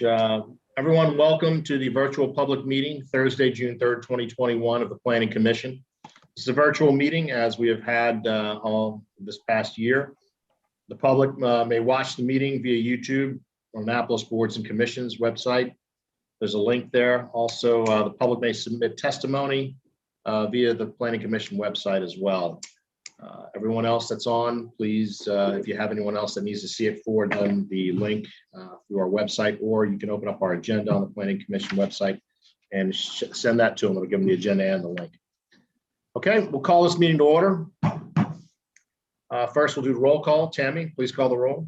Everyone, welcome to the virtual public meeting, Thursday, June 3rd, 2021 of the Planning Commission. This is a virtual meeting as we have had all this past year. The public may watch the meeting via YouTube on Annapolis Boards and Commissions website. There's a link there. Also, the public may submit testimony via the Planning Commission website as well. Everyone else that's on, please, if you have anyone else that needs to see it, forward them the link through our website, or you can open up our agenda on the Planning Commission website and send that to them. It'll give them the agenda and the link. Okay, we'll call this meeting to order. First, we'll do the roll call. Tammy, please call the roll.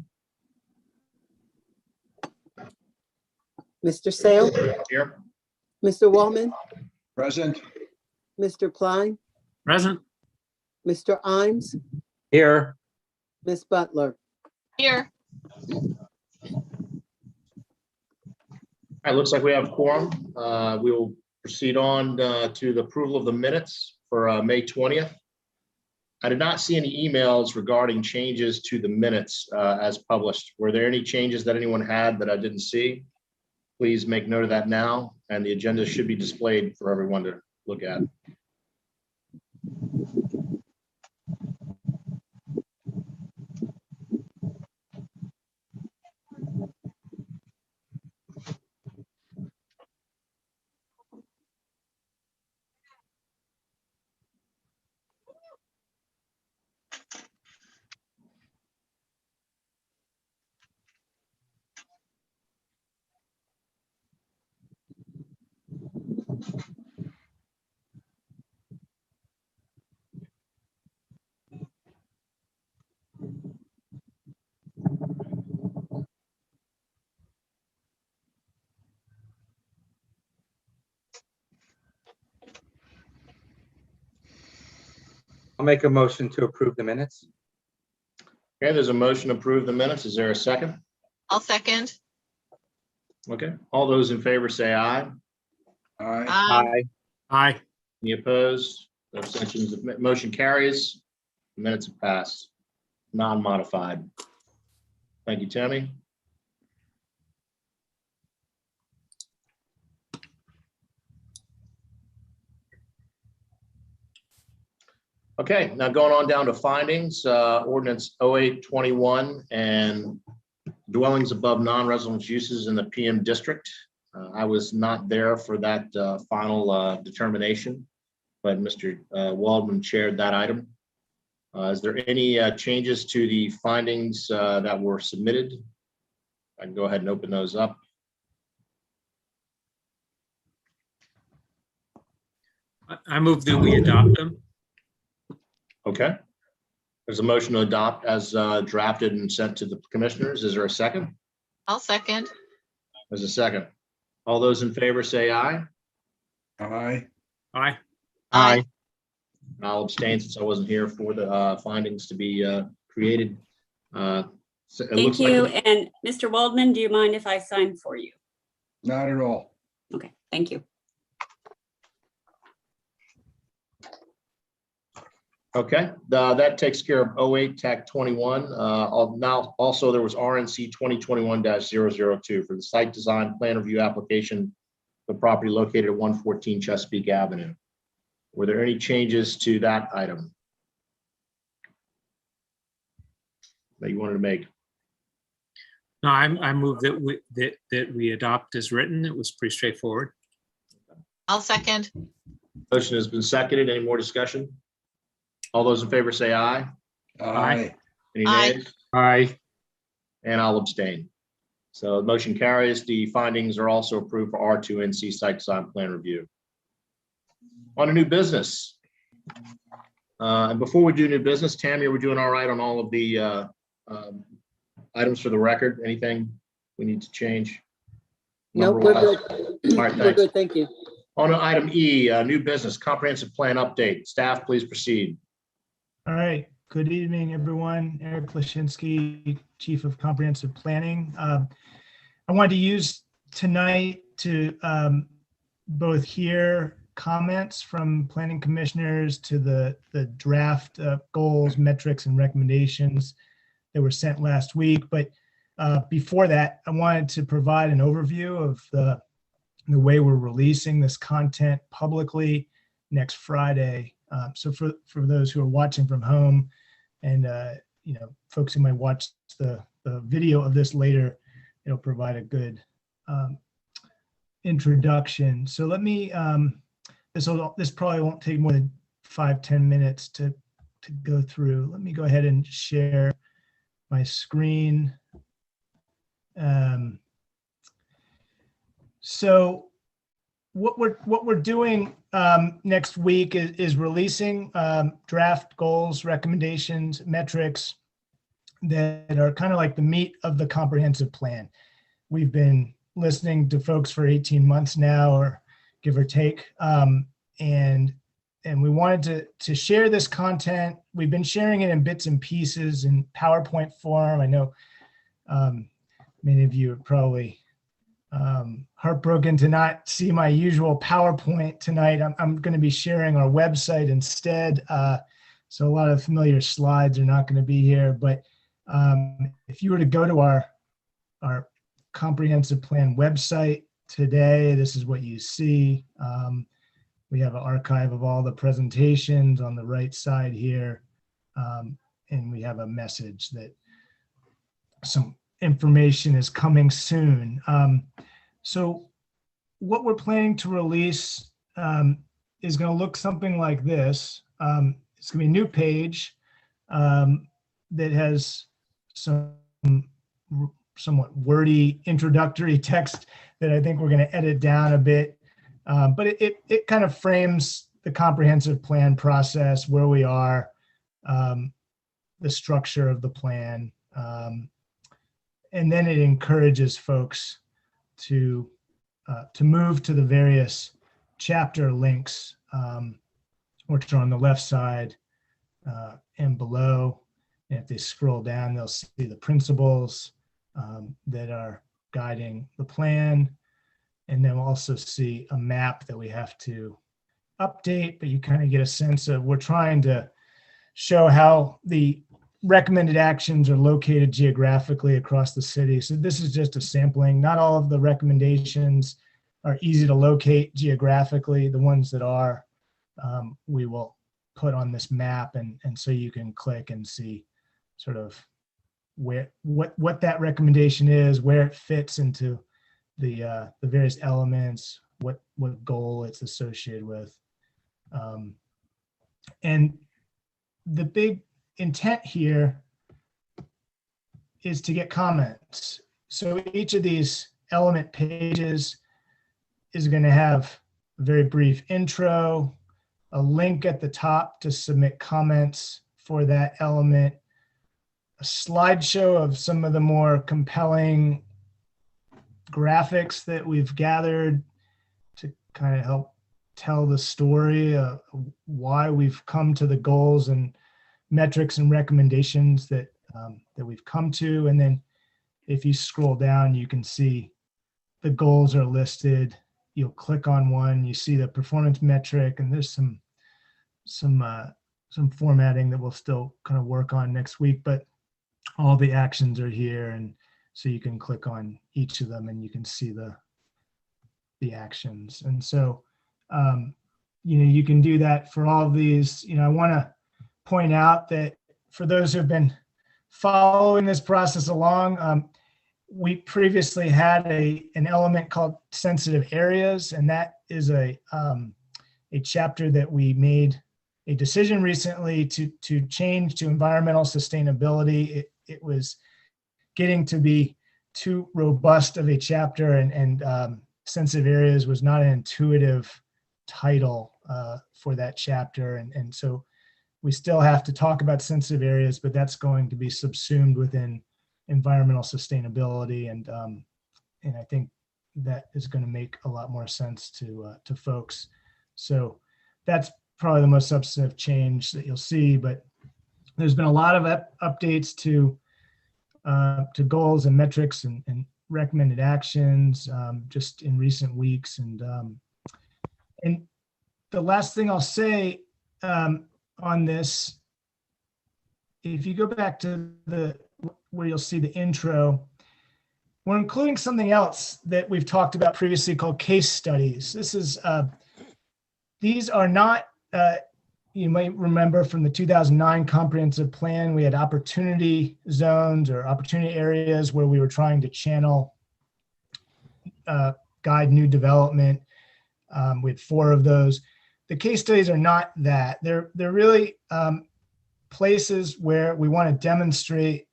Mr. Sale? Here. Mr. Wallman? Present. Mr. Klein? Present. Mr. Imes? Here. Ms. Butler? Here. All right, looks like we have quorum. We will proceed on to the approval of the minutes for May 20th. I did not see any emails regarding changes to the minutes as published. Were there any changes that anyone had that I didn't see? Please make note of that now, and the agenda should be displayed for everyone to look at. I'll make a motion to approve the minutes. Okay, there's a motion to approve the minutes. Is there a second? I'll second. Okay, all those in favor say aye. Aye. Aye. Any opposed? Abstentions? Motion carries. The minutes have passed, non-modified. Thank you, Tammy. Okay, now going on down to findings, ordinance 0821 and dwellings above non-residence uses in the PM district. I was not there for that final determination, but Mr. Waldman chaired that item. Is there any changes to the findings that were submitted? I can go ahead and open those up. I move that we adopt them. Okay. There's a motion to adopt as drafted and sent to the commissioners. Is there a second? I'll second. There's a second. All those in favor say aye. Aye. Aye. Aye. I'll abstain since I wasn't here for the findings to be created. So it Thank looks you. like- And Mr. Waldman, do you mind if I sign for you? Not at all. Okay, thank you. Okay, that takes care of 08-21. Now, also there was RNC 2021-002 for the site design plan review application, the property located at 114 Chesapeake Avenue. Were there any changes to that item that you wanted to make? No, I move that we adopt as written. It was pretty straightforward. I'll second. Motion has been seconded. Any more discussion? All those in favor say aye. Aye. Any Aye. nays? Aye. And I'll abstain. So the motion carries. The findings are also approved for R2NC site design plan review. On to new business. And before we do new business, Tammy, are we doing all right on all of the items for the record? Anything we need to change? No, we're good. All right, We're thanks. good, thank you. On to item E, new business, comprehensive plan update. Staff, please proceed. All right. Good evening, everyone. Eric Plashinsky, Chief of Comprehensive Planning. I wanted to use tonight to both hear comments from planning commissioners to the draft goals, metrics, and recommendations that were sent last week, but before that, I wanted to provide an overview of the way we're releasing this content publicly next Friday. So for those who are watching from home and folks who might watch the video of this later, it'll provide a good introduction. So let me, this probably won't take more than 5-10 minutes to go through. Let me go ahead and share my screen. So what we're doing next week is releasing draft goals, recommendations, metrics that are kind of like the meat of the comprehensive plan. We've been listening to folks for 18 months now, or give or take, and we wanted to share this content. We've been sharing it in bits and pieces in PowerPoint form. I know many of you are probably heartbroken to not see my usual PowerPoint tonight. I'm going to be sharing our website instead. So a lot of familiar slides are not going to be here, but if you were to go to our comprehensive plan website today, this is what you see. We have an archive of all the presentations on the right side here. And we have a message that some information is coming soon. So what we're planning to release is going to look something like this. It's going to be a new page that has some somewhat wordy introductory text that I think we're going to edit down a bit. But it kind of frames the comprehensive plan process, where we are, the structure of the plan. And then it encourages folks to move to the various chapter links, which are on the left side and below. And if they scroll down, they'll see the principles that are guiding the plan. And then we'll also see a map that we have to update, but you kind of get a sense of, we're trying to show how the recommended actions are located geographically across the city. So this is just a sampling. Not all of the recommendations are easy to locate geographically. The ones that are, we will put on this map, and so you can click and see sort of what that recommendation is, where it fits into the various elements, what goal it's associated with. And the big intent here is to get comments. So each of these element pages is going to have a very brief intro, a link at the top to submit comments for that element, a slideshow of some of the more compelling graphics that we've gathered to kind of help tell the story of why we've come to the goals and metrics and recommendations that we've come to. And then if you scroll down, you can see the goals are listed. You'll click on one, you see the performance metric, and there's some formatting that we'll still kind of work on next week, but all the actions are here. And so you can click on each of them and you can see the actions. And so, you can do that for all of these. I want to point out that for those who have been following this process along, we previously had an element called sensitive areas, and that is a chapter that we made a decision recently to change to environmental sustainability. It was getting to be too robust of a chapter, and sensitive areas was not an intuitive title for that chapter. And so we still have to talk about sensitive areas, but that's going to be subsumed within environmental sustainability. And I think that is going to make a lot more sense to folks. So that's probably the most substantive change that you'll see, but there's been a lot of updates to goals and metrics and recommended actions just in recent weeks. And the last thing I'll say on this, if you go back to where you'll see the intro, we're including something else that we've talked about previously called case studies. These are not, you might remember from the 2009 comprehensive plan, we had opportunity zones or opportunity areas where we were trying to channel, guide new development. We had 4 of those. The case studies are not that. They're really places where we want to demonstrate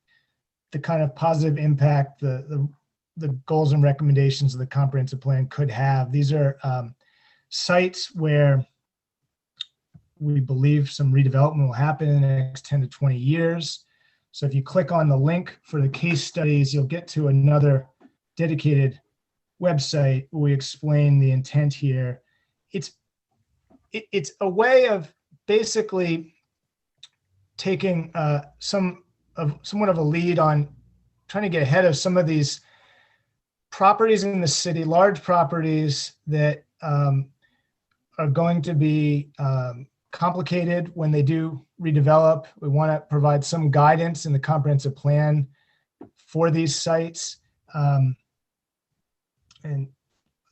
the kind of positive impact the goals and recommendations of the comprehensive plan could have. These are sites where we believe some redevelopment will happen in the next 10 to 20 years. So if you click on the link for the case studies, you'll get to another dedicated website where we explain the intent here. It's a way of basically taking somewhat of a lead on trying to get ahead of some of these properties in the city, large properties that are going to be complicated when they do redevelop. We want to provide some guidance in the comprehensive plan for these sites. And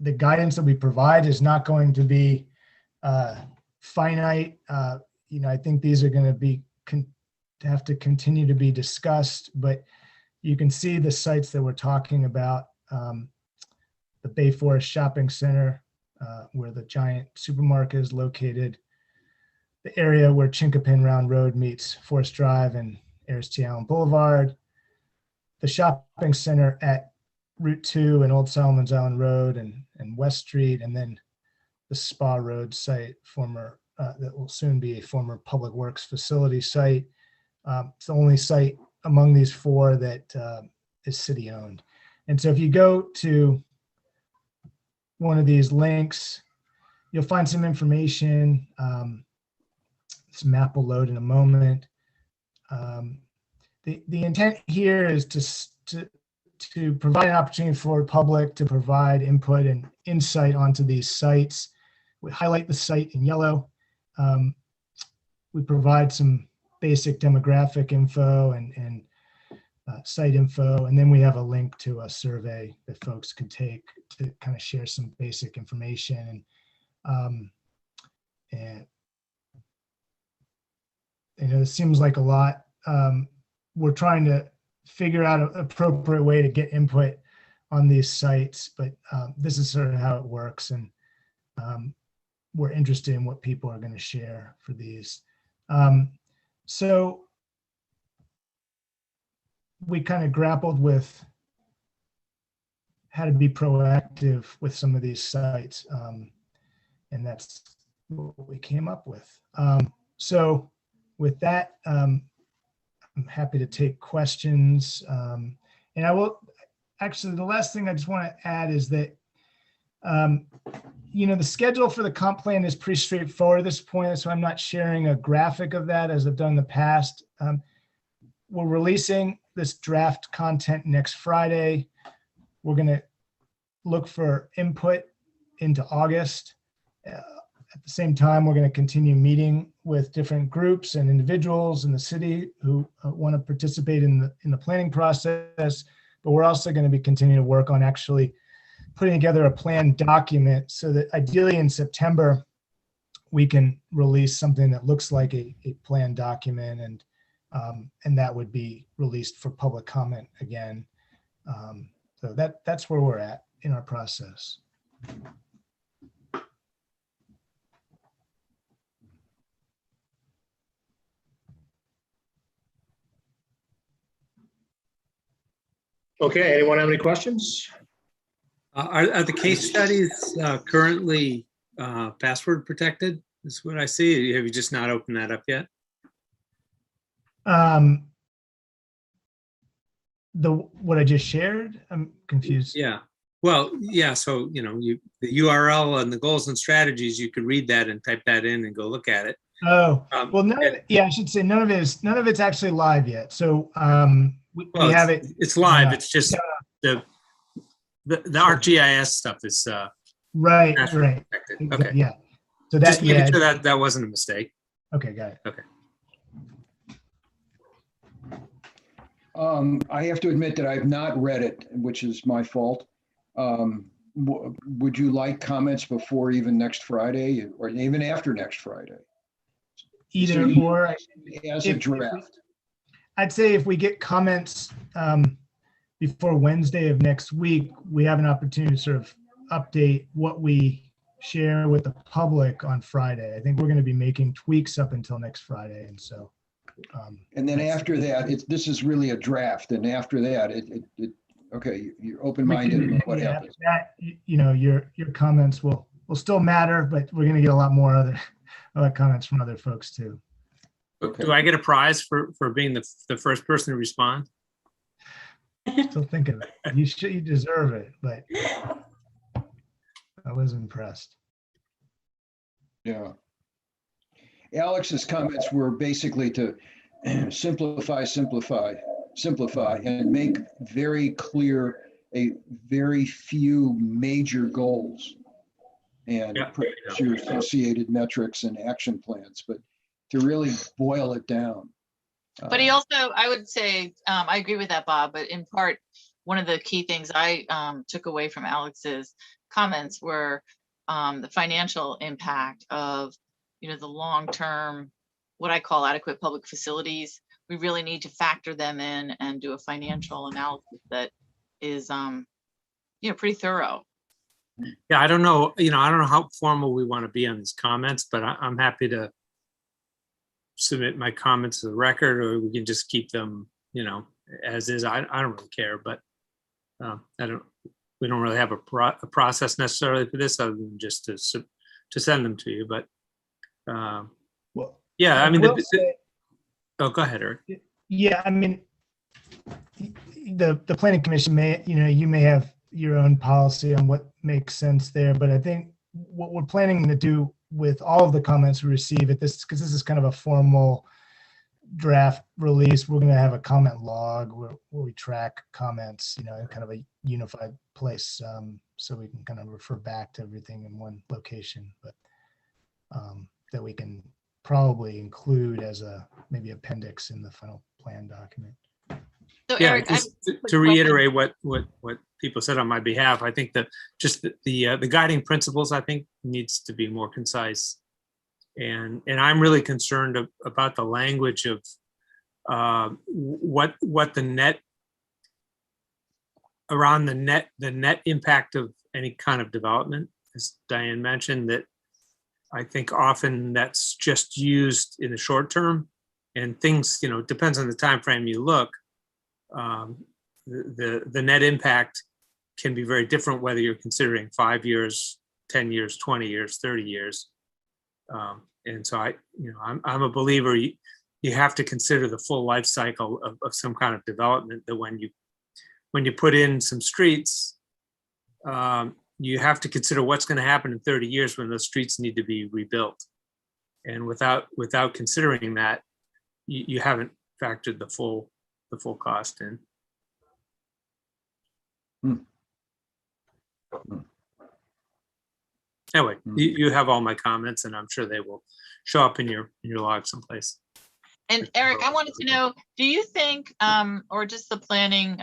the guidance that we provide is not going to be finite. I think these are going to be have to continue to be discussed, but you can see the sites that we're talking about. The Bayfront Shopping Center, where the giant supermarket is located, the area where Chinkapin Round Road meets Forest Drive and Ayers T. Allen Boulevard, the shopping center at Route 2 and Old Solomon's Island Road and West Street, and then the Spa Road site, that will soon be a former Public Works facility site. It's the only site among these 4 that is city-owned. And so if you go to one of these links, you'll find some information. This map will load in a moment. The intent here is to provide an opportunity for the public to provide input and insight onto these sites. We highlight the site in yellow. We provide some basic demographic info and site info, and then we have a link to a survey that folks can take to kind of share some basic information. And it seems like a lot. We're trying to figure out an appropriate way to get input on these sites, but this is sort of how it works, and we're interested in what people are going to share for these. So we kind of grappled with how to be proactive with some of these sites, and that's what we came up with. So with that, I'm happy to take questions. And I will, actually, the last thing I just want to add is that, the schedule for the comp plan is pretty straightforward at this point, so I'm not sharing a graphic of that as I've done in the past. We're releasing this draft content next Friday. We're going to look for input into August. At the same time, we're going to continue meeting with different groups and individuals in the city who want to participate in the planning process. But we're also going to be continuing to work on actually putting together a plan document so that ideally in September, we can release something that looks like a plan document, and that would be released for public comment again. So that's where we're at in our process. Okay, anyone have any questions? Are the case studies currently password protected? Is what I see. Have you just not opened that up yet? What I just shared, I'm confused. Yeah. Well, yeah. So, the URL and the goals and strategies, you could read that and type that in and go look at it. Oh, well, I should say none of it's actually live yet. So we have it. It's live. It's just the ArcGIS stuff is right. protected. Okay. Yeah. So that, just making sure that wasn't a mistake. Okay, got it. Okay. I have to admit that I've not read it, which is my fault. Would you like comments before even next Friday or even after next Friday? Either So or. As a draft. I'd say if we get comments before Wednesday of next week, we have an opportunity to sort of update what we share with the public on Friday. I think we're going to be making tweaks up until next Friday. And so. And then that's- after that, this is really a draft. And after that, okay, you're we open-minded can- about what yeah, happens. that, your comments will still matter, but we're going to get a lot more other comments from other folks too. Okay. Do I get a prize for being the first person to respond? Still thinking of it. You deserve it, but I was impressed. Yeah. Alex's comments were basically to simplify, and make very clear a very few major goals and Yeah. perhaps your associated metrics and action plans, but to really boil it down. But he also, I would say, I agree with that, Bob, but in part, one of the key things I took away from Alex's comments were the financial impact of, the long-term, what I call adequate public facilities. We really need to factor them in and do a financial analysis that is, pretty thorough. Yeah, I don't know, I don't know how formal we want to be on these comments, but I'm happy to submit my comments to the record, or we can just keep them, as is. I don't really care, but we don't really have a process necessarily for this, other than just to send them to you. But Well, yeah, I mean, will say- oh, go ahead, Eric. yeah, I mean, the planning commission may, you may have your own policy on what makes sense there, but I think what we're planning to do with all of the comments we receive at this, because this is kind of a formal draft release, we're going to have a comment log where we track comments, in kind of a unified place, so we can kind of refer back to everything in one location, but that we can probably include as a maybe appendix in the final plan document. So Yeah, Eric, just to reiterate what people said on my behalf, I think that just the guiding principles, I think, needs to be more concise. And I'm really concerned about the language of what the net around the net impact of any kind of development. As Diane mentioned, that I think often that's just used in the short term, and things, depends on the time frame you look. The net impact can be very different whether you're considering 5 years, 10 years, 20 years, 30 years. And so I'm a believer you have to consider the full life cycle of some kind of development, that when you put in some streets, you have to consider what's going to happen in 30 years when those streets need to be rebuilt. And without considering that, you haven't factored the full cost in. Anyway, you have all my comments, and I'm sure they will show up in your log someplace. and Eric, I wanted to know, do you think, or just the planning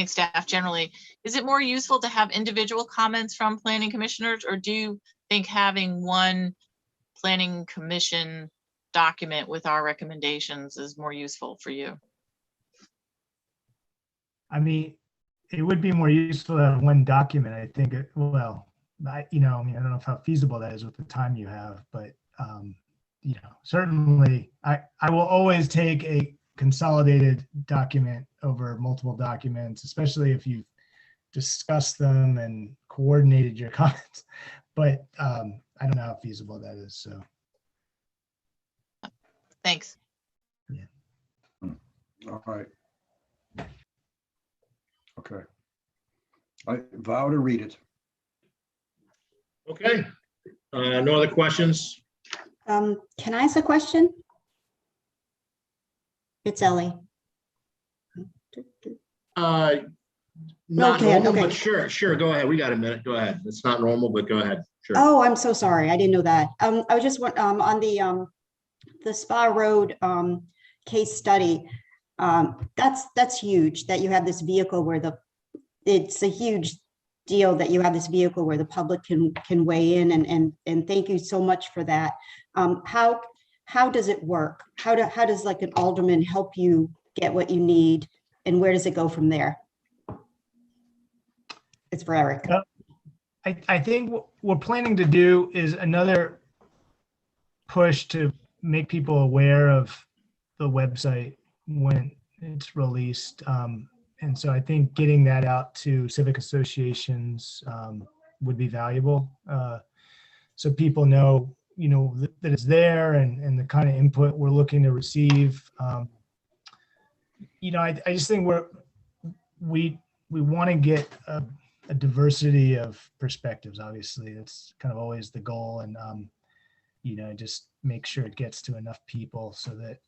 staff generally, is it more useful to have individual comments from planning commissioners, or do you think having one planning commission document with our recommendations is more useful for you? I mean, it would be more useful to have one document, I think. I don't know how feasible that is with the time you have, but certainly I will always take a consolidated document over multiple documents, especially if you've discussed them and coordinated your comments. But I don't know how feasible that is. So Thanks. All right. Okay. I vow to read it. Okay. No other questions? Can I ask a question? It's Ellie. Not Okay, normal, okay. but sure. Go ahead. We got a minute. Go ahead. It's not normal, but go ahead. Sure. Oh, I'm so sorry. I didn't know that. I was just on the Spa Road case study. That's huge that you have this vehicle where it's a huge deal that you have this vehicle where the public can weigh in, and thank you so much for that. How does it work? How does like an alderman help you get what you need, and where does it go from there? It's for Eric. I think what we're planning to do is another push to make people aware of the website when it's released. And so I think getting that out to civic associations would be valuable. So people know, that it's there and the kind of input we're looking to receive. I just think we want to get a diversity of perspectives. Obviously, that's kind of always the goal, and just make sure it gets to enough people so that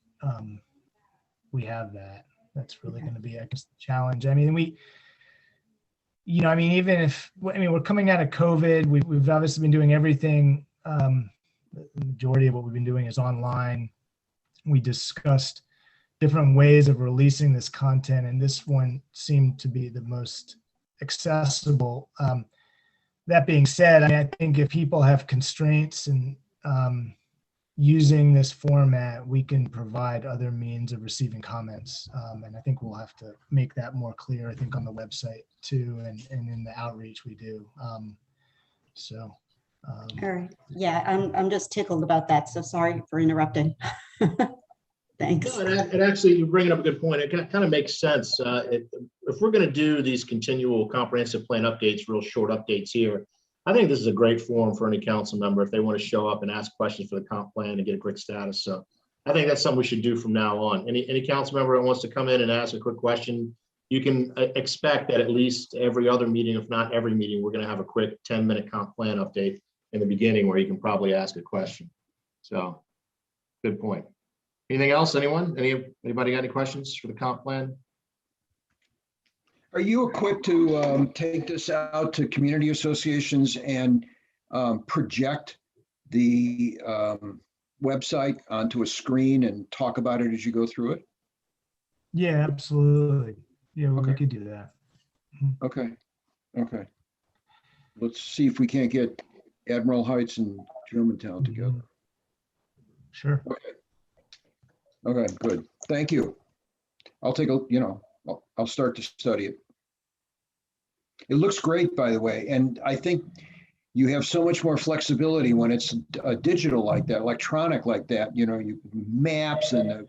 we have that. That's really going to be, I guess, the challenge. I mean, even if we're coming out of COVID, we've obviously been doing everything. The majority of what we've been doing is online. We discussed different ways of releasing this content, and this one seemed to be the most accessible. That being said, I think if people have constraints and using this format, we can provide other means of receiving comments. And I think we'll have to make that more clear, I think, on the website too, and in the outreach we do. All right. Yeah, I'm just tickled about that. So sorry for interrupting. Thanks. No, and actually, you're bringing up a good point. It kind of makes sense. If we're going to do these continual comprehensive plan updates, real short updates here, I think this is a great forum for any council member if they want to show up and ask questions for the comp plan and get a quick status. So I think that's something we should do from now on. Any council member that wants to come in and ask a quick question, you can expect that at least every other meeting, if not every meeting, we're going to have a quick 10-minute comp plan update in the beginning where you can probably ask a question. So good point. Anything else? Anyone? Anybody got any questions for the comp plan? Are you equipped to take this out to community associations and project the website onto a screen and talk about it as you go through it? Yeah, absolutely. Yeah, we Okay. could do that. Okay. Let's see if we can't get Admiral Heights and Germantown together. Sure. Okay, good. Thank you. I'll take I'll start to study it. It looks great, by the way. And I think you have so much more flexibility when it's digital like that, electronic like that, you maps and the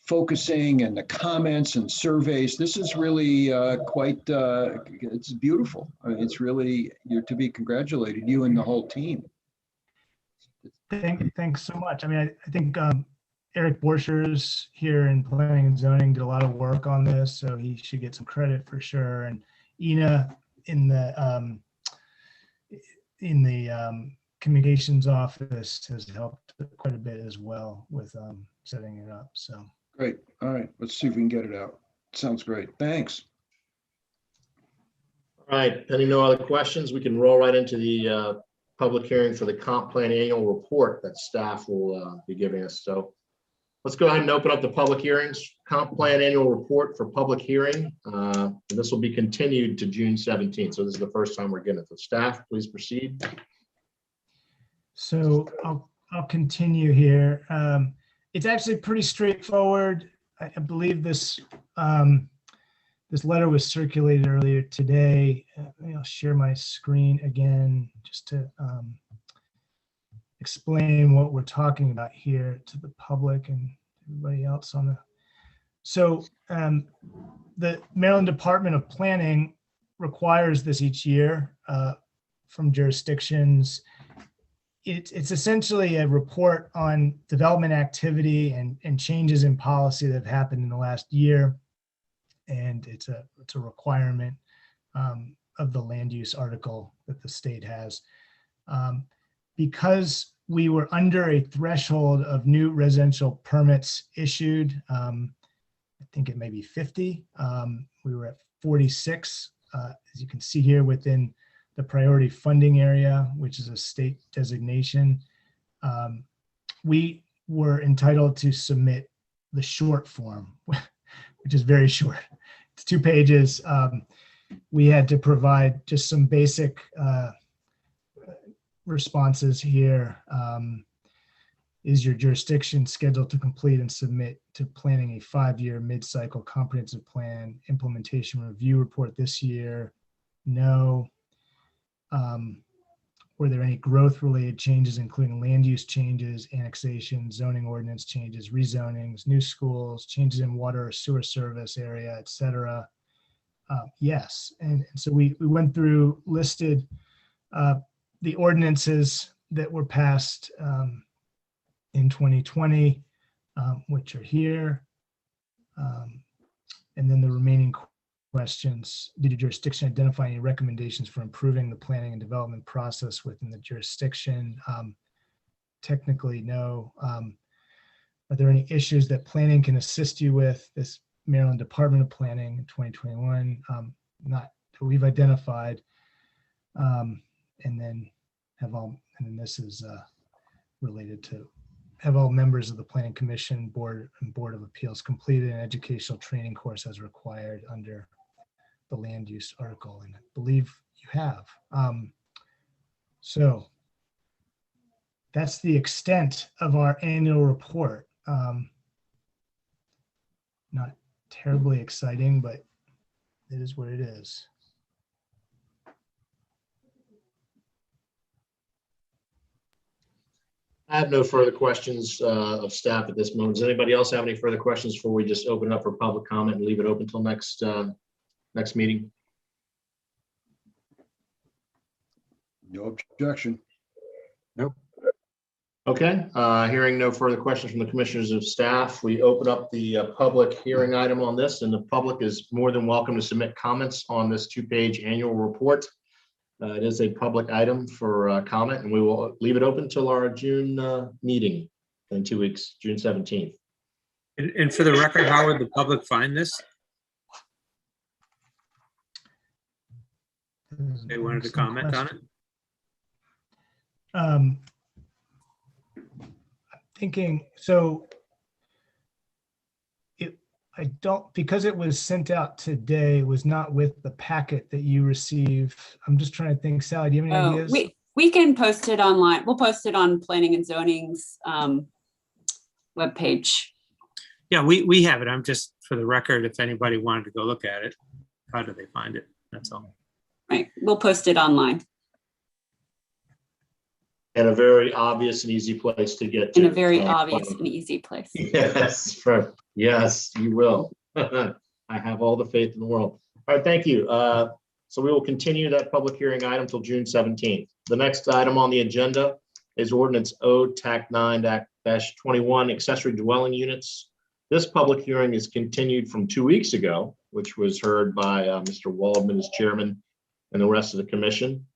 focusing and the comments and surveys. This is really it's beautiful. I mean, it's really, you're to be congratulated, you and the whole team. Thanks so much. I mean, I think Eric Borchers here in Planning and Zoning did a lot of work on this, so he should get some credit for sure. And Ina in the communications office has helped quite a bit as well with setting it up. So Great. All right. Let's see if we can get it out. Sounds great. Thanks. All right. Any no other questions? We can roll right into the public hearing for the comp plan annual report that staff will be giving us. So let's go ahead and open up the public hearings. Comp plan annual report for public hearing. And this will be continued to June 17th. So this is the first time we're getting it. So staff, please proceed. So I'll continue here. It's actually pretty straightforward. I believe this this letter was circulated earlier today. I'll share my screen again just to explain what we're talking about here to the public and everybody else on the. So the Maryland Department of Planning requires this each year from jurisdictions. It's essentially a report on development activity and changes in policy that have happened in the last year. And it's a requirement of the land use article that the state has. Because we were under a threshold of new residential permits issued, I think it may be 50. We were at 46, as you can see here within the priority funding area, which is a state designation. We were entitled to submit the short form, which is very short. It's 2 pages. We had to provide just some basic responses here. Is your jurisdiction scheduled to complete and submit to planning a 5-year mid-cycle comprehensive plan implementation review report this year? No. Were there any growth-related changes, including land use changes, annexation, zoning ordinance changes, rezonings, new schools, changes in water or sewer service area, et cetera? Yes. And so we went through, listed the ordinances that were passed in 2020, which are here. And then the remaining questions: did your jurisdiction identify any recommendations for improving the planning and development process within the jurisdiction? Technically, no. Are there any issues that planning can assist you with? This Maryland Department of Planning in 2021, not that we've identified. And then this is related to have all members of the Planning Commission, Board, and Board of Appeals completed an educational training course as required under the land use article, and I believe you have. So that's the extent of our annual report. Not terribly exciting, but it is what it is. I have no further questions of staff at this moment. Does anybody else have any further questions before we just open it up for public comment and leave it open until next meeting? No objection. Okay, hearing no further questions from the commissioners of staff, we open up the public hearing item on this, and the public is more than welcome to submit comments on this 2-page annual report. It is a public item for comment, and we will leave it open till our June meeting in 2 weeks, June 17th. And for the record, how would the public find this? They wanted to comment on it? I'm thinking, so because it was sent out today, it was not with the packet that you received. I'm just trying to think, Sally, do you have any ideas? We can post it online. We'll post it on Planning and Zoning's webpage. Yeah, we have it. I'm just, for the record, if anybody wanted to go look at it, how do they find it? That's all. Right, we'll post it online. And a very obvious and easy place to get to. In a very obvious and easy place. Yes, yes, you will. I have all the faith in the world. All right, thank you. So we will continue that public hearing item till June 17th. The next item on the agenda is ordinance O-21 accessory dwelling units. This public hearing is continued from 2 weeks ago, which was heard by Mr. Waldman as chairman and the rest of the commission.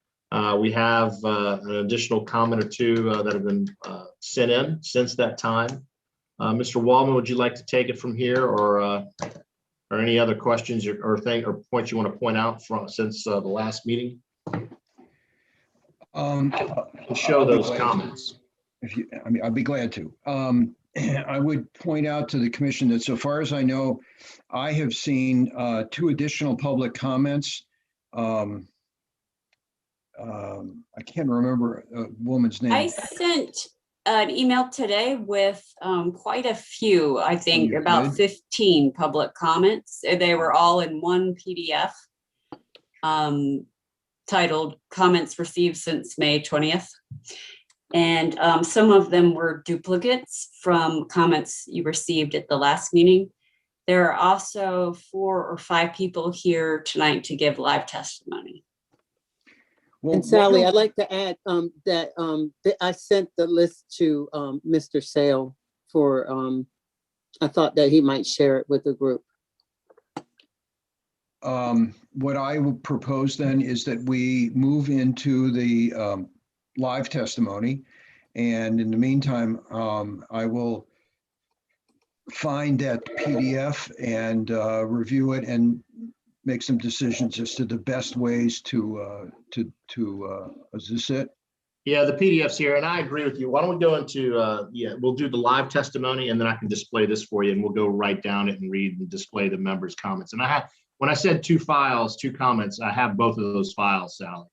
We have an additional comment or two that have been sent in since that time. Mr. Waldman, would you like to take it from here, or any other questions or points you want to point out from since the last meeting? To show those comments. I'd be glad to. I would point out to the commission that so far as I know, I have seen 2 additional public comments. I can't remember a woman's name. I sent an email today with quite a few, I think about 15 public comments. They were all in one PDF titled Comments Received Since May 20th. And some of them were duplicates from comments you received at the last meeting. There are also 4 or 5 people here tonight to give live testimony. And Sally, I'd like to add that I sent the list to Mr. Sale for, I thought that he might share it with the group. What I would propose then is that we move into the live testimony. And in the meantime, I will find that PDF and review it and make some decisions as to the best ways to is this it? Yeah, the PDF's here, and I agree with you. Why don't we go into, we'll do the live testimony, and then I can display this for you, and we'll go right down it and read and display the members' comments. And when I said 2 files, 2 comments, I have both of those files, Sally,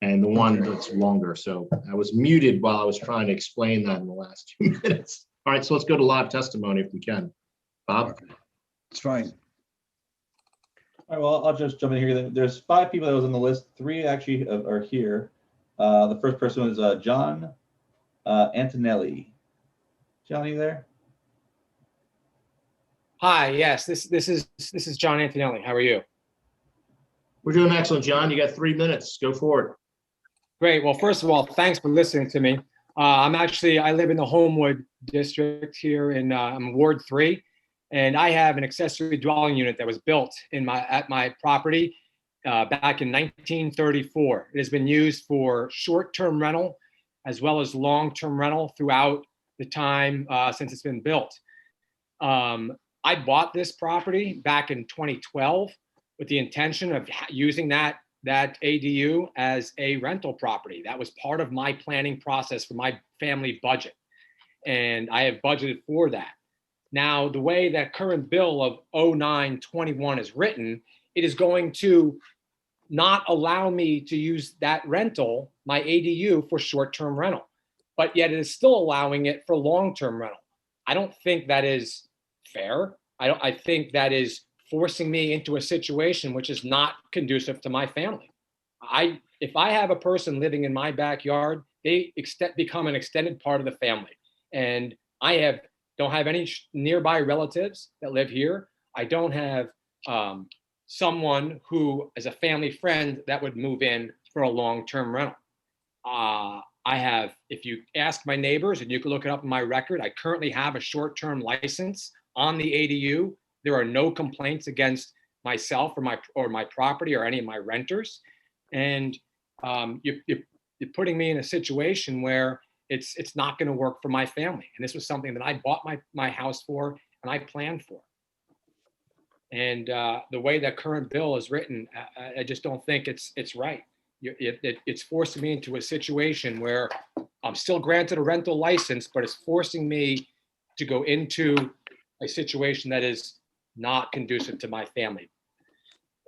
and the one that's longer. So I was muted while I was trying to explain that in the last 2 minutes. All right, so let's go to live testimony if we can. Bob? It's fine. All right, well, I'll just jump in here. There's 5 people that was on the list. 3 actually are here. The first person was John Antonelli. John, are you there? Hi, yes, this is John Antonelli. How are you? We're doing excellent, John. You got 3 minutes. Go for it. Great. Well, first of all, thanks for listening to me. I live in the Homewood district here in Ward 3, and I have an accessory dwelling unit that was built at my property back in 1934. It has been used for short-term rental as well as long-term rental throughout the time since it's been built. I bought this property back in 2012 with the intention of using that ADU as a rental property. That was part of my planning process for my family budget, and I have budgeted for that. Now, the way that current bill of 0921 is written, it is going to not allow me to use that rental, my ADU, for short-term rental, but yet it is still allowing it for long-term rental. I don't think that is fair. I think that is forcing me into a situation which is not conducive to my family. If I have a person living in my backyard, they become an extended part of the family. And I don't have any nearby relatives that live here. I don't have someone who is a family friend that would move in for a long-term rental. If you ask my neighbors, and you can look it up in my record, I currently have a short-term license on the ADU. There are no complaints against myself or my property or any of my renters. And you're putting me in a situation where it's not going to work for my family. And this was something that I bought my house for and I planned for. And the way that current bill is written, I just don't think it's right. It's forcing me into a situation where I'm still granted a rental license, but it's forcing me to go into a situation that is not conducive to my family.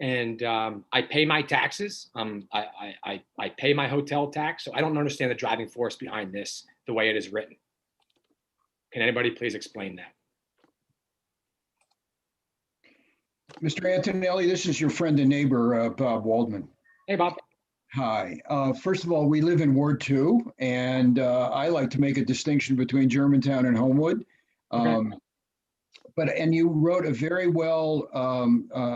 And I pay my taxes. I pay my hotel tax. So I don't understand the driving force behind this, the way it is written. Can anybody please explain that? Mr. Antonelli, this is your friend and neighbor, Bob Waldman. Hey, Bob. Hi. First of all, we live in Ward 2, and I like to make a distinction between Germantown and Homewood. Okay. And you wrote a very well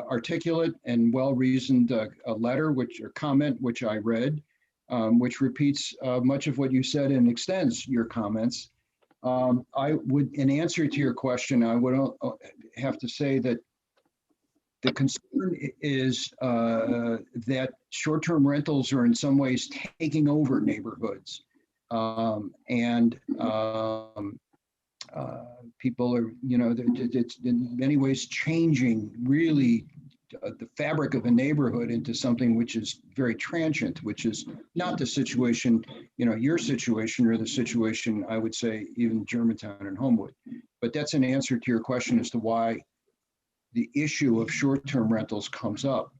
articulate and well-reasoned letter, comment, which I read, which repeats much of what you said and extends your comments. In answer to your question, I would have to say that the concern is that short-term rentals are in some ways taking over neighborhoods. People are, it's in many ways changing really the fabric of a neighborhood into something which is very transient, which is not the situation, your situation or the situation, I would say, even Germantown and Homewood. But that's an answer to your question as to why the issue of short-term rentals comes up.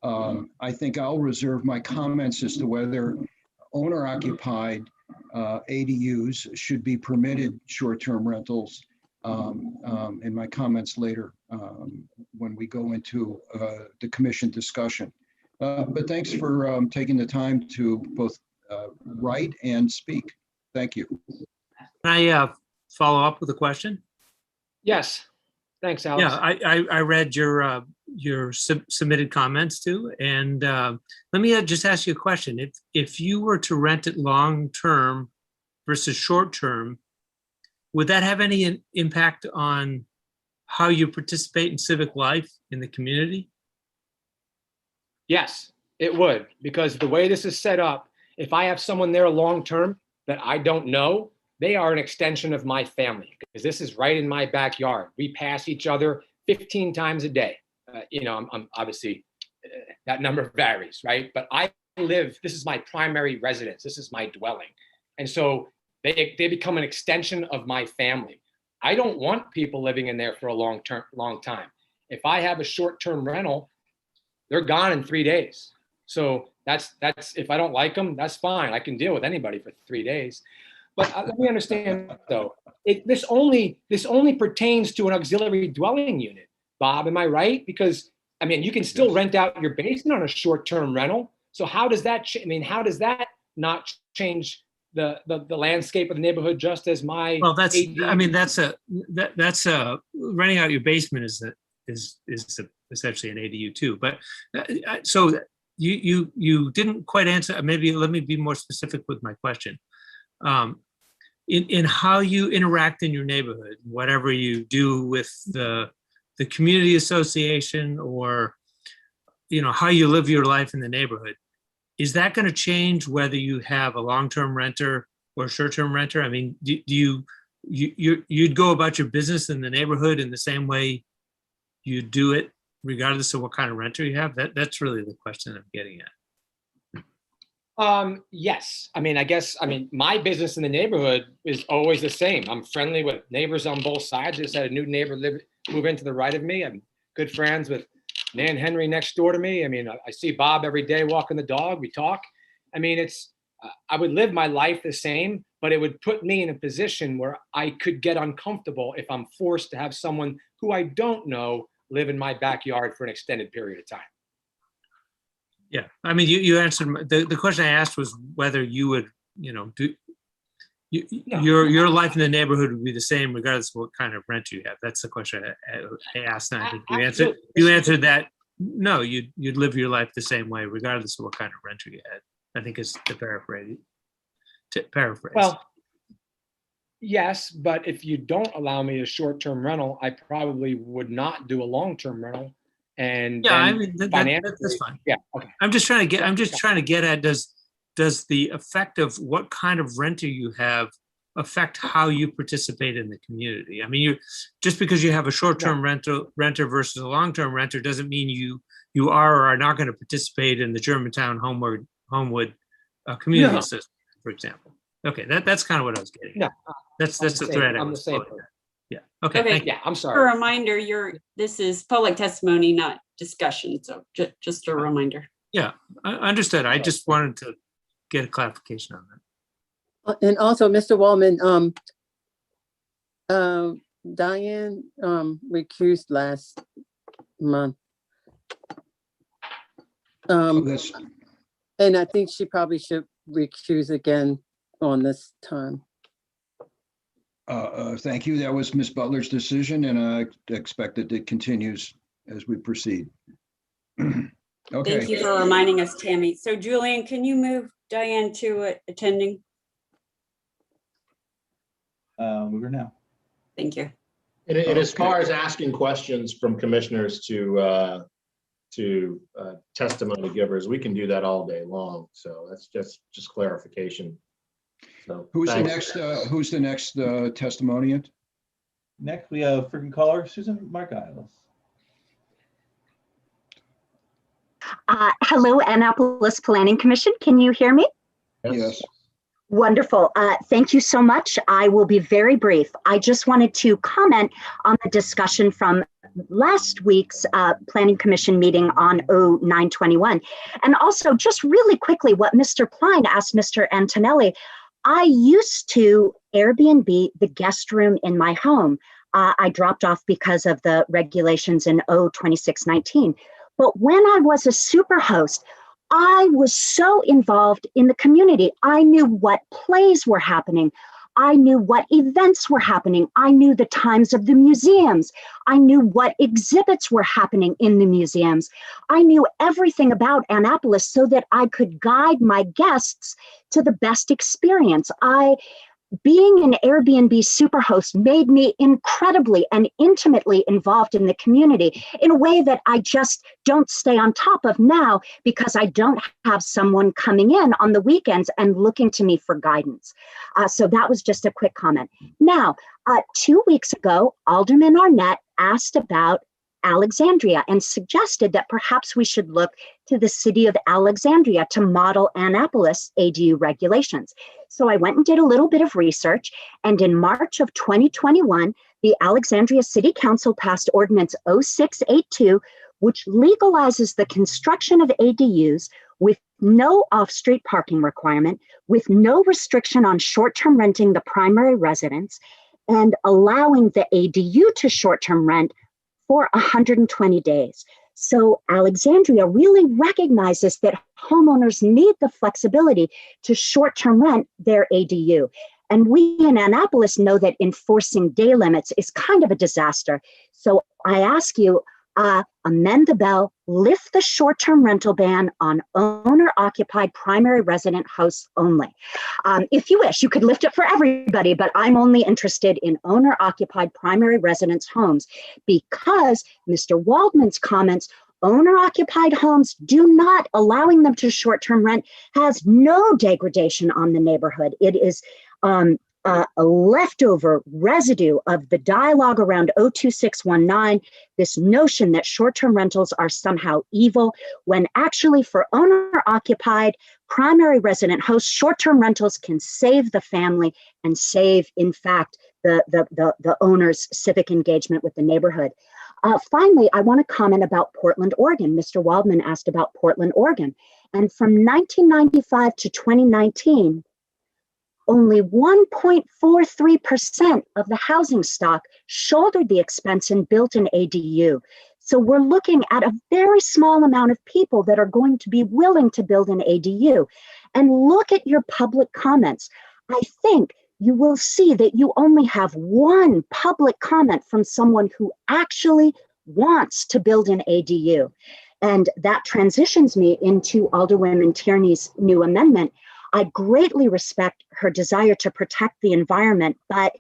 I think I'll reserve my comments as to whether owner-occupied ADUs should be permitted short-term rentals in my comments later when we go into the commission discussion. But thanks for taking the time to both write and speak. Thank you. Can I follow up with a question? Yes. Thanks, Alex. Yeah, I read your submitted comments too, and let me just ask you a question. If you were to rent it long term versus short term, would that have any impact on how you participate in civic life in the community? Yes, it would, because the way this is set up, if I have someone there long term that I don't know, they are an extension of my family, because this is right in my backyard. We pass each other 15 times a day. I'm obviously, that number varies, right? But I live, this is my primary residence, this is my dwelling. And so they become an extension of my family. I don't want people living in there for a long time. If I have a short-term rental, they're gone in 3 days. So that's if I don't like them, that's fine. I can deal with anybody for 3 days. But let me understand though, this only pertains to an auxiliary dwelling unit. Bob, am I right? Because I mean, you can still rent out your basement on a short-term rental. So how does that? How does that not change the landscape of the neighborhood just as my? Well, that's AD that's renting out your basement is essentially an ADU too. But so you didn't quite answer. Maybe let me be more specific with my question. In how you interact in your neighborhood, whatever you do with the community association, or how you live your life in the neighborhood, is that going to change whether you have a long-term renter or a short-term renter? I mean, you'd go about your business in the neighborhood in the same way you do it regardless of what kind of renter you have? That's really the question I'm getting at. Yes. My business in the neighborhood is always the same. I'm friendly with neighbors on both sides. I just had a new neighbor move into the right of me. I'm good friends with Nan Henry next door to me. I see Bob every day walking the dog. We talk. I would live my life the same, but it would put me in a position where I could get uncomfortable if I'm forced to have someone who I don't know live in my backyard for an extended period of time. Yeah, you answered the question I asked was whether you would, your life in the neighborhood would be the same regardless of what kind of rent you have. That's the question I asked, and I think you answered that. No, you'd live your life the same way regardless of what kind of renter you had. I think is to paraphrase. Well, yes, but if you don't allow me a short-term rental, I probably would not do a long-term rental. And yeah, that's fine. Yeah, okay. I'm just trying to get at does the effect of what kind of renter you have affect how you participate in the community? Just because you have a short-term renter versus a long-term renter doesn't mean you are or are not going to participate in the Germantown Homewood community system, for example. Okay, that's kind of what I was getting. No, that's the thread. I'm the same. Yeah. Okay. Yeah, I'm sorry. For a reminder, this is public testimony, not discussion. So just a reminder. Yeah, I understood. I just wanted to get a clarification on that. And also, Mr. Wallman, Diane recused last month. And I think she probably should recuse again on this time. Thank you. That was Ms. Butler's decision, and I expect that it continues as we proceed. Okay. Thank you for reminding us, Tammy. So Julian, can you move Diane to attending? Move her now. Thank you. And as far as asking questions from commissioners to testimony givers, we can do that all day long. So that's just clarification. So who's the next testimoniant? Next, we have freaking caller Susan Margiles. Hello, Annapolis Planning Commission. Can you hear me? Yes. Wonderful. Thank you so much. I will be very brief. I just wanted to comment on the discussion from last week's Planning Commission meeting on 0921. And also just really quickly what Mr. Pline asked Mr. Antonelli. I used to Airbnb the guest room in my home. I dropped off because of the regulations in 2619. But when I was a super host, I was so involved in the community. I knew what plays were happening. I knew what events were happening. I knew the times of the museums. I knew what exhibits were happening in the museums. I knew everything about Annapolis so that I could guide my guests to the best experience. Being an Airbnb superhost made me incredibly and intimately involved in the community in a way that I just don't stay on top of now because I don't have someone coming in on the weekends and looking to me for guidance. So that was just a quick comment. Now, 2 weeks ago, Alderman Arnett asked about Alexandria and suggested that perhaps we should look to the city of Alexandria to model Annapolis ADU regulations. So I went and did a little bit of research, and in March of 2021, the Alexandria City Council passed Ordinance 0682, which legalizes the construction of ADUs with no off-street parking requirement, with no restriction on short-term renting the primary residence, and allowing the ADU to short-term rent for 120 days. So Alexandria really recognizes that homeowners need the flexibility to short-term rent their ADU. And we in Annapolis know that enforcing day limits is kind of a disaster. So I ask you, amend the bill, lift the short-term rental ban on owner-occupied primary resident hosts only. If you wish, you could lift it for everybody, but I'm only interested in owner-occupied primary residence homes because Mr. Waldman's comments, owner-occupied homes do not, allowing them to short-term rent has no degradation on the neighborhood. It is a leftover residue of the dialogue around 02619, this notion that short-term rentals are somehow evil, when actually for owner-occupied primary resident hosts, short-term rentals can save the family and save, in fact, the owner's civic engagement with the neighborhood. Finally, I want to comment about Portland, Oregon. Mr. Waldman asked about Portland, Oregon. And from 1995 to 2019, only 1.43% of the housing stock shouldered the expense and built an ADU. So we're looking at a very small amount of people that are going to be willing to build an ADU. And look at your public comments. I think you will see that you only have one public comment from someone who actually wants to build an ADU. And that transitions me into Alderwoman Tierney's new amendment. I greatly respect her desire to protect the environment, but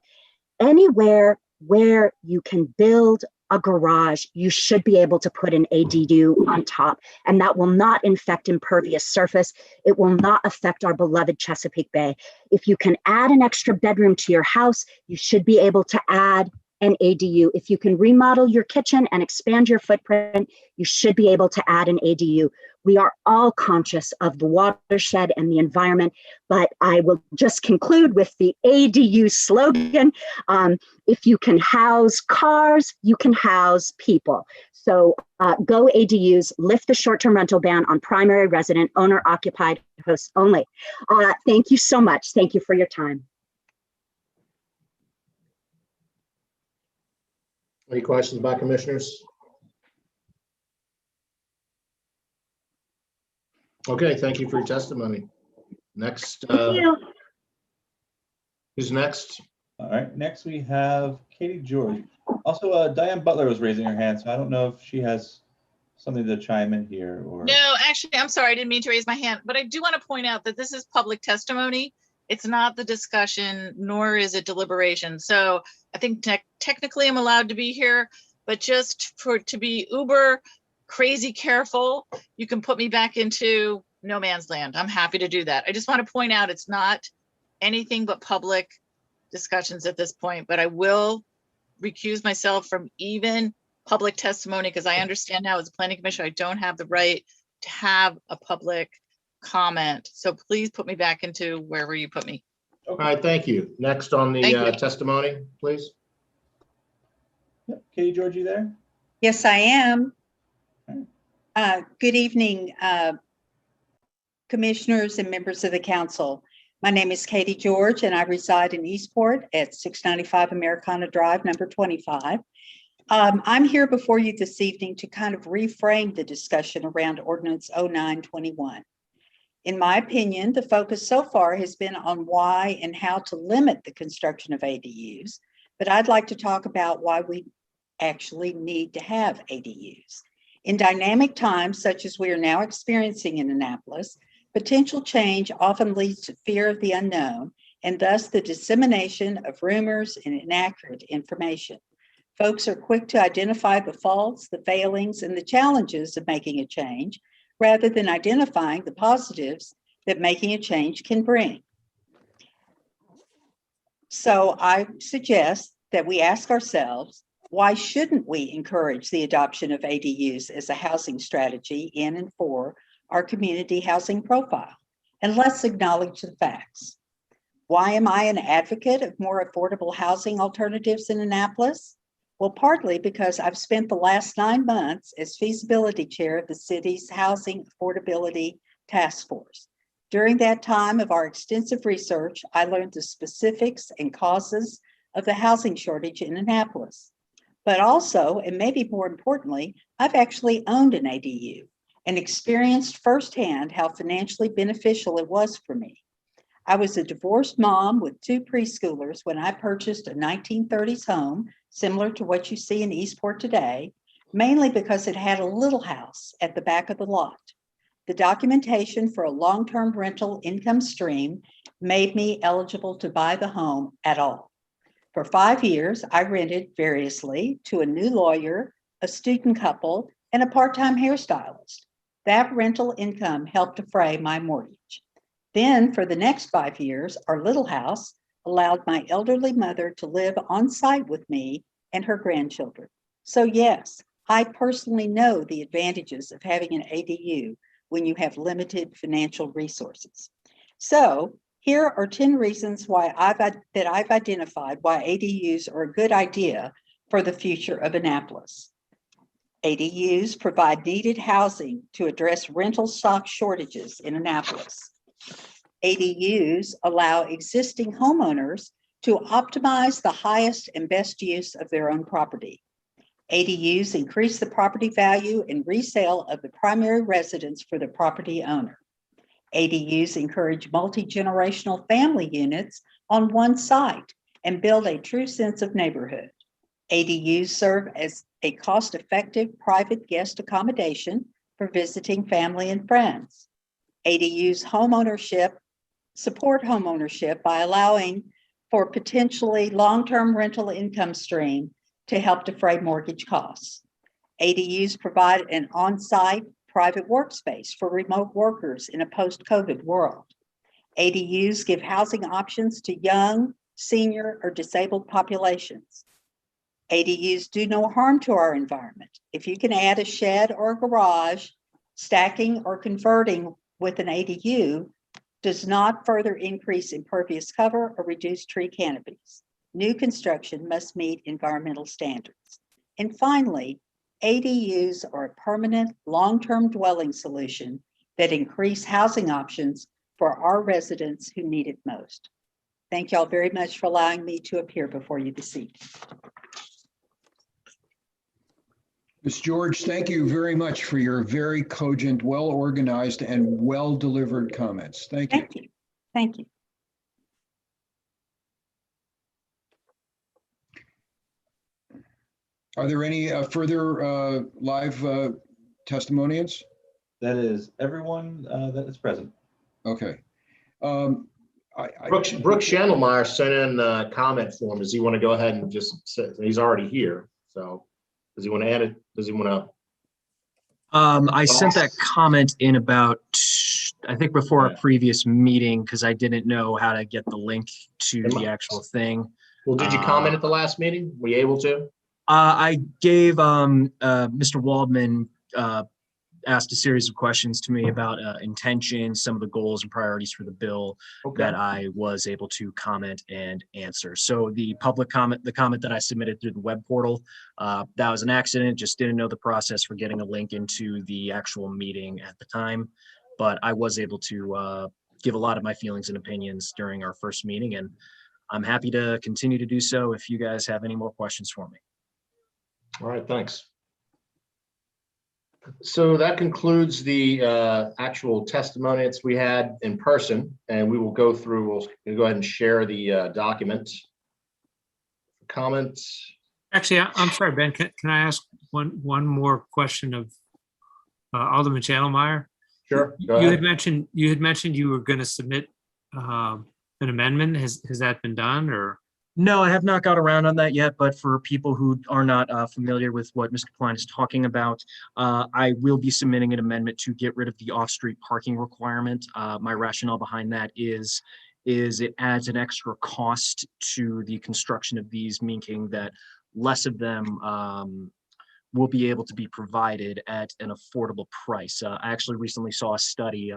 anywhere where you can build a garage, you should be able to put an ADU on top, and that will not infect impervious surface. It will not affect our beloved Chesapeake Bay. If you can add an extra bedroom to your house, you should be able to add an ADU. If you can remodel your kitchen and expand your footprint, you should be able to add an ADU. We are all conscious of the watershed and the environment, but I will just conclude with the ADU slogan. If you can house cars, you can house people. So go ADUs, lift the short-term rental ban on primary resident owner-occupied hosts only. Thank you so much. Thank you for your time. Any questions by commissioners? Okay, thank you for your testimony. Next, who's next? All right, next we have Katie George. Also, Diane Butler was raising her hand, so I don't know if she has something to chime in here or. No, actually, I'm sorry, I didn't mean to raise my hand, but I do want to point out that this is public testimony. It's not the discussion, nor is it deliberation. So I think technically I'm allowed to be here, but just to be uber crazy careful, you can put me back into no man's land. I'm happy to do that. I just want to point out it's not anything but public discussions at this point, but I will recuse myself from even public testimony because I understand now as a planning commissioner, I don't have the right to have a public comment. So please put me back into wherever you put me. All right, thank you. Next on the testimony, please. Yep. Katie George, you there? Yes, I am. Good evening, commissioners and members of the council. My name is Katie George and I reside in Eastport at 695 Americana Drive, number 25. I'm here before you this evening to kind of reframe the discussion around Ordinance 0921. In my opinion, the focus so far has been on why and how to limit the construction of ADUs, but I'd like to talk about why we actually need to have ADUs. In dynamic times, such as we are now experiencing in Annapolis, potential change often leads to fear of the unknown and thus the dissemination of rumors and inaccurate information. Folks are quick to identify the faults, the failings, and the challenges of making a change, rather than identifying the positives that making a change can bring. So I suggest that we ask ourselves, Why shouldn't we encourage the adoption of ADUs as a housing strategy in and for our community housing profile? And let's acknowledge the facts. Why am I an advocate of more affordable housing alternatives in Annapolis? Well, partly because I've spent the last 9 months as feasibility chair of the city's Housing Affordability Task Force. During that time of our extensive research, I learned the specifics and causes of the housing shortage in Annapolis. But also, and maybe more importantly, I've actually owned an ADU and experienced firsthand how financially beneficial it was for me. I was a divorced mom with 2 preschoolers when I purchased a 1930s home, similar to what you see in Eastport today, mainly because it had a little house at the back of the lot. The documentation for a long-term rental income stream made me eligible to buy the home at all. For 5 years, I rented variously to a new lawyer, a student couple, and a part-time hairstylist. That rental income helped defray my mortgage. Then for the next 5 years, our little house allowed my elderly mother to live on site with me and her grandchildren. So yes, I personally know the advantages of having an ADU when you have limited financial resources. So here are 10 reasons why I've identified why ADUs are a good idea for the future of Annapolis. ADUs provide needed housing to address rental stock shortages in Annapolis. ADUs allow existing homeowners to optimize the highest and best use of their own property. ADUs increase the property value and resale of the primary residence for the property owner. ADUs encourage multi-generational family units on one site and build a true sense of neighborhood. ADUs serve as a cost-effective private guest accommodation for visiting family and friends. ADUs support homeownership by allowing for potentially long-term rental income stream to help defray mortgage costs. ADUs provide an on-site private workspace for remote workers in a post-COVID world. ADUs give housing options to young, senior, or disabled populations. ADUs do no harm to our environment. If you can add a shed or a garage, stacking or converting with an ADU does not further increase impervious cover or reduce tree canopies. New construction must meet environmental standards. And finally, ADUs are a permanent long-term dwelling solution that increase housing options for our residents who need it most. Thank y'all very much for allowing me to appear before you this evening. Ms. George, thank you very much for your very cogent, well-organized, and well-delivered comments. Thank you. Thank you. Thank you. Are there any further live testimonials? That is everyone that is present. Okay. Brooks Schandelmeyer sent in a comment form. Does he want to go ahead and just say, he's already here, so does he want to add it? Does he want to? I sent that comment in about, I think before a previous meeting, because I didn't know how to get the link to the actual thing. Well, did you comment at the last meeting? Were you able to? I gave Mr. Waldman asked a series of questions to me about intention, some of the goals and priorities for the bill that I was able to comment and answer. So the public comment, the comment that I submitted through the web portal, that was an accident, just didn't know the process for getting a link into the actual meeting at the time. But I was able to give a lot of my feelings and opinions during our first meeting, and I'm happy to continue to do so if you guys have any more questions for me. All right, thanks. So that concludes the actual testimonials we had in person, and we will go through, we'll go ahead and share the document. Comments? Actually, I'm sorry, Ben, can I ask one more question of Alderman Schandelmeyer? Sure. You had mentioned you were going to submit an amendment. Has that been done, or? No, I have not got around on that yet, but for people who are not familiar with what Mr. Klein is talking about, I will be submitting an amendment to get rid of the off-street parking requirement. My rationale behind that is it adds an extra cost to the construction of these, meaning that less of them will be able to be provided at an affordable price. I actually recently saw a study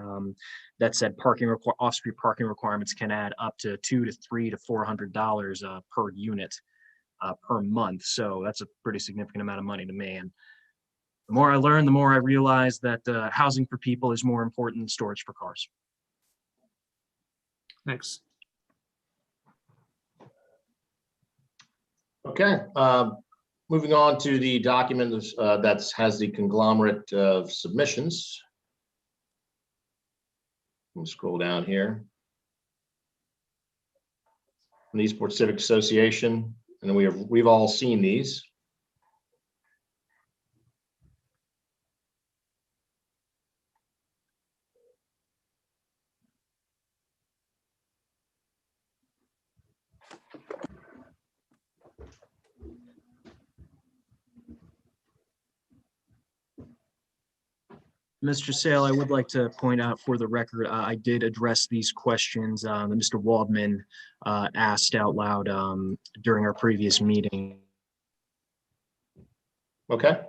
that said off-street parking requirements can add up to $200 to $300 to $400 per unit per month. So that's a pretty significant amount of money to me. And the more I learn, the more I realize that housing for people is more important than storage for cars. Thanks. Okay, moving on to the document that has the conglomerate of submissions. Let me scroll down here. From the Eastport Civic Association, and we've all seen these. Mr. Sale, I would like to point out for the record, I did address these questions that Mr. Waldman asked out loud during our previous meeting. Okay.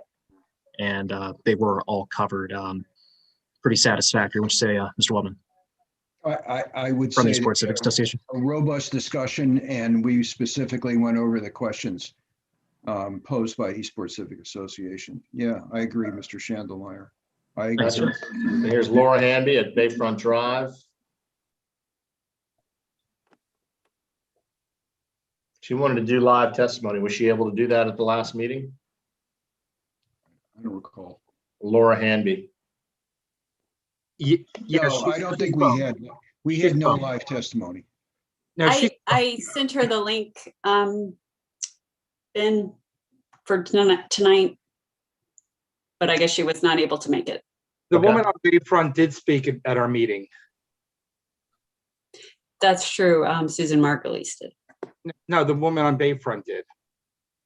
And they were all covered pretty satisfactory. Would you say, Mr. Waldman? I would From the say Eastport Civic Association. a robust discussion, and we specifically went over the questions posed by Eastport Civic Association. Yeah, I agree, Mr. Chandelmeyer. I agree. Yes, sir. Here's Laura Hanby at Bayfront Drive. She wanted to do live testimony. Was she able to do that at the last meeting? I don't recall. Laura Hanby. No, I don't think we had no live testimony. No, I sent her the link, Ben, for tonight, but I guess she was not able to make it. The Okay. woman on Bayfront did speak at our meeting. That's true. Susan Margulies did. No, the woman on Bayfront did.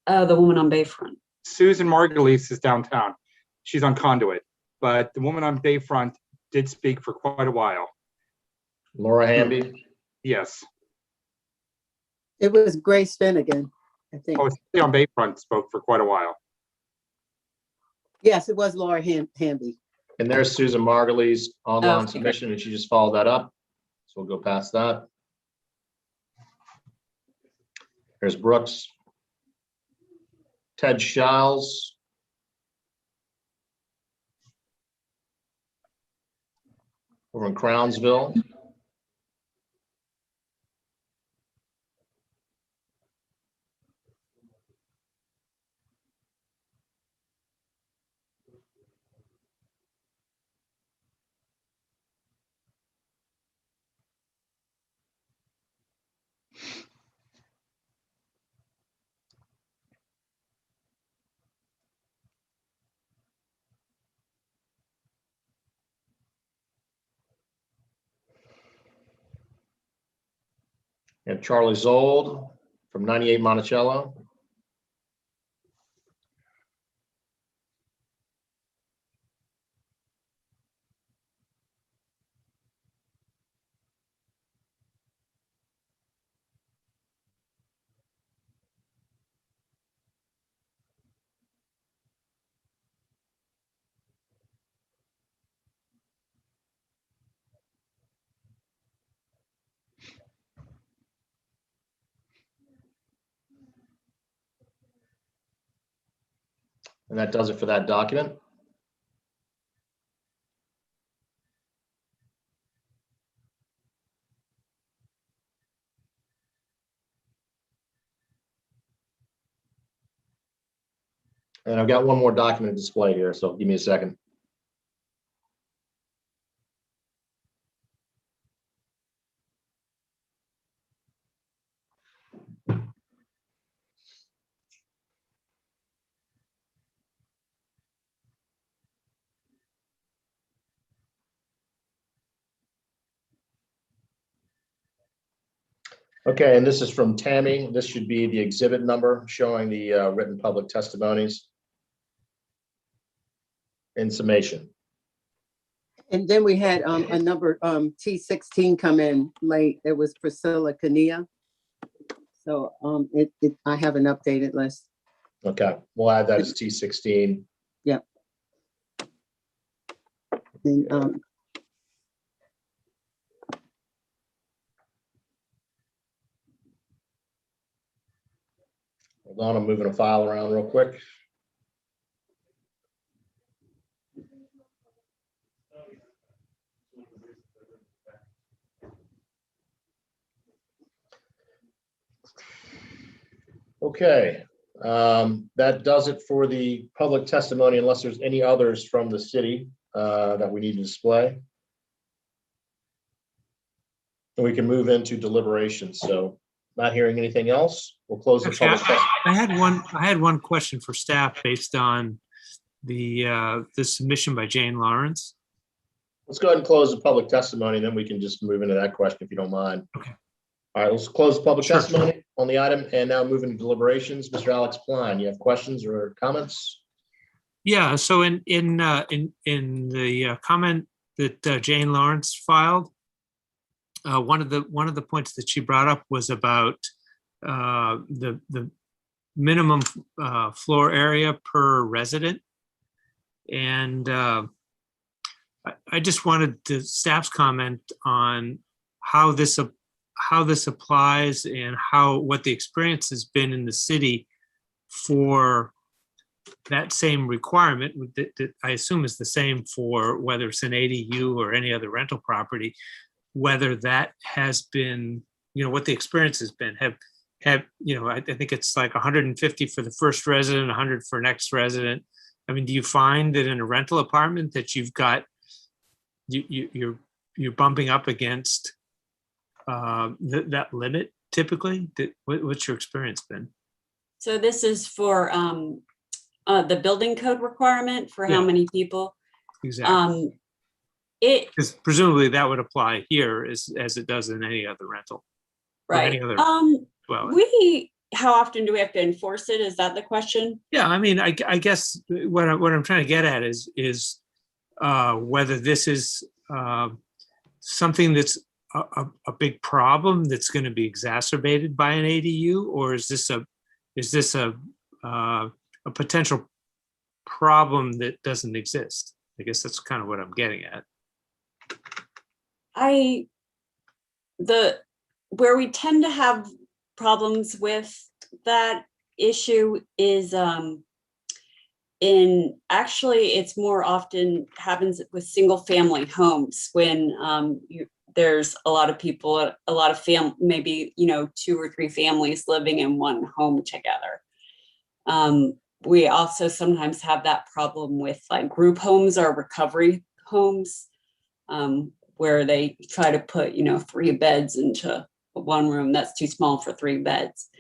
The woman on Bayfront. Susan Margulies is downtown. She's on Conduit, but the woman on Bayfront did speak for quite a while. Laura Hanby. Yes. It was Grace Finnegan, I think. Oh, somebody on Bayfront spoke for quite a while. Yes, it was Laura Hanby. And there's Susan Margulies' online Okay. submission, and she just followed that up. So we'll go past that. There's Brooks. Ted Shiles. Over in Crownsville. And Charlie Zold from 98 Monticello. And that does it for that document. And I've got one more document to display here, so give me a second. Okay, and this is from Tammy. This should be the exhibit number showing the written public testimonies in summation. And then we had a number, T16 come in late. It was Priscilla Kania. So I have an updated list. Okay, we'll add that as T16. Yep. And, Hold on, I'm moving a file around real quick. Okay, that does it for the public testimony, unless there's any others from the city that we need to display. And we can move into deliberations. So not hearing anything else, we'll close the Actually, public. I had one question for staff based on the submission by Jane Lawrence. Let's go ahead and close the public testimony, then we can just move into that question if you don't mind. Okay. All right, let's close the public Sure. testimony on the item and now move into deliberations. Mr. Alex Klein, you have questions or comments? Yeah, so in the comment that Jane Lawrence filed, one of the points that she brought up was about the minimum floor area per resident. And I just wanted the staff's comment on how this applies and what the experience has been in the city for that same requirement that I assume is the same for whether it's an ADU or any other rental property, whether that has been, what the experience has been. I think it's like 150 for the first resident, 100 for next resident. I mean, do you find that in a rental apartment that you've got, you're bumping up against that limit typically? What's your experience been? So this is for the building code requirement for how many people? Exactly. Because presumably that would apply here as it does in any other rental. Right. Any other how often do we have to enforce it? Is that the question? Yeah, I mean, I guess what I'm trying to get at is whether this is something that's a big problem that's going to be exacerbated by an ADU, or is this a potential problem that doesn't exist? I guess that's kind of what I'm getting at. Where we tend to have problems with that issue is it's more often happens with single family homes when there's a lot of people, maybe 2 or 3 families living in one home together. We also sometimes have that problem with like group homes or recovery homes, where they try to put 3 beds into one room that's too small for 3 beds.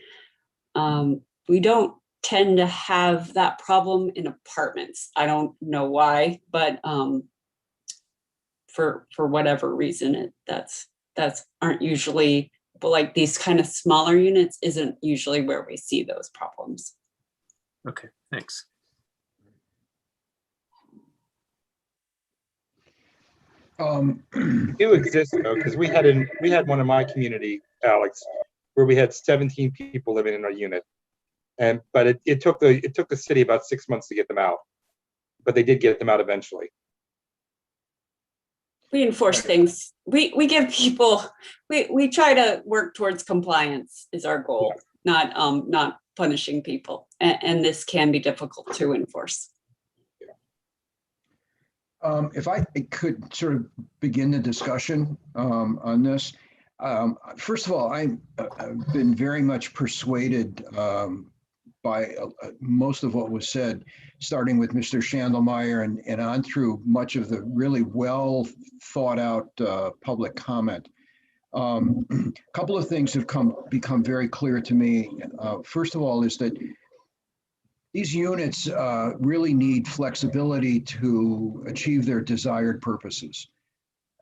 We don't tend to have that problem in apartments. I don't know why, but for whatever reason, that's aren't usually, but like these kind of smaller units isn't usually where we see those problems. Okay, thanks. Do exist though, because we had one in my community, Alex, where we had 17 people living in a unit, but it took the city about 6 months to get them out, but they did get them out eventually. We enforce things. We give people. We try to work towards compliance is our goal, not punishing people, and this can be difficult to enforce. If I could sort of begin the discussion on this. First of all, I've been very much persuaded by most of what was said, starting with Mr. Schandelmeyer and on through much of the really well thought out public comment. A couple of things have become very clear to me. First of all, is that these units really need flexibility to achieve their desired purposes.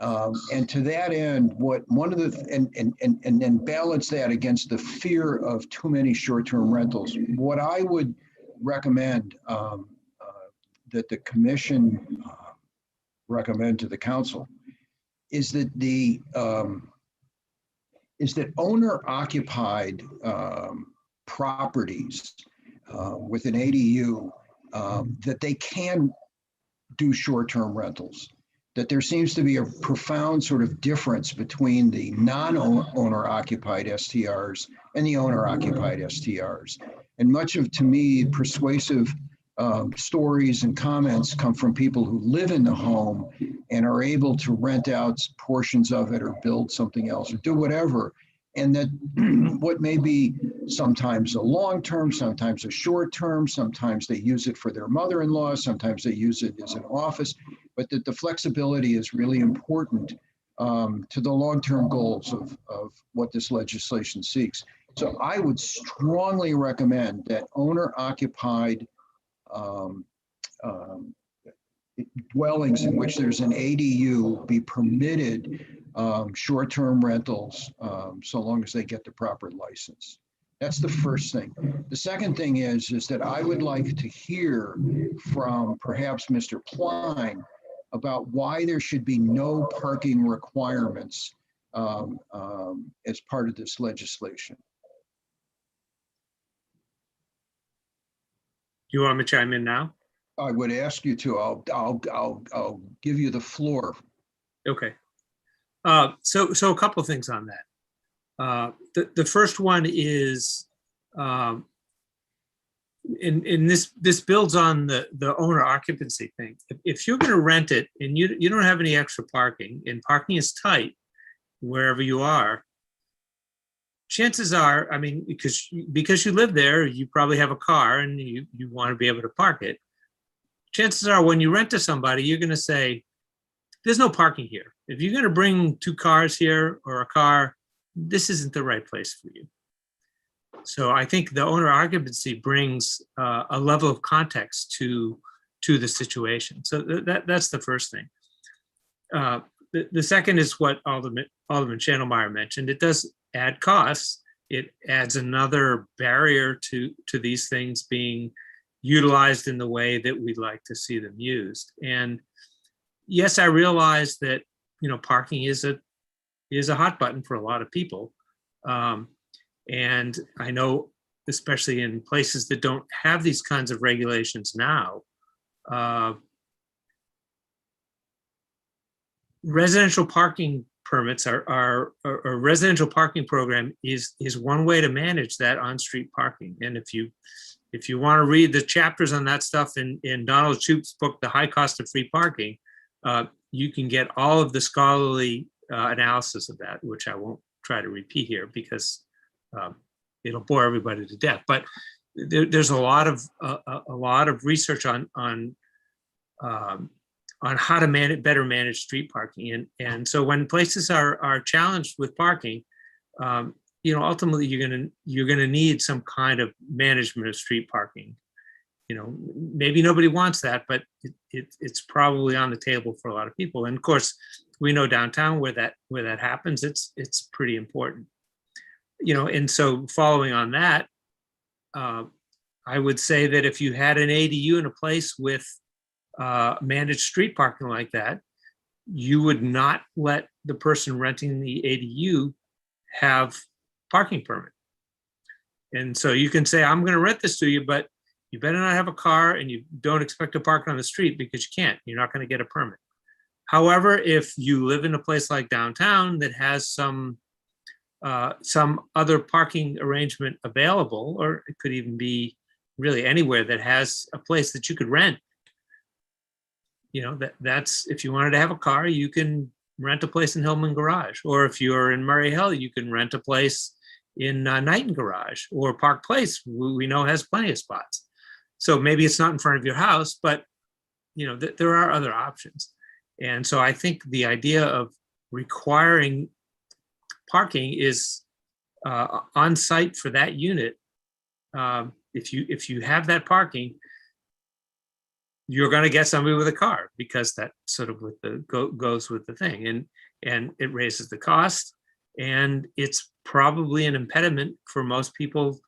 And to that end, and then balance that against the fear of too many short-term rentals. What I would recommend that the commission recommend to the council is that owner-occupied properties with an ADU, that they can do short-term rentals. That there seems to be a profound sort of difference between the non-owner occupied STRs and the owner occupied STRs. And much of, to me, persuasive stories and comments come from people who live in the home and are able to rent out portions of it or build something else or do whatever. And that what may be sometimes a long-term, sometimes a short-term, sometimes they use it for their mother-in-law, sometimes they use it as an office, but that the flexibility is really important to the long-term goals of what this legislation seeks. So I would strongly recommend that owner-occupied dwellings in which there's an ADU be permitted short-term rentals so long as they get the proper license. That's the first thing. The second thing is that I would like to hear from perhaps Mr. Pline about why there should be no parking requirements as part of this legislation. You want me to chime in now? I would ask you to. I'll give you the floor. Okay. So a couple of things on that. The first one is, and this builds on the owner occupancy thing. If you're going to rent it and you don't have any extra parking and parking is tight wherever you are, chances are, I mean, because you live there, you probably have a car and you want to be able to park it. Chances are when you rent to somebody, you're going to say, there's no parking here. If you're going to bring 2 cars here or a car, this isn't the right place for you. So I think the owner occupancy brings a level of context to the situation. So that's the first thing. The second is what Alderman Schnellmeyer mentioned. It does add costs. It adds another barrier to these things being utilized in the way that we'd like to see them used. And yes, I realize that, you know, parking is a hot button for a lot of people. And I know, especially in places that don't have these kinds of regulations now, residential parking permits or residential parking program is one way to manage that on-street parking. And if you want to read the chapters on that stuff in Donald Shoup's book, The High Cost of Free Parking, you can get all of the scholarly analysis of that, which I won't try to repeat here because it'll bore everybody to death. But there's a lot of research on how to better manage street parking. And so when places are challenged with parking, you know, ultimately you're gonna need some kind of management of street parking. You know, maybe nobody wants that, but it's probably on the table for a lot of people. And of course, we know downtown where that happens, it's pretty important. You know, and so following on that, I would say that if you had an ADU in a place with managed street parking like that, you would not let the person renting the ADU have parking permit. And so you can say, I'm going to rent this to you, but you better not have a car and you don't expect to park on the street because you can't. You're not going to get a permit. However, if you live in a place like downtown that has some other parking arrangement available, or it could even be really anywhere that has a place that you could rent, you know, that's, if you wanted to have a car, you can rent a place in Hillman Garage. Or if you're in Murray Hill, you can rent a place in Knighton Garage, or Park Place, we know has plenty of spots. So maybe it's not in front of your house, but you know, there are other options. And so I think the idea of requiring parking is on site for that unit. If you have that parking, you're going to get somebody with a car, because that sort of goes with the thing, and it raises the cost, and it's probably an impediment for most people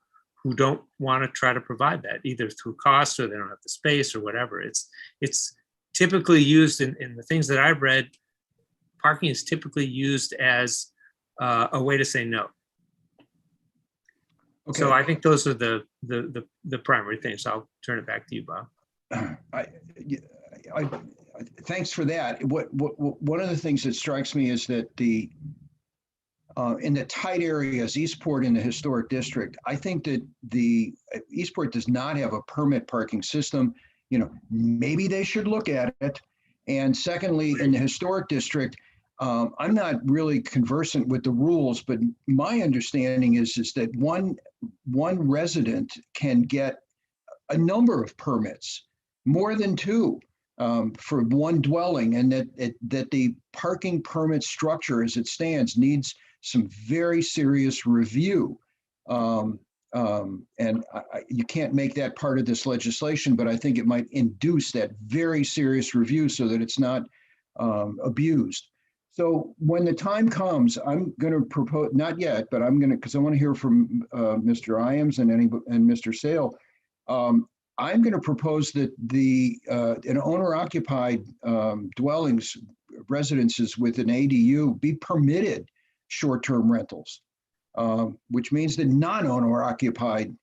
who don't want to try to provide that, either through cost or they don't have the space or whatever. It's typically used in the things that I've read. Parking is typically used as a way to say no. Okay. So I think those are the primary things. I'll turn it back to you, Bob. Thanks for that. One of the things that strikes me is that in the tight areas, Eastport in the historic district, I think that the Eastport does not have a permit parking system. Maybe they should look at it. And secondly, in the historic district, I'm not really conversant with the rules, but my understanding is that one resident can get a number of permits, more than two, for one dwelling, and that the parking permit structure as it stands needs some very serious review. And you can't make that part of this legislation, but I think it might induce that very serious review so that it's not abused. So when the time comes, I'm going to propose, not yet, but I'm going to, because I want to hear from Mr. Iams and Mr. Sale. I'm going to propose that an owner-occupied dwellings, residences with an ADU be permitted short-term rentals, which means that non-owner occupied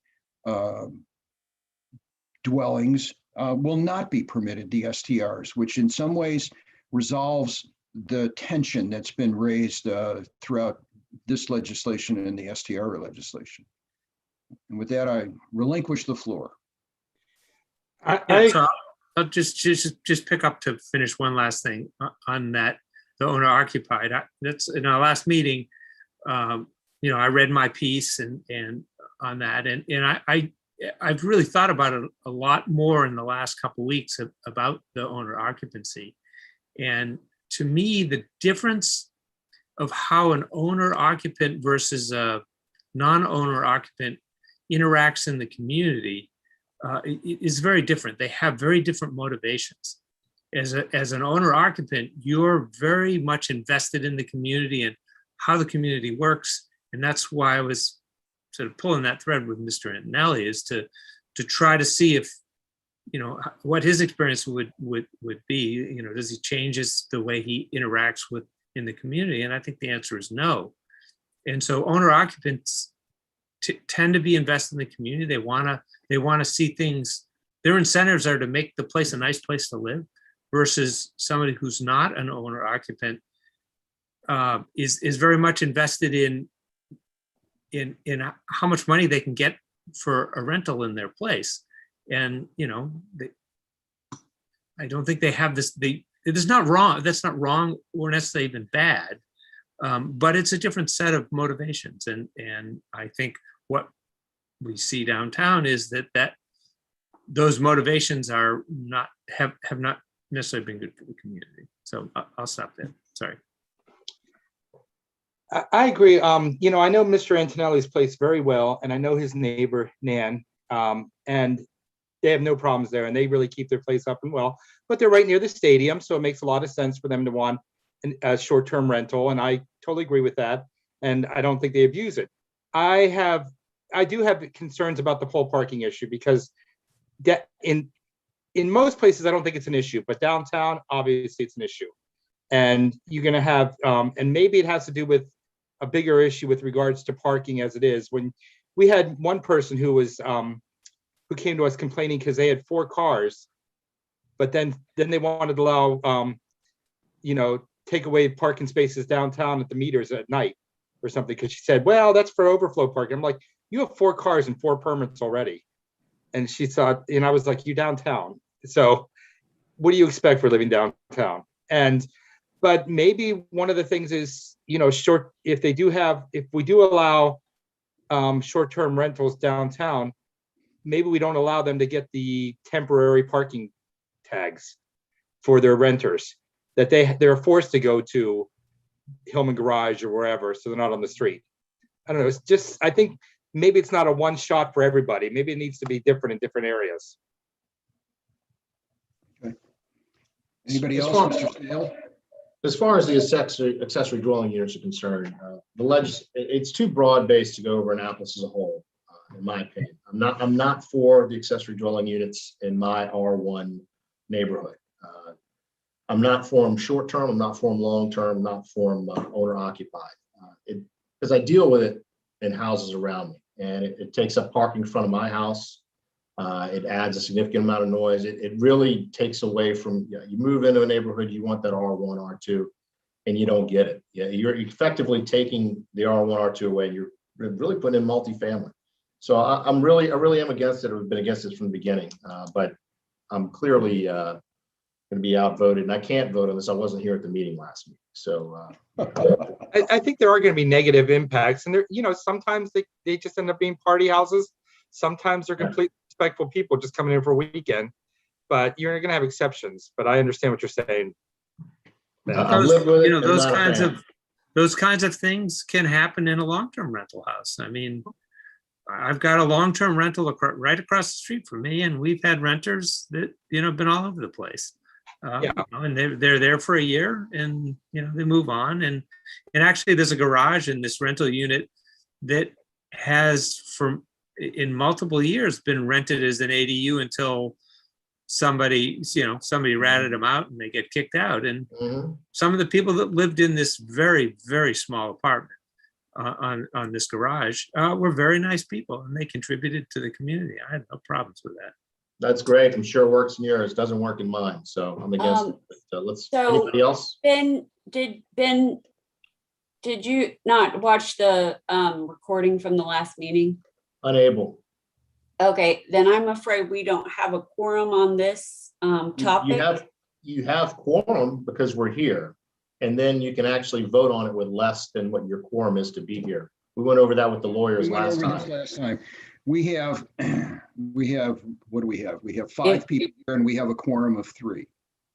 dwellings will not be permitted, the STRs, which in some ways resolves the tension that's been raised throughout this legislation and the STR legislation. And with that, I relinquish the floor. So I'll just pick up to finish one last thing on that, the owner occupied. That's in our last meeting. I read my piece and on that, and I've really thought about it a lot more in the last couple of weeks about the owner occupancy. And to me, the difference of how an owner occupant versus a non-owner occupant interacts in the community is very different. They have very different motivations. As an owner occupant, you're very much invested in the community and how the community works. And that's why I was sort of pulling that thread with Mr. Antonelli, is to try to see if, what his experience would be. Does he changes the way he interacts in the community? And I think the answer is no. And so owner occupants tend to be invested in the community. They want to see things. Their incentives are to make the place a nice place to live, versus somebody who's not an owner occupant is very much invested in how much money they can get for a rental in their place. And I don't think they have this. It is not wrong. That's not wrong or necessarily even bad, but it's a different set of motivations. And I think what we see downtown is that those motivations have not necessarily been good for the community. So I'll stop there. Sorry. I agree. I know Mr. Antonelli's place very well, and I know his neighbor, Nan, and they have no problems there, and they really keep their place up and well, but they're right near the stadium, so it makes a lot of sense for them to want a short-term rental, and I totally agree with that, and I don't think they abuse it. I do have concerns about the pole parking issue, because in most places, I don't think it's an issue, but downtown, obviously it's an issue. And you're going to have, and maybe it has to do with a bigger issue with regards to parking as it is. When we had one person who who came to us complaining because they had 4 cars, but then they wanted to allow, take away parking spaces downtown at the meters at night or something, because she said, well, that's for overflow parking. I'm like, you have 4 cars and 4 permits already. And she thought, and I was like, you downtown. So what do you expect for living downtown? But maybe one of the things is, if we do allow short-term rentals downtown, maybe we don't allow them to get the temporary parking tags for their renters, that they're forced to go to Hillman Garage or wherever, so they're not on the street. I don't know. It's just, I think maybe it's not a one shot for everybody. Maybe it needs to be different in different areas. Okay. Anybody else, Mr. Sale? As far as the accessory dwelling units are concerned, it's too broad-based to go over Annapolis as a whole, in my opinion. I'm not for the accessory dwelling units in my R1 neighborhood. I'm not for them short-term, I'm not for them long-term, I'm not for them owner-occupied. Because I deal with it in houses around me. and it takes up parking in front of my house. It adds a significant amount of noise. It really takes away from, you move into a neighborhood, you want that R1, R2, and you don't get it. Yeah, you're effectively taking the R1, R2 away. You're really putting in multifamily. So I really am against it. I've been against it from the beginning, but I'm clearly going to be outvoted, and I can't vote on this. I wasn't here at the meeting last week. So I think there are going to be negative impacts, and sometimes they just end up being party houses. Sometimes they're completely respectful people just coming in for a weekend, but you're going to have exceptions. But I understand what you're saying. Those kinds of things can happen in a long-term rental house. I mean, I've got a long-term rental right across the street from me, and we've had renters that been all over the place. And they're there for a year, and they move on. And actually, there's a garage in this rental unit that has, in multiple years, been rented as an ADU until somebody ratted them out and they get kicked out. And some of the people that lived in this very, very small apartment on this garage were very nice people, and they contributed to the community. I had no problems with that. That's great. I'm sure it works in yours. Doesn't work in mine, so I'm against it. But, anybody else? Ben, did you not watch the recording from the last meeting? Unable. Okay, then I'm afraid we don't have a quorum on this topic. You have quorum because we're here, and then you can actually vote on it with less than what your quorum is to be here. We went over that with the lawyers last time. We have, what do we have? We have 5 people here, and we have a quorum of 3.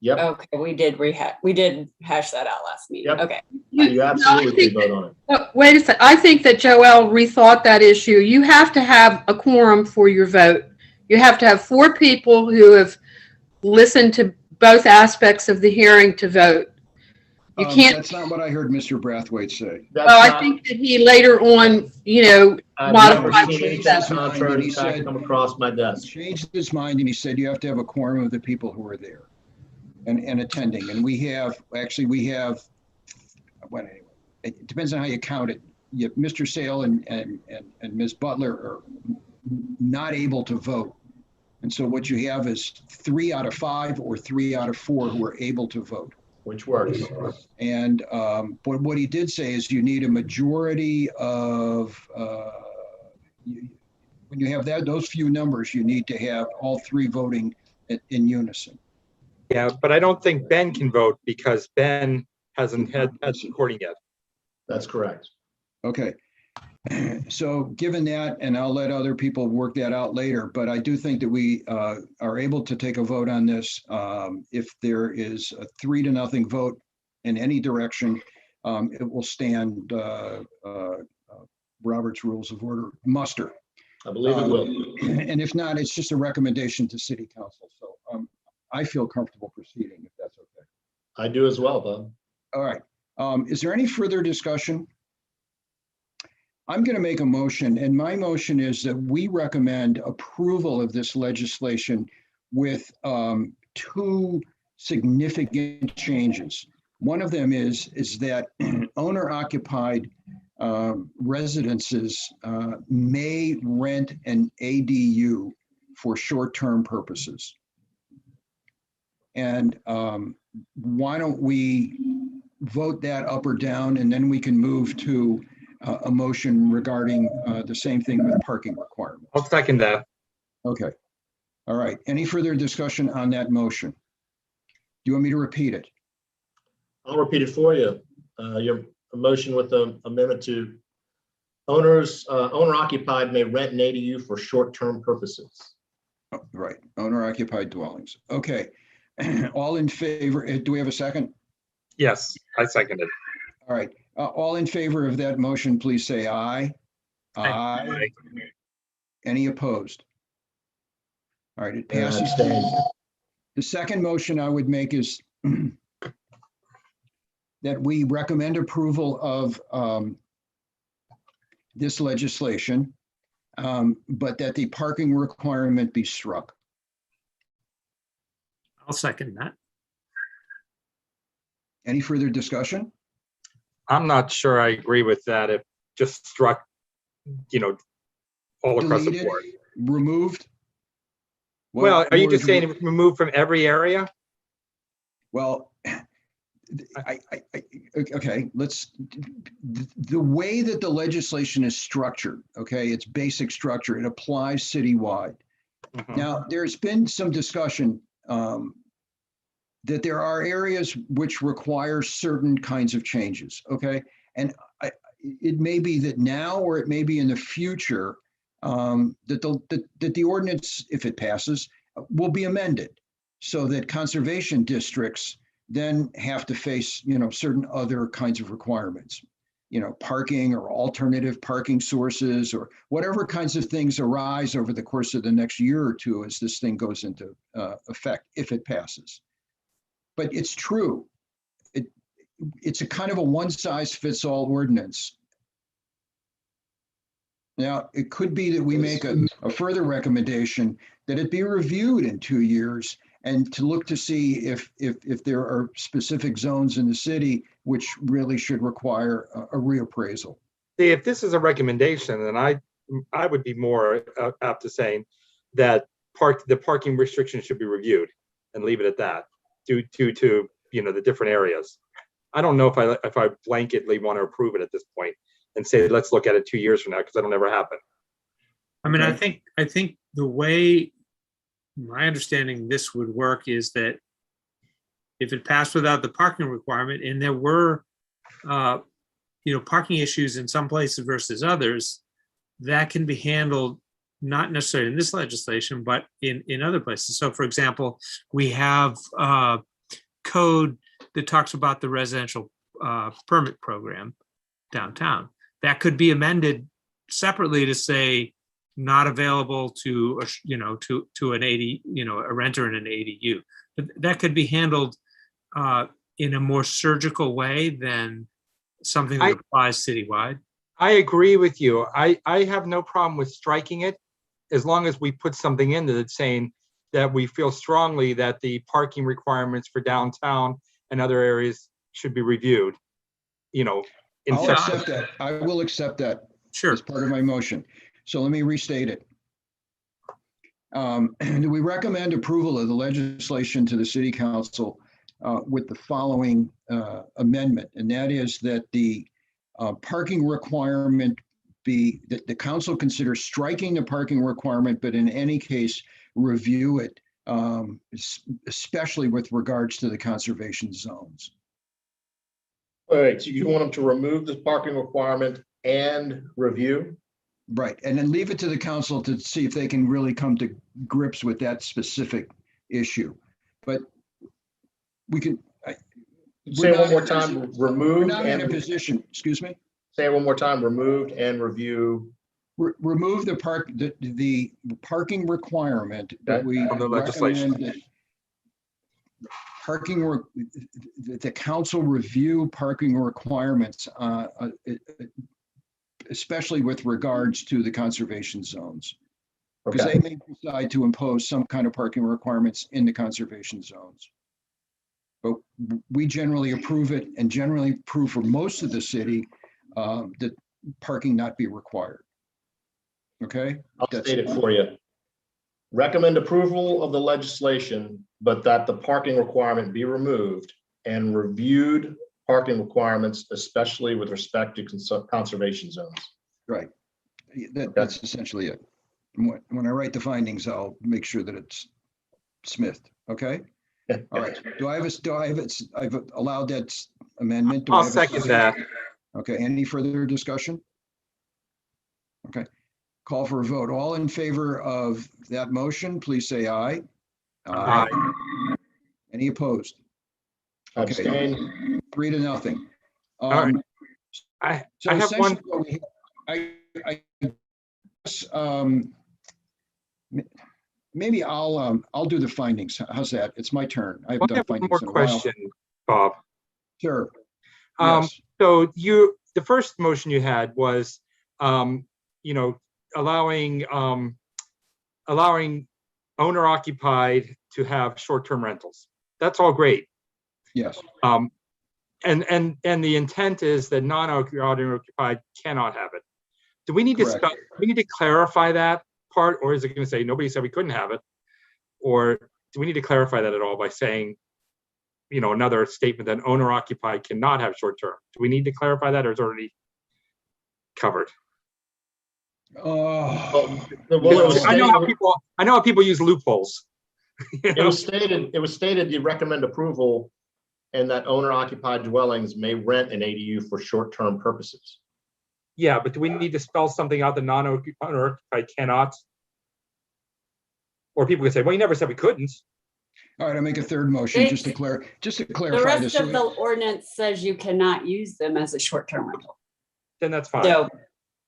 Yep. Okay, we did hash that out last meeting. Yep. Okay. You absolutely can vote on it. Wait a second. I think that Joelle rethought that issue. You have to have a quorum for your vote. You have to have 4 people who have listened to both aspects of the hearing to vote. You can't. That's not what I heard Mr. Brathwaite say. I think that he later on, modified that. He said, come across my desk. He changed his mind, and he said you have to have a quorum of the people who are there and attending. And we have, well, anyway, it depends on how you count it. Mr. Sale and Ms. Butler are not able to vote. And so what you have is 3 out of 5 or 3 out of 4 who are able to vote. Which works. And but what he did say is you need a majority of, when you have those few numbers, you need to have all 3 voting in unison. Yeah, but I don't think Ben can vote because Ben hasn't had that recording yet. That's correct. Okay. So given that, and I'll let other people work that out later, but I do think that we are able to take a vote on this. If there is a 3-0 vote in any direction, it will stand Robert's Rules of Order muster. I believe it will. And if not, it's just a recommendation to City Council. So I feel comfortable proceeding if that's okay. I do as well, Bob. All right. Is there any further discussion? I'm going to make a motion, and my motion is that we recommend approval of this legislation with 2 significant changes. One of them is that owner-occupied residences may rent an ADU for short-term purposes. And why don't we vote that up or down, and then we can move to a motion regarding the same thing with parking requirements. I'll second that. Okay. All right. Any further discussion on that motion? Do you want me to repeat it? I'll repeat it for you. Your motion with the amendment to owner occupied may rent an ADU for short-term purposes. Oh, right. Owner occupied dwellings. Okay. All in favor? Do we have a second? Yes, I second it. All right. All in favor of that motion, please say aye. Aye. Any opposed? All right, it passes. The second motion I would make is that we recommend approval of this legislation, but that the parking requirement be struck. I'll second that. Any further discussion? I'm not sure I agree with that. If just struck, all across the Deleted, board. removed? What Well, are you word just do we- saying removed from every area? Well, okay, the way that the legislation is structured, okay, its basic structure, it applies citywide. Mhm. Now, there's been some discussion that there are areas which require certain kinds of changes, okay? And it may be that now, or it may be in the future, that the ordinance, if it passes, will be amended so that conservation districts then have to face, certain other kinds of requirements, parking or alternative parking sources or whatever kinds of things arise over the course of the next year or two as this thing goes into effect, if it passes. But it's true. It's a kind of a one-size-fits-all ordinance. Now, it could be that we make a further recommendation that it be reviewed in 2 years and to look to see if there are specific zones in the city which really should require a reappraisal. See, if this is a recommendation, then I would be more apt to saying that the parking restrictions should be reviewed and leave it at that due to the different areas. I don't know if I blanketly want to approve it at this point and say let's look at it 2 years from now, because that'll never happen. I mean, I think the way my understanding this would work is that if it passed without the parking requirement, and there were parking issues in some places versus others, that can be handled not necessarily in this legislation, but in other places. So for example, we have code that talks about the residential permit program downtown. That could be amended separately to say not available to an 80, a renter in an ADU. But that could be handled in a more surgical way than something that applies citywide. I agree with you. I have no problem with striking it as long as we put something in that's saying that we feel strongly that the parking requirements for downtown and other areas should be reviewed. I'll accept that. I will accept that. Sure. As part of my motion. So let me restate it. Do we recommend approval of the legislation to the city council with the following amendment? And that is that the parking requirement be, that the council consider striking the parking requirement, but in any case, review it, especially with regards to the conservation zones. All right, so you want them to remove the parking requirement and review? Right, and then leave it to the council to see if they can really come to grips with that specific issue. But we can. Say it one more time, removed. We're not in a position, excuse me? Say it one more time, removed and review. Remove the parking requirement that we From the legislation. recommend that the council review parking requirements, especially with regards to the conservation zones. Because Okay. they may decide to impose some kind of parking requirements in the conservation zones. But we generally approve it and generally approve for most of the city that parking not be required. Okay? I'll state it for you. Recommend approval of the legislation, but that the parking requirement be removed and reviewed parking requirements, especially with respect to conservation zones. Right. That's essentially it. When I write the findings, I'll make sure that it's smithed. Okay? All right. I've allowed that amendment. Do I I'll have a second that. Okay. Any further discussion? Okay. Call for a vote. All in favor of that motion, please say aye. Aye. Any opposed? Okay. Abstain. 3-0. All right. I have one. Maybe I'll do the findings. How's that? It's my turn. I haven't done I have one findings more in a while. question, Bob. Sure. Yes. So the first motion you had was, allowing owner occupied to have short-term rentals. That's all great. Yes. And the intent is that non-owner occupied cannot have it. Do we need to Correct. we need to clarify that part, or is it going to say nobody said we couldn't have it? Or do we need to clarify that at all by saying, you know, another statement that owner occupied cannot have short term? Do we need to clarify that, or is it already covered? Oh, Well, it was I know stated, how people use loopholes. You it know? was stated you recommend approval and that owner occupied dwellings may rent an ADU for short-term purposes. Yeah, but do we need to spell something out that non-owner occupied cannot? Or people can say, well, you never said we couldn't. all right, I make a third motion just to clarify The rest this. of the ordinance says you cannot use them as a short-term rental. Then that's fine. So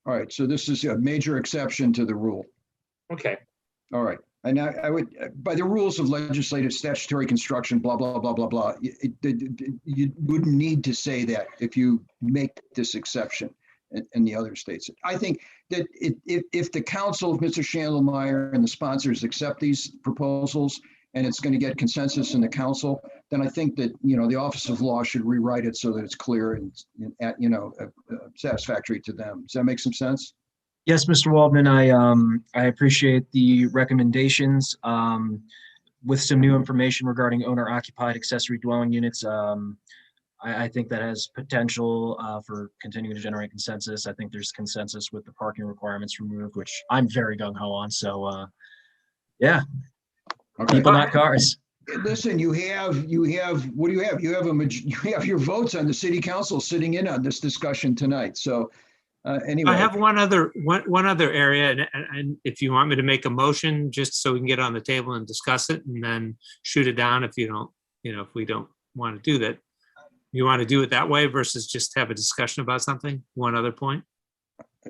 All right, so this is a major exception to the rule. Okay. All right, and I would, by the rules of legislative statutory construction, blah, blah, blah, blah, blah, you wouldn't need to say that if you make this exception in the other states. I think that if the council, Mr. Schandelmeyer and the sponsors accept these proposals and it's going to get consensus in the council, then I think that, you know, the Office of Law should rewrite it so that it's clear and you know, satisfactory to them. Does that make some sense? Yes, Mr. Waldman, I appreciate the recommendations. With some new information regarding owner-occupied accessory dwelling units, I think that has potential for continuing to generate consensus. I think there's consensus with the parking requirements removed, which I'm very gung-ho on. So, yeah, Okay. people, not cars. Listen, you have, what do you have? You have your votes on the city council sitting in on this discussion tonight. So anyway. I have one other area, and if you want me to make a motion, just so we can get on the table and discuss it, and then shoot it down if you don't, you know, if we don't want to do that. You want to do it that way versus just have a discussion about something? One other point?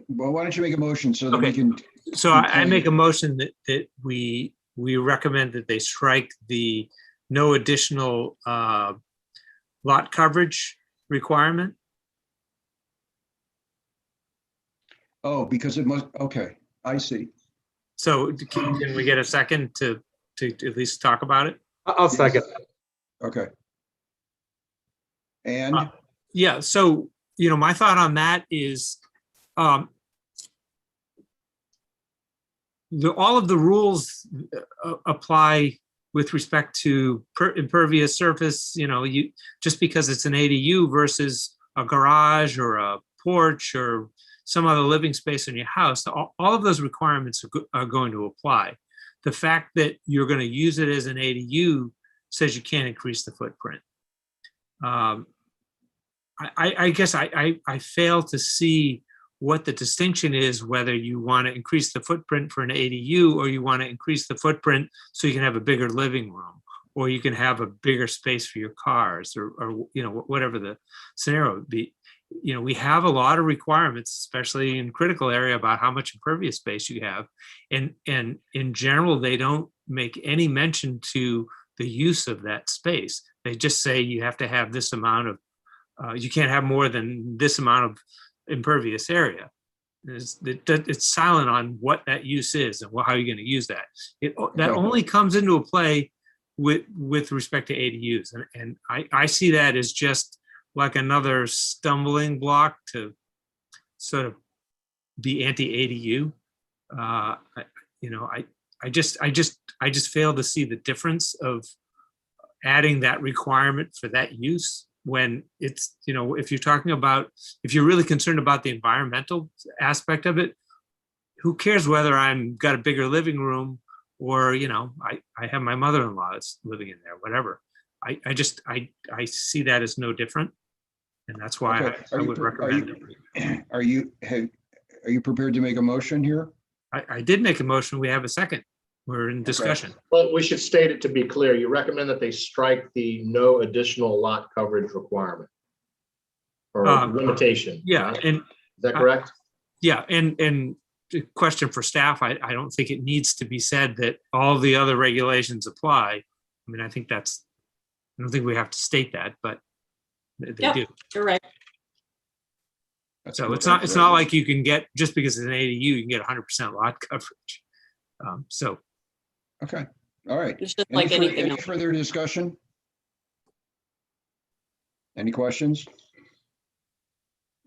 Well, why don't you make a motion so that we Okay. can. So I make a motion that we recommend that they strike the no additional lot coverage requirement. Oh, because it must, okay, I see. So can we get a second to at least talk about it? I'll second. Okay. And Yeah, so, you know, my thought on that is all of the rules apply with respect to impervious surface, you know, just because it's an ADU versus a garage or a porch or some other living space in your house, all of those requirements are going to apply. The fact that you're going to use it as an ADU says you can't increase the footprint. I guess I fail to see what the distinction is, whether you want to increase the footprint for an ADU or you want to increase the footprint so you can have a bigger living room or you can have a bigger space for your cars or you know, whatever the scenario would be. You know, we have a lot of requirements, especially in critical area, about how much impervious space you have. And in general, they don't make any mention to the use of that space. They just say you have to have this amount of, you can't have more than this amount of impervious area. It's silent on what that use is and how you're going to use that. That only comes into a play with respect to ADUs. And I see that as just like another stumbling block to sort of be anti-ADU. You know, I just fail to see the difference of adding that requirement for that use when it's, you know, if you're really concerned about the environmental aspect of it, who cares whether I'm got a bigger living room or, you know, I have my mother-in-law that's living in there, whatever. I see that as no different. And that's why Okay. I would recommend it. Are you prepared to make a motion here? I did make a motion. We have a second. We're in discussion. Well, we should state it to be clear. You recommend that they strike the no additional lot coverage requirement or limitation. Yeah. Right? And is that correct? Yeah. And the question for staff, I don't think it needs to be said that all the other regulations apply. I mean, I don't think we have to state that, but they do. You're right. So it's not like you can get, just because it's an ADU, you can get 100% lot coverage. So. Okay, all right. It's just like anything Any else. further discussion? Any questions?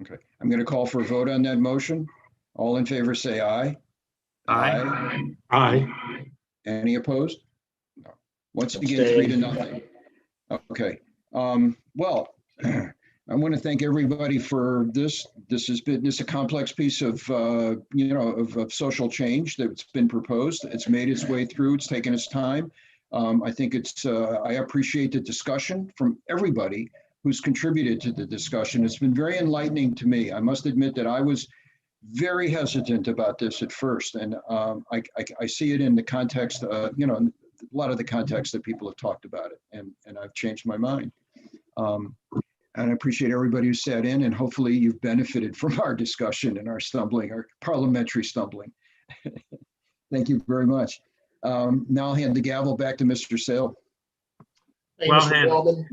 Okay, I'm going to call for a vote on that motion. All in favor, say aye. Aye. Aye. Any opposed? No. Once again, Abstain. 3-0. Okay. Well, I want to thank everybody for this. This has been, a complex piece of, of social change that's been proposed. It's made its way through. It's taken its time. I think I appreciate the discussion from everybody who's contributed to the discussion. It's been very enlightening to me. I must admit that I was very hesitant about this at first. And I see it in the context, a lot of the context that people have talked about it. And I've changed my mind. And I appreciate everybody who sat in, and hopefully you've benefited from our discussion and our parliamentary stumbling. Thank you very much. Now I'll hand the gavel back to Mr. Sale. Thank you, Mr. Waldman.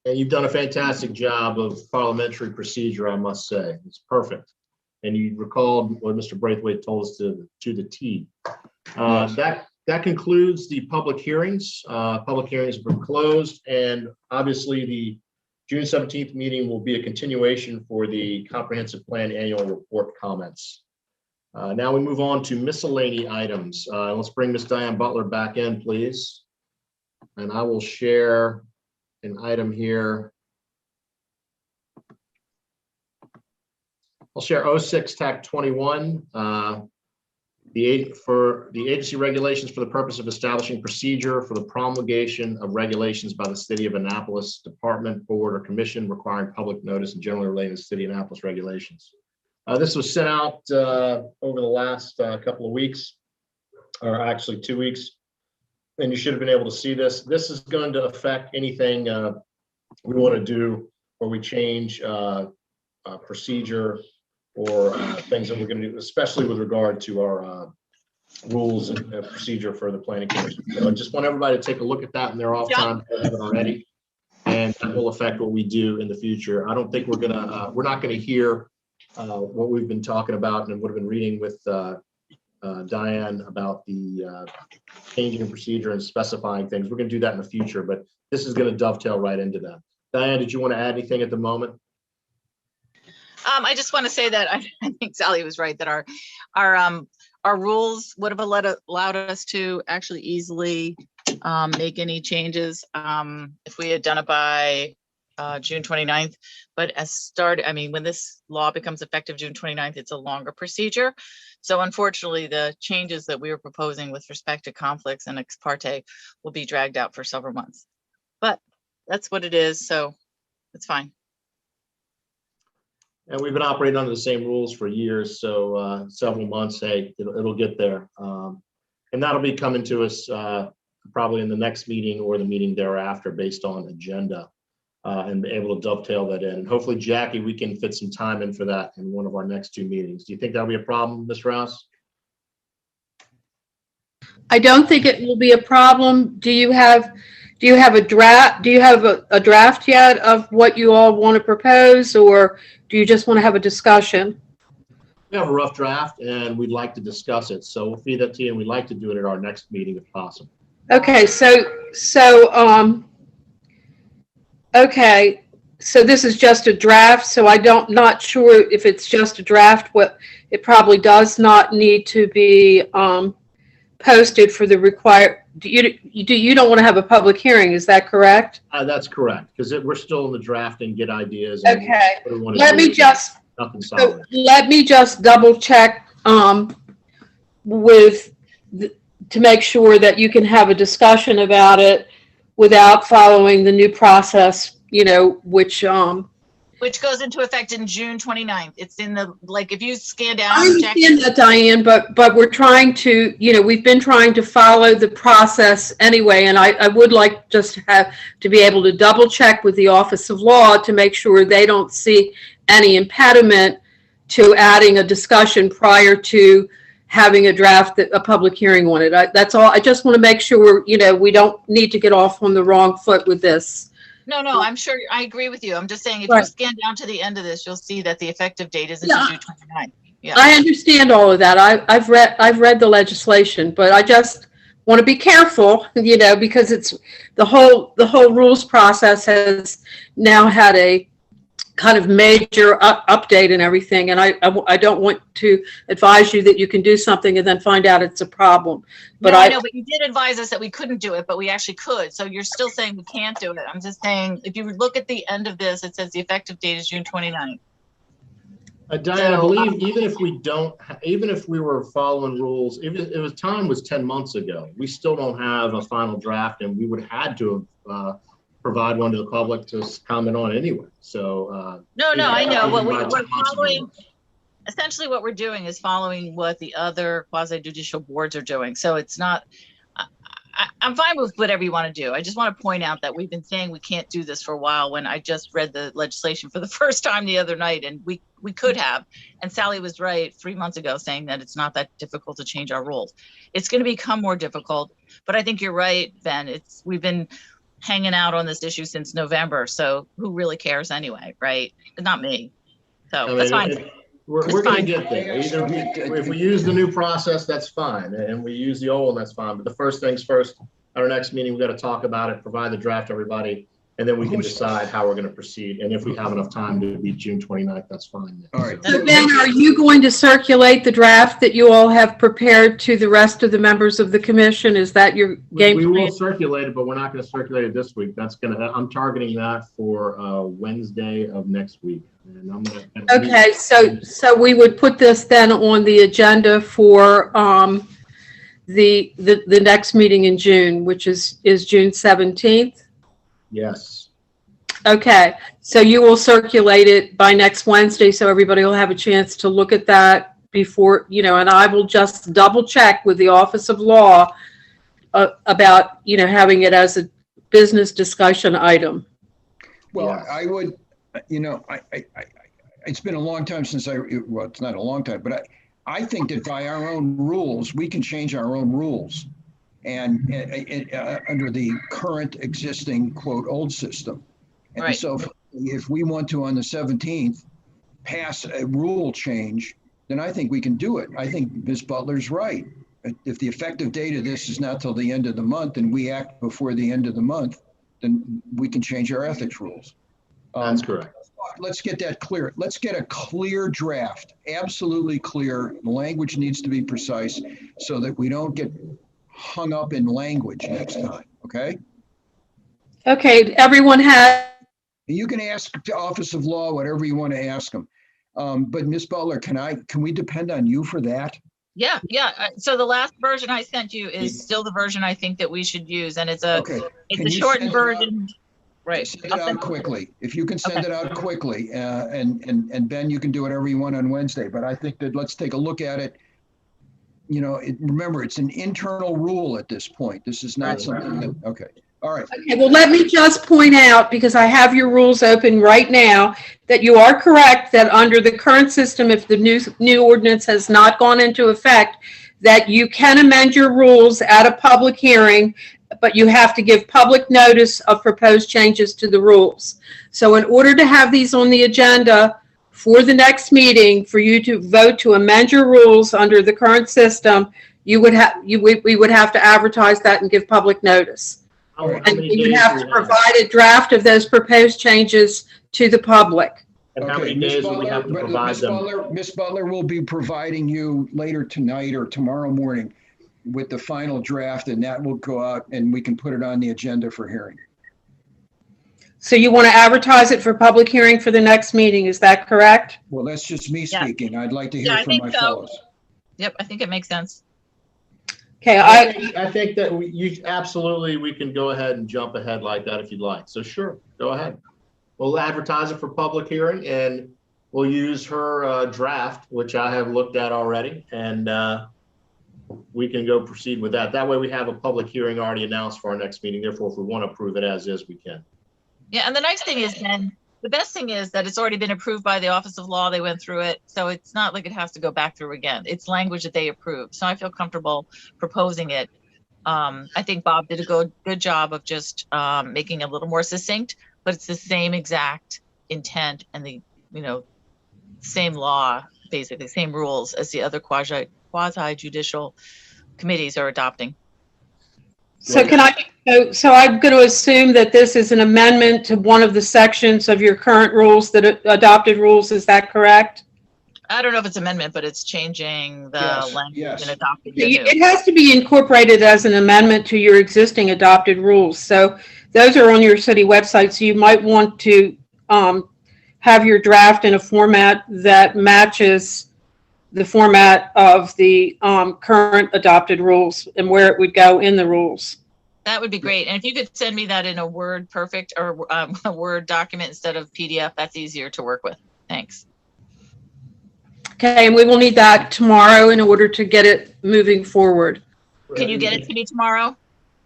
And you've done a fantastic job of parliamentary procedure, I must say. It's perfect. And you recalled what Mr. Braithwaite told us to the T. That concludes the public hearings. Public hearings have been closed, and obviously the June 17th meeting will be a continuation for the comprehensive plan annual report comments. Now we move on to miscellany items. Let's bring Ms. Diane Butler back in, please. And I will share an item here. I'll share 06 TAC 21. For the agency regulations for the purpose of establishing procedure for the promulgation of regulations by the City of Annapolis Department, Board, or Commission requiring public notice and generally relating to City of Annapolis regulations. This was sent out over the last couple of weeks, or actually 2 weeks, and you should have been able to see this. This is going to affect anything we want to do or we change procedure or things that we're going to do, especially with regard to our rules and procedure for the planning commission. So I just want everybody to take a look at that in their off time if they haven't already, and that will affect what we do in the future. I don't think we're not gonna hear what we've been talking about and would have been reading with Diane about the changing of procedure and specifying things. We're gonna do that in the future, but this is gonna dovetail right into that. Diane, did you want to add anything at the moment? I just want to say that I think Sally was right that our rules would have allowed us to actually easily make any changes if we had done it by June 29th. But when this law becomes effective June 29th, it's a longer procedure. So unfortunately, the changes that we were proposing with respect to conflicts and ex parte will be dragged out for several months. But that's what it is, so it's fine. And we've been operating under the same rules for years, so several months, hey, it'll get there. And that'll be coming to us probably in the next meeting or the meeting thereafter based on agenda and be able to dovetail that in. And hopefully, Jackie, we can fit some time in for that in one of our next 2 meetings. Do you think that'll be a problem, Ms. Rouse? I don't think it will be a problem. Do you have a draft? Do you have a draft yet of what you all want to propose, or do you just want to have a discussion? We have a rough draft and we'd like to discuss it. So we'll feed that to you, and we'd like to do it at our next meeting if possible. Okay, so this is just a draft. So not sure if it's just a draft. It probably does not need to be posted for the required. You don't want to have a public hearing, is that correct? That's correct, because we're still in the draft and get ideas. Okay, let me just double check to make sure that you can have a discussion about it without following the new process, which goes into effect in June 29th. It's in if you scan down. I understand that, Diane, but we're trying to, we've been trying to follow the process anyway. And I would like just to be able to double check with the Office of Law to make sure they don't see any impediment to adding a discussion prior to having a public hearing on it. That's all. I just want to make sure, we don't need to get off on the wrong foot with this. No, I'm sure I agree with you. I'm just saying if you scan down to the end of this, you'll see that the effective date is June 29th. Yeah. I understand all of that. I've read the legislation, but I just want to be careful, because it's the whole rules process has now had kind of major update and everything. And I don't want to advise you that you can do something and then find out it's a problem. But no, I know, but you did advise us that we couldn't do it, but we actually could. So you're still saying we can't do it. I'm just saying, if you look at the end of this, it says the effective date is June 29th. Diane, I believe even if we don't, even if we were following rules, even if it was time was 10 months ago, we still don't have a final draft, and we would have had to provide one to the public to comment on anyway. So no, I know, but we're we're following. Essentially, what we're doing is following what the other quasi-judicial boards are doing. So it's not. I'm fine with whatever you want to do. I just want to point out that we've been saying we can't do this for a while, when I just read the legislation for the first time the other night, and we could have. And Sally was right 3 months ago saying that it's not that difficult to change our rules. It's going to become more difficult, but I think you're right, Ben. We've been hanging out on this issue since November, so who really cares anyway, right? Not me. So that's fine. We're going to get there. Either if we use the new process, that's fine, and we use the old one, that's fine. But the first things first, at our next meeting, we've got to talk about it, provide the draft to everybody, and then we can decide how we're going to proceed. And if we have enough time to be June 29th, that's fine. All right. So Ben, are you going to circulate the draft that you all have prepared to the rest of the members of the commission? Is that your game? We will circulate it, but we're not going to circulate it this week. I'm targeting that for Wednesday of next week. And I'm gonna, okay, so we would put this then on the agenda for the next meeting in June, which is June 17th. Yes. Okay, so you will circulate it by next Wednesday, so everybody will have a chance to look at that before, and I will just double check with the Office of Law about, having it as a business discussion item. Well, yes. I would, it's been a long time since well, it's not a long time, but I think that by our own rules, we can change our own rules. And under the current existing quote old system. And right. So if we want to on the 17th pass a rule change, then I think we can do it. I think Ms. Butler's right. If the effective date of this is not till the end of the month and we act before the end of the month, then we can change our ethics rules. That's correct. Let's get that clear. Let's get a clear draft, absolutely clear. The language needs to be precise so that we don't get hung up in language next time, okay? Okay, everyone has. You can ask the Office of Law whatever you want to ask them. But Ms. Butler, can we depend on you for that? Yeah. So the last version I sent you is still the version I think that we should use, and it's a shortened version. Right. Send it out quickly. If you can send it out quickly, and Ben, you can do whatever you want on Wednesday. But I think that let's take a look at it. Remember, it's an internal rule at this point. This is not something that, okay. All right. Okay, well, let me just point out, because I have your rules open right now, that you are correct that under the current system, if the new ordinance has not gone into effect, that you can amend your rules at a public hearing, but you have to give public notice of proposed changes to the rules. So in order to have these on the agenda for the next meeting, for you to vote to amend your rules under the current system, we would have to advertise that and give public notice. And you would have to provide a draft of those proposed changes to the public. And how many days will we have to provide them? Ms. Butler will be providing you later tonight or tomorrow morning with the final draft, and that will go out and we can put it on the agenda for hearing. So you want to advertise it for public hearing for the next meeting, is that correct? Well, that's just me speaking. I'd like to hear from my fellows. Yep, I think it makes sense. Okay, I think that we can go ahead and jump ahead like that if you'd like. So sure, go ahead. We'll advertise it for public hearing, and we'll use her draft, which I have looked at already, and we can go proceed with that. That way we have a public hearing already announced for our next meeting. Therefore, if we want to approve it as is, we can. Yeah, and the nice thing is, then, the best thing is that it's already been approved by the Office of Law. They went through it, so it's not like it has to go back through again. It's language that they approved, so I feel comfortable proposing it. I think Bob did a good job of just making it a little more succinct, but it's the same exact intent and the same law, basically same rules as the other quasi-judicial committees are adopting. So can So I'm going to assume that this is an amendment to one of the sections of your current rules, that adopted rules, is that correct? I don't know if it's amendment, but it's changing the Yes, language yes. and adopting the new. It has to be incorporated as an amendment to your existing adopted rules. So those are on your city website. So you might want to have your draft in a format that matches the format of the current adopted rules and where it would go in the rules. That would be great. And if you could send me that in a Word perfect or a Word document instead of PDF, that's easier to work with. Thanks. Okay, and we will need that tomorrow in order to get it moving forward. Can you get it to me tomorrow?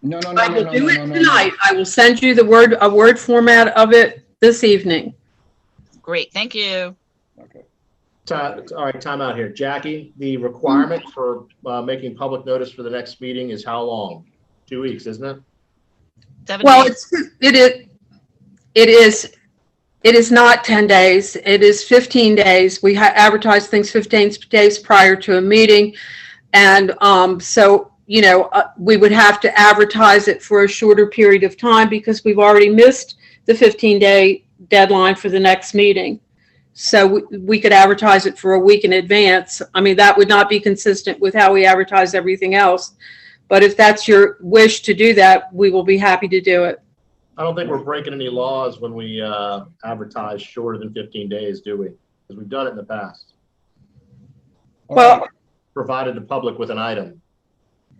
No, no, I no, will no, do no, it no, no, tonight. I will send you a Word format of it this evening. Great, thank you. Okay. All right, time out here. Jackie, the requirement for making public notice for the next meeting is how long? 2 weeks, isn't it? 7 Well, days. it is not 10 days. It is 15 days. We advertise things 15 days prior to a meeting. And so, you know, we would have to advertise it for a shorter period of time because we've already missed the 15-day deadline for the next meeting. So we could advertise it for a week in advance. I mean, that would not be consistent with how we advertise everything else. But if that's your wish to do that, we will be happy to do it. I don't think we're breaking any laws when we advertise shorter than 15 days, do we? Because we've done it in the past. Well, Provided the public with an item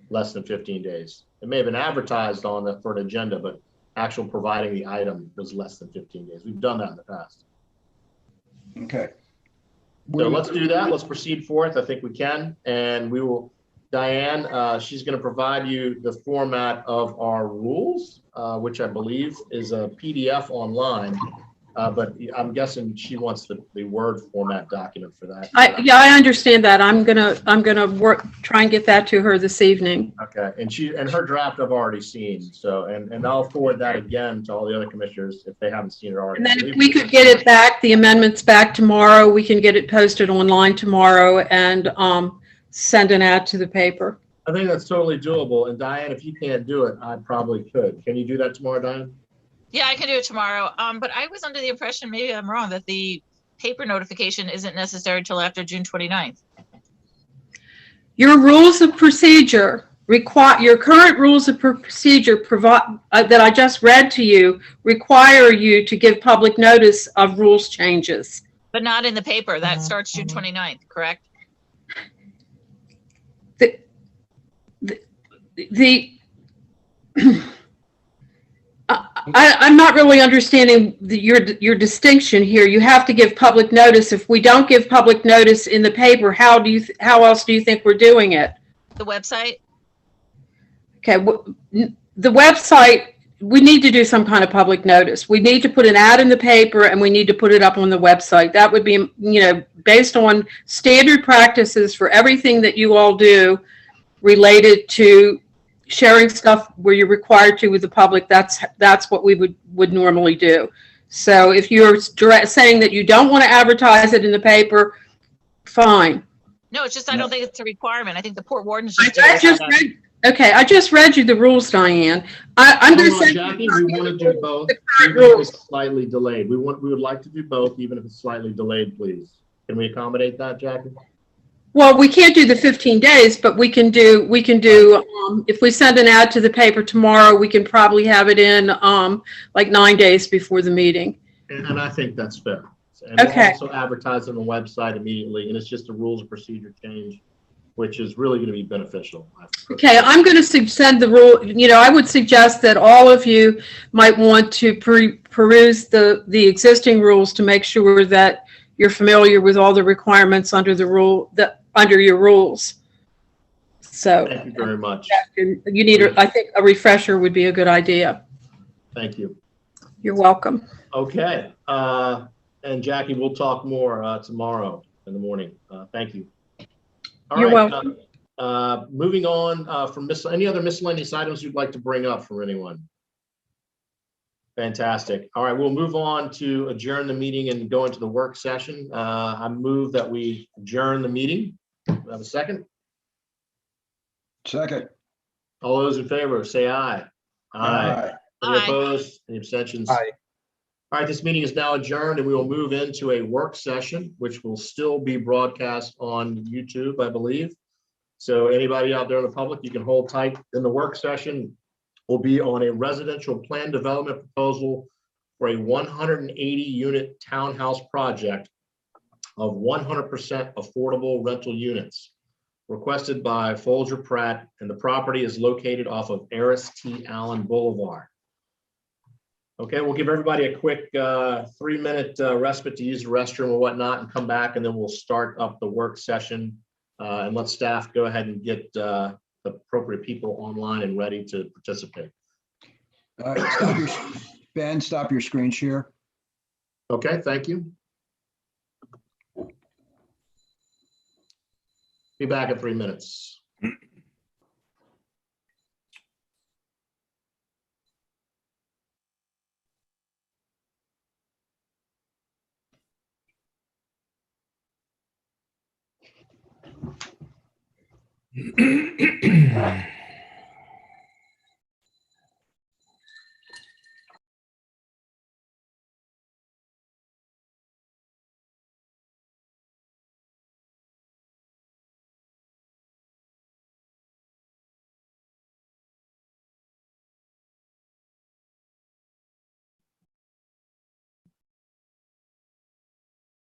less than 15 days. It may have been advertised for an agenda, but actual providing the item was less than 15 days. We've done that in the past. Okay. So let's do that. Let's proceed forth. I think we can. And we will, Diane, she's going to provide you the format of our rules, which I believe is a PDF online. But I'm guessing she wants the Word format document for that. yeah, I understand that. I'm gonna try and get that to her this evening. Okay, and her draft I've already seen. So and I'll forward that again to all the other commissioners if they haven't seen it already. And then if we could get it back, the amendments back tomorrow, we can get it posted online tomorrow and send an ad to the paper. I think that's totally doable. And Diane, if you can't do it, I probably could. Can you do that tomorrow, Diane? Yeah, I can do it tomorrow. But I was under the impression, maybe I'm wrong, that the paper notification isn't necessary till after June 29th. Your rules of procedure your current rules of procedure that I just read to you require you to give public notice of rules changes. But not in the paper. That starts June 29th, correct? I'm not really understanding your distinction here. You have to give public notice. If we don't give public notice in the paper, how else do you think we're doing it? The website? Okay, the website, we need to do some kind of public notice. We need to put an ad in the paper and we need to put it up on the website. That would be, you know, based on standard practices for everything that you all do related to sharing stuff where you're required to with the public. That's what we would normally do. So if you're saying that you don't want to advertise it in the paper, fine. No, it's just I don't think it's a requirement. I think the port wardens I just read you the rules, Diane. I'm going to say, Jackie, we want to do both, even if it's slightly delayed. We would like to do both, even if it's slightly delayed, please. Can we accommodate that, Jackie? well, we can't do the 15 days, but we can do, if we send an ad to the paper tomorrow, we can probably have it in like 9 days before the meeting. And I think that's fair. And we'll Okay. also advertise on the website immediately, and it's just a rules of procedure change, which is really going to be beneficial. Okay, I'm going to send the rule, you know, I would suggest that all of you might want to peruse the existing rules to make sure that you're familiar with all the requirements under your rules. So Thank you very much. you need, I think a refresher would be a good idea. Thank you. You're welcome. Okay. And Jackie, we'll talk more tomorrow in the morning. Thank you. All You're right, welcome. Moving on from any other miscellaneous items you'd like to bring up from anyone? Fantastic. All right, we'll move on to adjourn the meeting and go into the work session. I move that we adjourn the meeting. Do I have a second? Second. All those in favor, say aye. Aye. Any Aye. opposed? Any abstentions? Aye. All right, this meeting is now adjourned and we will move into a work session, which will still be broadcast on YouTube, I believe. So anybody out there in the public, you can hold tight. In the work session will be on a residential plan development proposal for a 180 unit townhouse project of 100% affordable rental units requested by Folger Pratt, and the property is located off of Eris T. Allen Boulevard. Okay, we'll give everybody a quick 3-minute respite to use the restroom or whatnot and come back, and then we'll start up the work session and let staff go ahead and get the appropriate people online and ready to participate. Ben, stop your screen share. Okay, thank you. Be back in 3 minutes.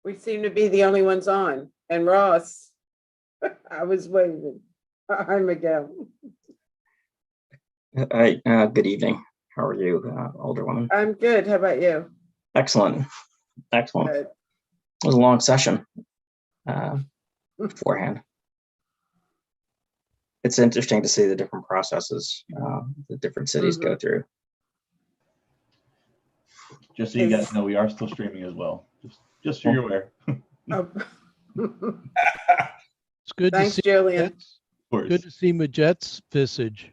We seem to be the only ones on. And Ross, I was waving. Hi, Miguel. Hi, good evening. How are you, older woman? I'm good. How about you? Excellent. Excellent. Good. It was a long session beforehand. It's interesting to see the different processes the different cities go through. Just so you guys know, we are still streaming as well. Just so you're aware. It's good to Thanks, see Julian. Good to see Majette's visage.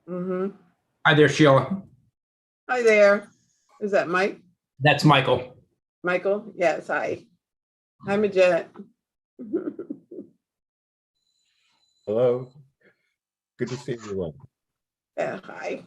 Hi there, Sheila. Hi there. Is that Mike? That's Michael. Michael? Yes, hi. Hi, Majette. Hello. Good to see everyone. Yeah, hi.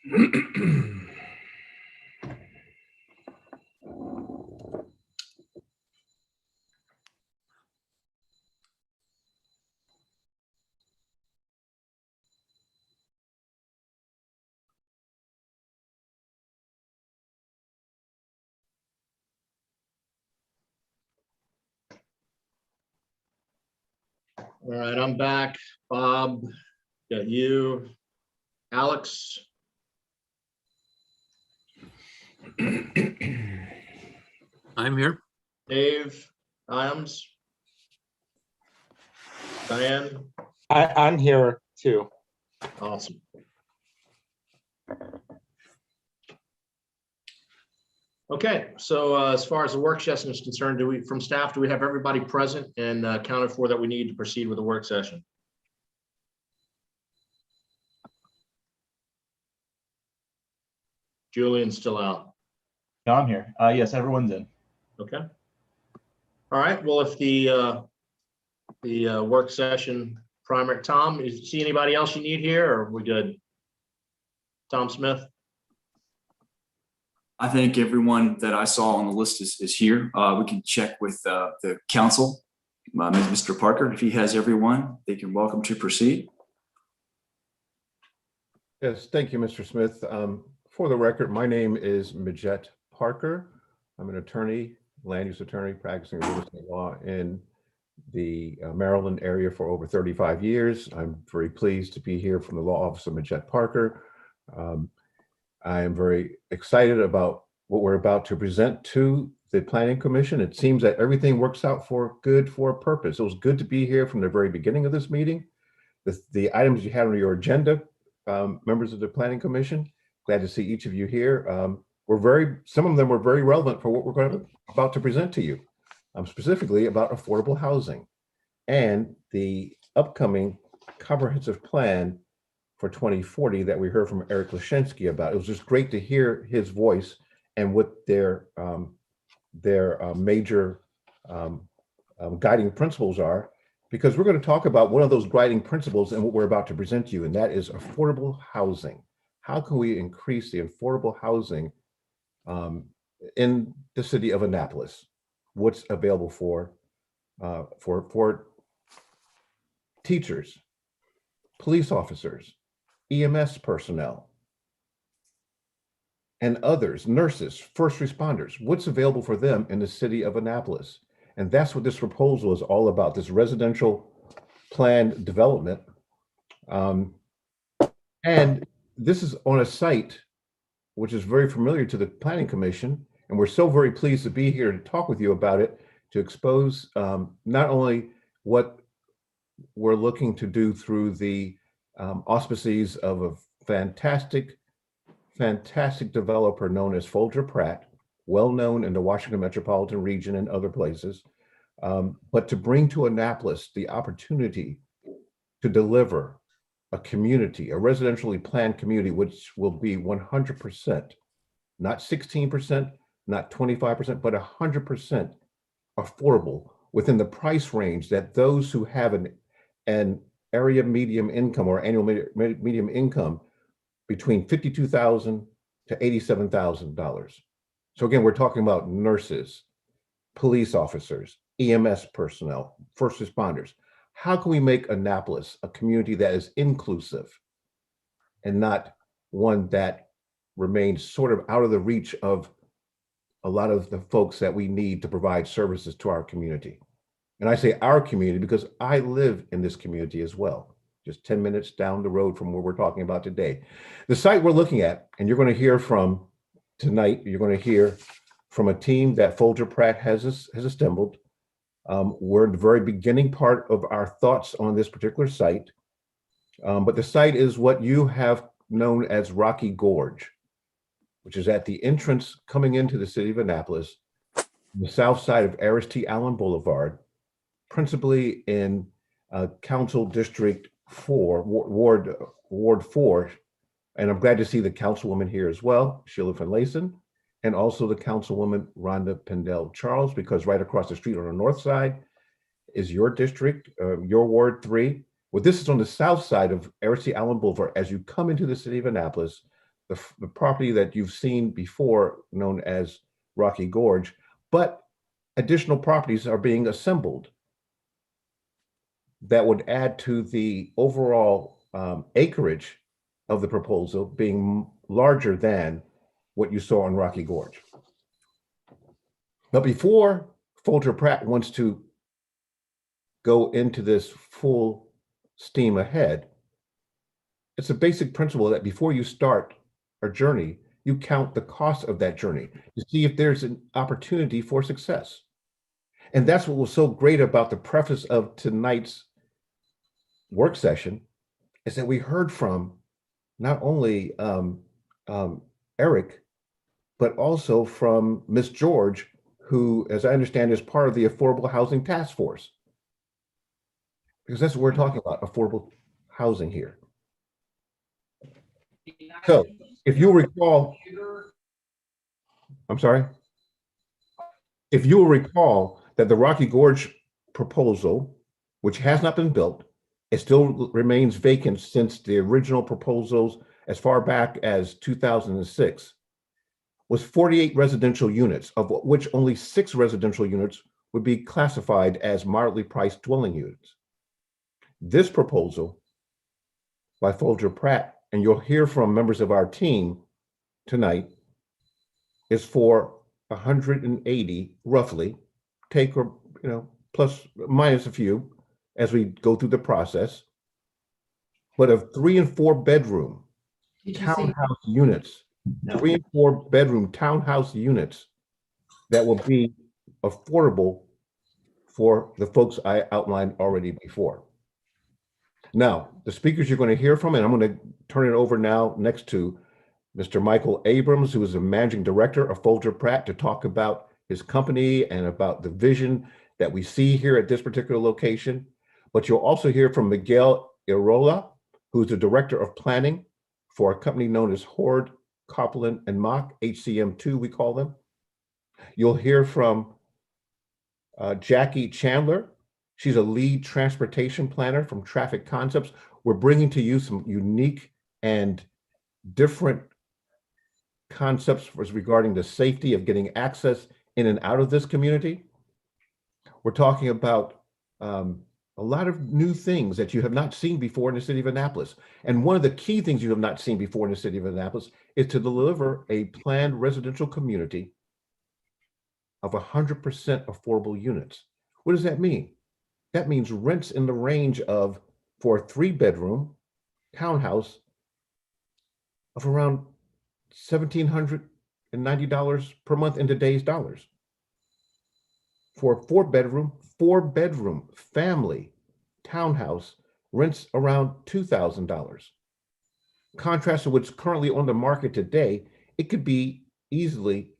All right, I'm back. Bob, got you. Alex, I'm here. Dave, Iams, Diane. I'm here too. Awesome. Okay, so as far as the work session is concerned, from staff, do we have everybody present and accounted for that we need to proceed with the work session? Julian's still out. No, I'm here. Yes, everyone's in. Okay. All right, well, if the work session primary, Tom, see anybody else you need here, or are we good? Tom Smith? I think everyone that I saw on the list is here. We can check with the council, Mr. Parker. If he has everyone, they can welcome to proceed. Yes, thank you, Mr. Smith. For the record, my name is Majette Parker. I'm an attorney, land use attorney, practicing real estate law in the Maryland area for over 35 years. I'm very pleased to be here from the law office of Majette Parker. I am very excited about what we're about to present to the Planning Commission. It seems that everything works out for a purpose. It was good to be here from the very beginning of this meeting. The items you had on your agenda, members of the Planning Commission, glad to see each of you here. Some of them were very relevant for what we're about to present to you, specifically about affordable housing and the upcoming comprehensive plan for 2040 that we heard from Eric Lashinsky about. It was just great to hear his voice and what their major guiding principles are, because we're going to talk about one of those guiding principles and what we're about to present to you, and that is affordable housing. How can we increase the affordable housing in the city of Annapolis? What's available for teachers, police officers, EMS personnel, and others, nurses, first responders? What's available for them in the city of Annapolis? And that's what this proposal is all about, this residential planned development. And this is on a site which is very familiar to the Planning Commission. And we're so very pleased to be here to talk with you about it, to expose not only what we're looking to do through the auspices of a fantastic developer known as Folger Pratt, well known in the Washington metropolitan region and other places, but to bring to Annapolis the opportunity to deliver a community, a residentially planned community, which will be 100%, not 16%, not 25%, but 100% affordable within the price range that those who have an area medium income or annual medium income between $52,000 to $87,000. So again, we're talking about nurses, police officers, EMS personnel, first responders. How can we make Annapolis a community that is inclusive and not one that remains sort of out of the reach of a lot of the folks that we need to provide services to our community? And I say our community because I live in this community as well, just 10 minutes down the road from where we're talking about today. The site we're looking at, and you're going to hear from tonight, you're going to hear from a team that Folger Pratt has assembled. We're in the very beginning part of our thoughts on this particular site, but the site is what you have known as Rocky Gorge, which is at the entrance coming into the city of Annapolis, the south side of Aris T. Allen Boulevard, principally in Council District 4, Ward 4. And I'm glad to see the councilwoman here as well, Sheila Finlayson, and also the councilwoman Rhonda Pendel Charles, because right across the street on the north side is your district, your Ward 3. Well, this is on the south side of Aris T. Allen Boulevard. As you come into the city of Annapolis, the property that you've seen before known as Rocky Gorge, but additional properties are being assembled that would add to the overall acreage of the proposal being larger than what you saw in Rocky Gorge. But before Folger Pratt wants to go into this full steam ahead, it's a basic principle that before you start a journey, you count the cost of that journey to see if there's an opportunity for success. And that's what was so great about the preface of tonight's work session, is that we heard from not only Eric, but also from Ms. George, who, as I understand, is part of the Affordable Housing Task Force. Because that's what we're talking about, affordable housing here. So if you recall, I'm sorry. If you will recall that the Rocky Gorge proposal, which has not been built, it still remains vacant since the original proposals as far back as 2006, was 48 residential units, of which only 6 residential units would be classified as moderately priced dwelling units. This proposal by Folger Pratt, and you'll hear from members of our team tonight, is for 180 roughly, take or plus minus a few as we go through the process, but of 3 and 4 bedroom townhouse units, 3 and 4 bedroom townhouse units that will be affordable for the folks I outlined already before. Now, the speakers you're going to hear from, and I'm going to turn it over now next to Mr. Michael Abrams, who is the managing director of Folger Pratt, to talk about his company and about the vision that we see here at this particular location. But you'll also hear from Miguel Irola, who's the director of planning for a company known as Horde, Copeland and Mock, HCM2 we call them. You'll hear from Jackie Chandler. She's a lead transportation planner from Traffic Concepts. We're bringing to you some unique and different concepts regarding the safety of getting access in and out of this community. We're talking about a lot of new things that you have not seen before in the city of Annapolis. And one of the key things you have not seen before in the city of Annapolis is to deliver a planned residential community of 100% affordable units. What does that mean? That means rents in the range of, for a 3-bedroom townhouse, of around $1,790 per month in today's dollars. For a 4-bedroom family townhouse, rents around $2,000. Contrast to what's currently on the market today, it could be easily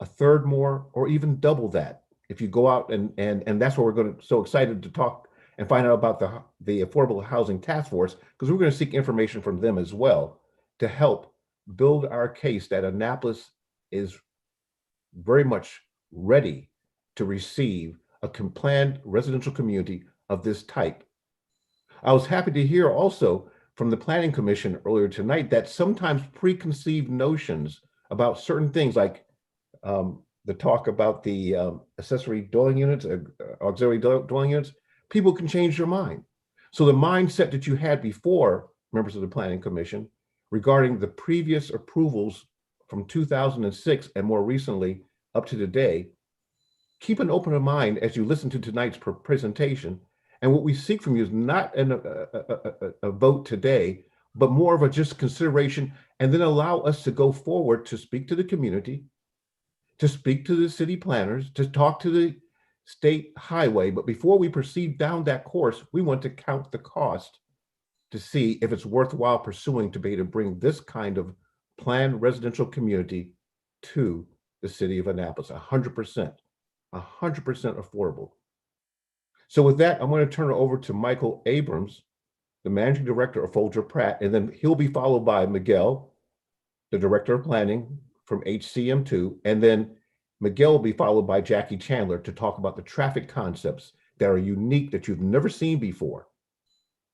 a third more or even double that if you go out and that's what we're so excited to talk and find out about the Affordable Housing Task Force, because we're going to seek information from them as well to help build our case that Annapolis is very much ready to receive a planned residential community of this type. I was happy to hear also from the Planning Commission earlier tonight that sometimes preconceived notions about certain things, like the talk about the accessory dwelling units, auxiliary dwelling units, people can change their mind. So the mindset that you had before, members of the Planning Commission, regarding the previous approvals from 2006 and more recently up to today, keep an open mind as you listen to tonight's presentation. And what we seek from you is not a vote today, but more of a just consideration, and then allow us to go forward to speak to the community, to speak to the city planners, to talk to the state highway. But before we proceed down that course, we want to count the cost to see if it's worthwhile pursuing to be able to bring this kind of planned residential community to the city of Annapolis, 100% affordable. So with that, I'm going to turn it over to Michael Abrams, the managing director of Folger Pratt, and then he'll be followed by Miguel, the director of planning from HCM2, and then Miguel will be followed by Jackie Chandler to talk about the traffic concepts that are unique, that you've never seen before,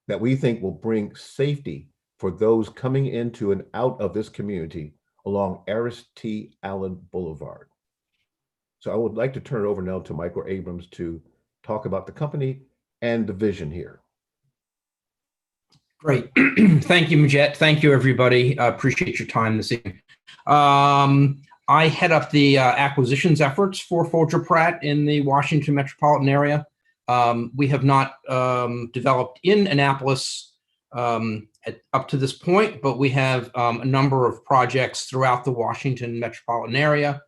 that we think will bring safety for those coming into and out of this community along Aris T. Allen Boulevard. So I would like to turn it over now to Michael Abrams to talk about the company and the vision here. Great. Thank you, Majette. Thank you, everybody. I appreciate your time this evening. I head up the acquisitions efforts for Folger Pratt in the Washington metropolitan area. We have not developed in Annapolis up to this point, but we have a number of projects throughout the Washington metropolitan area.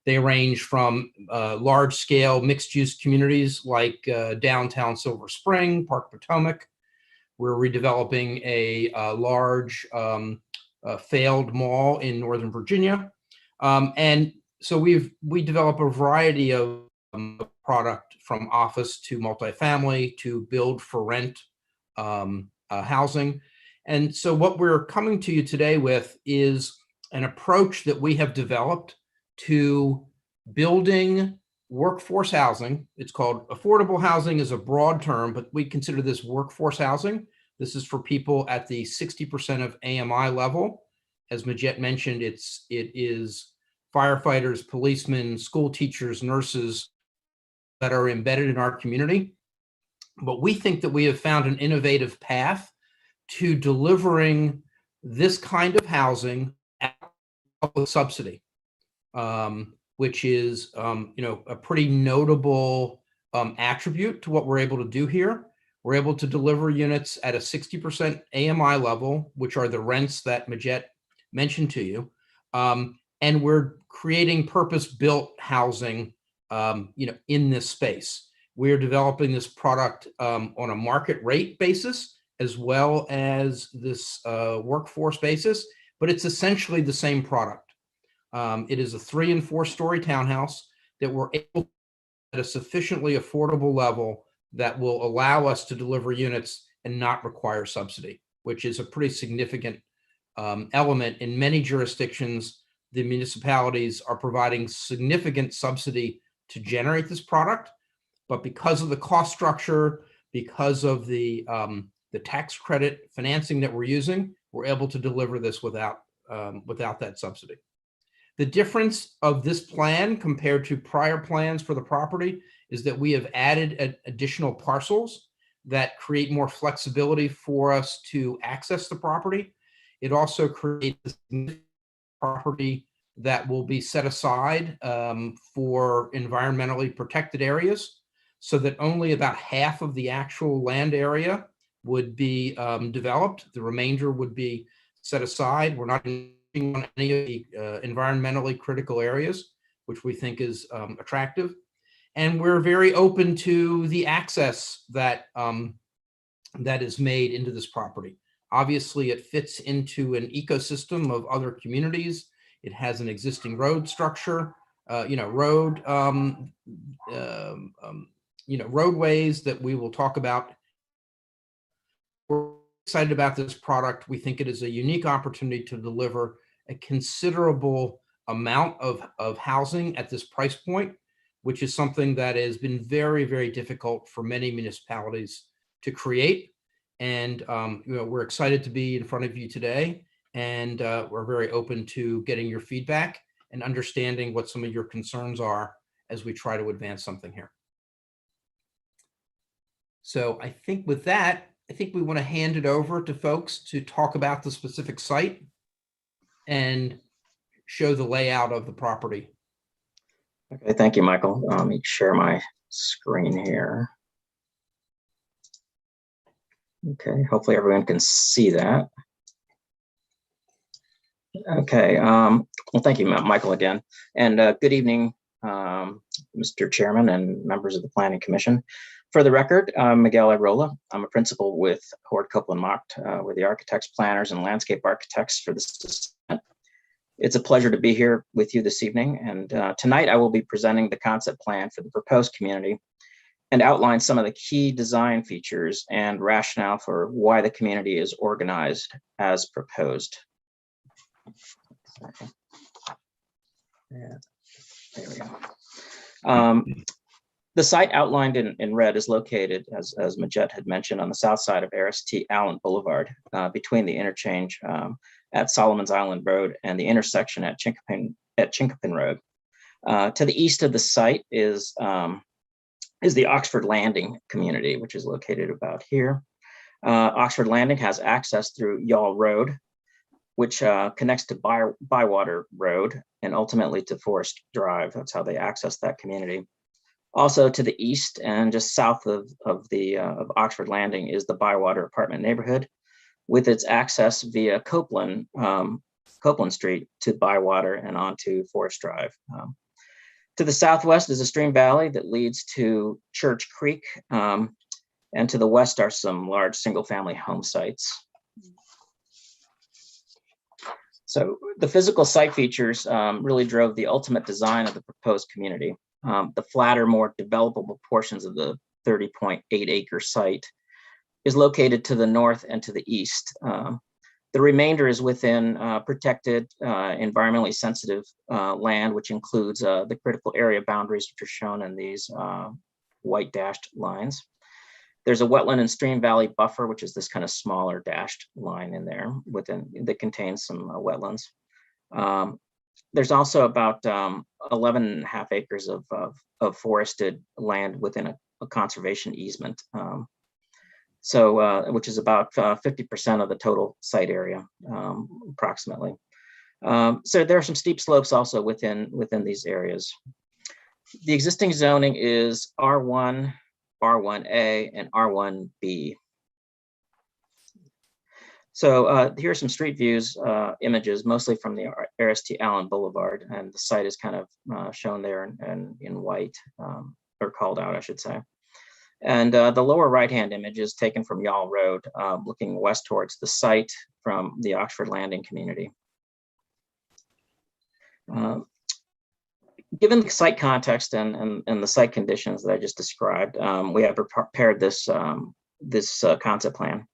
They range from large-scale mixed-use communities like downtown Silver Spring, Park Potomac. We're redeveloping a large failed mall in Northern Virginia. And so we develop a variety of product from office to multifamily to build for rent housing. And so what we're coming to you today with is an approach that we have developed to building workforce housing. It's called affordable housing is a broad term, but we consider this workforce housing. This is for people at the 60% of AMI level. As Majette mentioned, it is firefighters, policemen, school teachers, nurses that are embedded in our community. But we think that we have found an innovative path to delivering this kind of housing at public subsidy, which is a pretty notable attribute to what we're able to do here. We're able to deliver units at a 60% AMI level, which are the rents that Majette mentioned to you. And we're creating purpose-built housing in this space. We're developing this product on a market rate basis as well as this workforce basis, but it's essentially the same product. It is a 3- and 4-story townhouse that we're able to at a sufficiently affordable level that will allow us to deliver units and not require subsidy, which is a pretty significant element. In many jurisdictions, the municipalities are providing significant subsidy to generate this product, but because of the cost structure, because of the tax credit financing that we're using, we're able to deliver this without that subsidy. The difference of this plan compared to prior plans for the property is that we have added additional parcels that create more flexibility for us to access the property. It also creates a property that will be set aside for environmentally protected areas, so that only about half of the actual land area would be developed. The remainder would be set aside. We're not on any of the environmentally critical areas, which we think is attractive. And we're very open to the access that is made into this property. Obviously, it fits into an ecosystem of other communities. It has an existing road structure, roadways that we will talk about. We're excited about this product. We think it is a unique opportunity to deliver a considerable amount of housing at this price point, which is something that has been very, very difficult for many municipalities to create. And we're excited to be in front of you today, and we're very open to getting your feedback and understanding what some of your concerns are as we try to advance something here. So I think with that, we want to hand it over to folks to talk about the specific site and show the layout of the property. Okay, thank you, Michael. Let me share my screen here. Okay, hopefully everyone can see that. Okay, well, thank you, Michael, again. And good evening, Mr. Chairman and members of the Planning Commission. For the record, Miguel Arola. I'm a principal with Horde Copeland Mocht. We're the architects, planners, and landscape architects for this event. It's a pleasure to be here with you this evening. And tonight I will be presenting the concept plan for the proposed community and outline some of the key design features and rationale for why the community is organized as proposed. Yeah, there we go. The site outlined in red is located, as Majette had mentioned, on the south side of Aristide Allen Boulevard, between the interchange at Solomon's Island Road and the intersection at Chinkopin Road. To the east of the site is the Oxford Landing community, which is located about here. Oxford Landing has access through Yall Road, which connects to Bywater Road and ultimately to Forest Drive. That's how they access that community. Also to the east and just south of Oxford Landing is the Bywater apartment neighborhood, with its access via Copeland Street to Bywater and onto Forest Drive. To the southwest is a stream valley that leads to Church Creek, and to the west are some large single-family home sites. So the physical site features really drove the ultimate design of the proposed community. The flatter, more developable portions of the 30.8 acre site is located to the north and to the east. The remainder is within protected, environmentally sensitive land, which includes the critical area boundaries, which are shown in these white dashed lines. There's a wetland and stream valley buffer, which is this kind of smaller dashed line in there that contains some wetlands. There's also about 11.5 acres of forested land within a conservation easement. Which is about 50% of the total site area, approximately. So there are some steep slopes also within these areas. The existing zoning is R1, R1A, and R1B. So here are some street views, images, mostly from the Aristide Allen Boulevard, and the site is kind of shown there in white, or called out, I should say. And the lower right-hand image is taken from Yall Road, looking west towards the site from the Oxford Landing community. Given the site context and the site conditions that I just described, we have prepared this concept plan.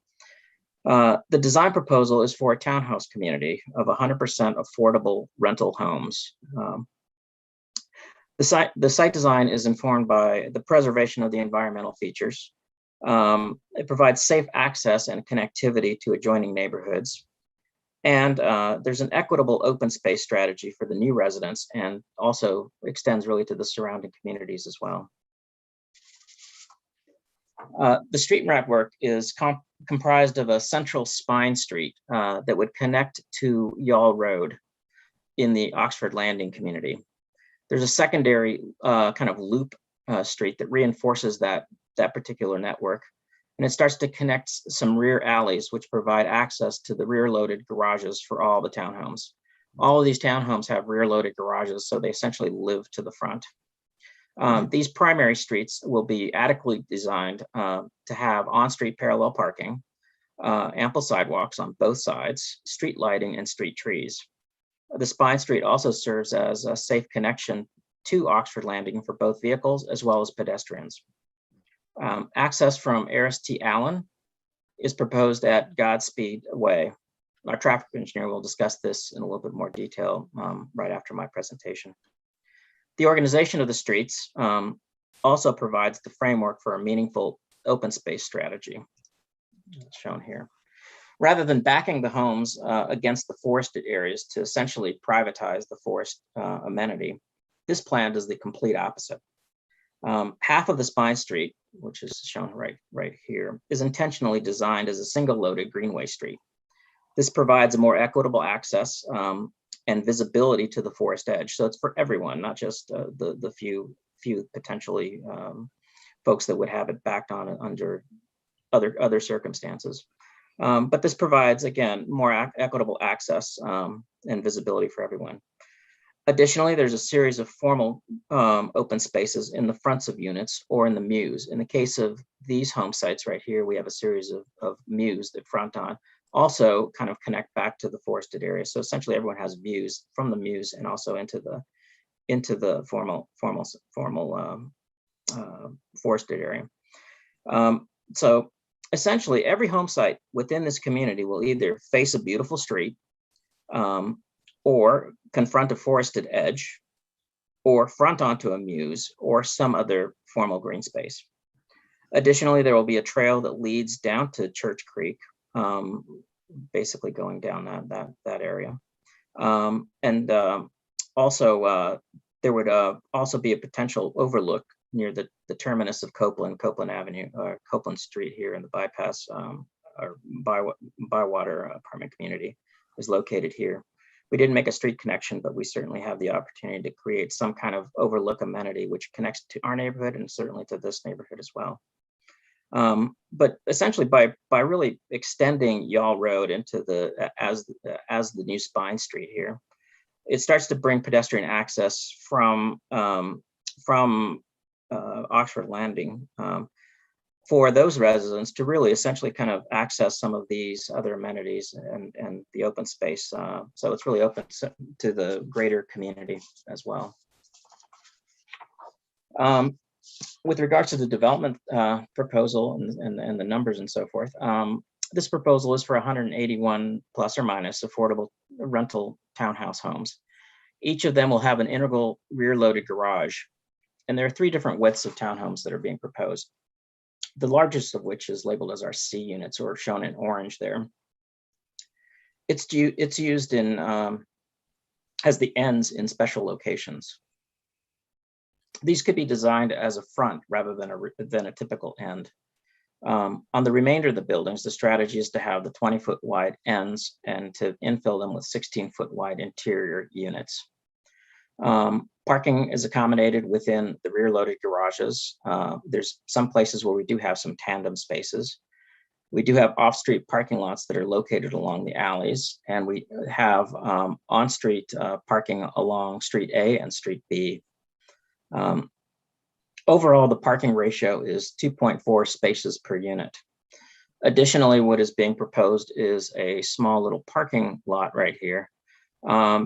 The design proposal is for a townhouse community of 100% affordable rental homes. The site design is informed by the preservation of the environmental features. It provides safe access and connectivity to adjoining neighborhoods. And there's an equitable open space strategy for the new residents, and also extends really to the surrounding communities as well. The street network is comprised of a central spine street that would connect to Yall Road in the Oxford Landing community. There's a secondary kind of loop street that reinforces that particular network. And it starts to connect some rear alleys, which provide access to the rear loaded garages for all the townhomes. All of these townhomes have rear loaded garages, so they essentially live to the front. These primary streets will be adequately designed to have on-street parallel parking, ample sidewalks on both sides, street lighting, and street trees. The spine street also serves as a safe connection to Oxford Landing for both vehicles as well as pedestrians. Access from Aristide Allen is proposed at Godspeed Way. Our traffic engineer will discuss this in a little bit more detail right after my presentation. The organization of the streets also provides the framework for a meaningful open space strategy, shown here. Rather than backing the homes against the forested areas to essentially privatize the forest amenity, this plan does the complete opposite. Half of the spine street, which is shown right here, is intentionally designed as a single loaded greenway street. This provides a more equitable access and visibility to the forest edge. So it's for everyone, not just the few potentially folks that would have it backed on under other circumstances. But this provides, again, more equitable access and visibility for everyone. Additionally, there's a series of formal open spaces in the fronts of units or in the mews. In the case of these home sites right here, we have a series of mews that front on, also kind of connect back to the forested area. So essentially everyone has views from the mews and also into the formal forested area. So essentially every home site within this community will either face a beautiful street or confront a forested edge, or front onto a mews or some other formal green space. Additionally, there will be a trail that leads down to Church Creek, basically going down that area. Also, there would also be a potential overlook near the terminus of Copeland Avenue, or Copeland Street here in the bypass or Bywater apartment community is located here. We didn't make a street connection, but we certainly have the opportunity to create some kind of overlook amenity which connects to our neighborhood and certainly to this neighborhood as well. But essentially by really extending Y'all Road into as the new spine street here, it starts to bring pedestrian access from Oxford Landing for those residents to really essentially kind of access some of these other amenities and the open space. So it's really open to the greater community as well. With regards to the development proposal and the numbers and so forth, this proposal is for 181 plus or minus affordable rental townhouse homes. Each of them will have an integral rear loaded garage. And there are 3 different widths of townhomes that are being proposed. The largest of which is labeled as our C units, or shown in orange there. It's used in as the ends in special locations. These could be designed as a front rather than a typical end. On the remainder of the buildings, the strategy is to have the 20-foot wide ends and to infill them with 16-foot wide interior units. Parking is accommodated within the rear loaded garages. There's some places where we do have some tandem spaces. We do have off-street parking lots that are located along the alleys, and we have on-street parking along Street A and Street B. Overall, the parking ratio is 2.4 spaces per unit. Additionally, what is being proposed is a small little parking lot right here.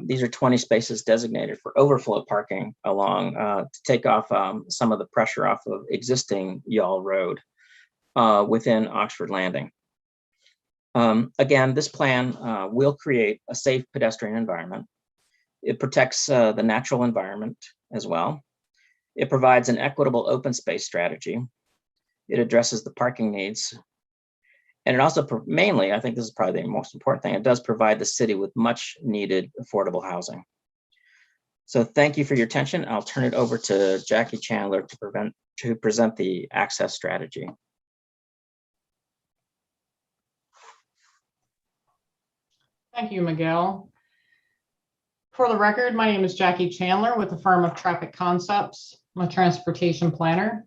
These are 20 spaces designated for overflow parking along to take off some of the pressure off of existing Y'all Road within Oxford Landing. Again, this plan will create a safe pedestrian environment. It protects the natural environment as well. It provides an equitable open space strategy. It addresses the parking needs. And it also mainly, I think this is probably the most important thing, it does provide the city with much needed affordable housing. So thank you for your attention. I'll turn it over to Jackie Chandler to present the access strategy. Thank you, Miguel. For the record, my name is Jackie Chandler with the firm of Traffic Concepts. I'm a transportation planner.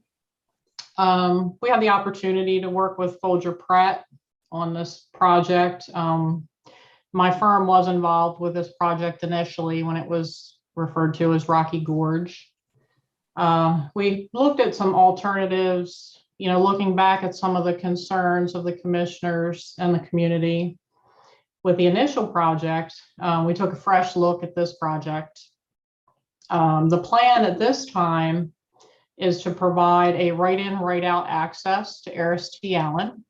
We had the opportunity to work with Folger Pratt on this project. My firm was involved with this project initially when it was referred to as Rocky Gorge. We looked at some alternatives, looking back at some of the concerns of the commissioners and the community. With the initial project, we took a fresh look at this project. The plan at this time is to provide a right-in, right-out access to Aris T. Allen.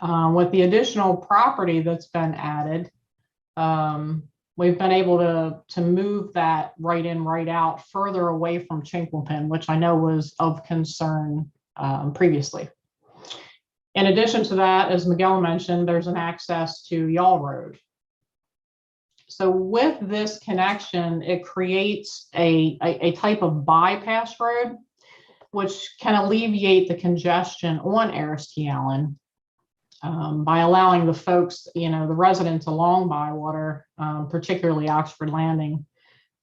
With the additional property that's been added, we've been able to move that right-in, right-out further away from Chinquapin, which I know was of concern previously. In addition to that, as Miguel mentioned, there's an access to Y'all Road. So with this connection, it creates a type of bypass road, which can alleviate the congestion on Aris T. Allen by allowing the folks, the residents along Bywater, particularly Oxford Landing,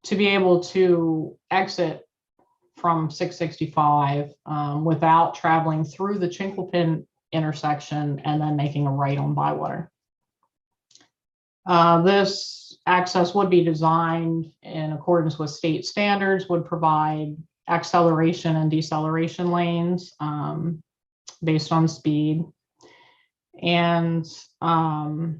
to be able to exit from 665 without traveling through the Chinquapin intersection and then making a right on Bywater. This access would be designed in accordance with state standards, would provide acceleration and deceleration lanes based on speed. And the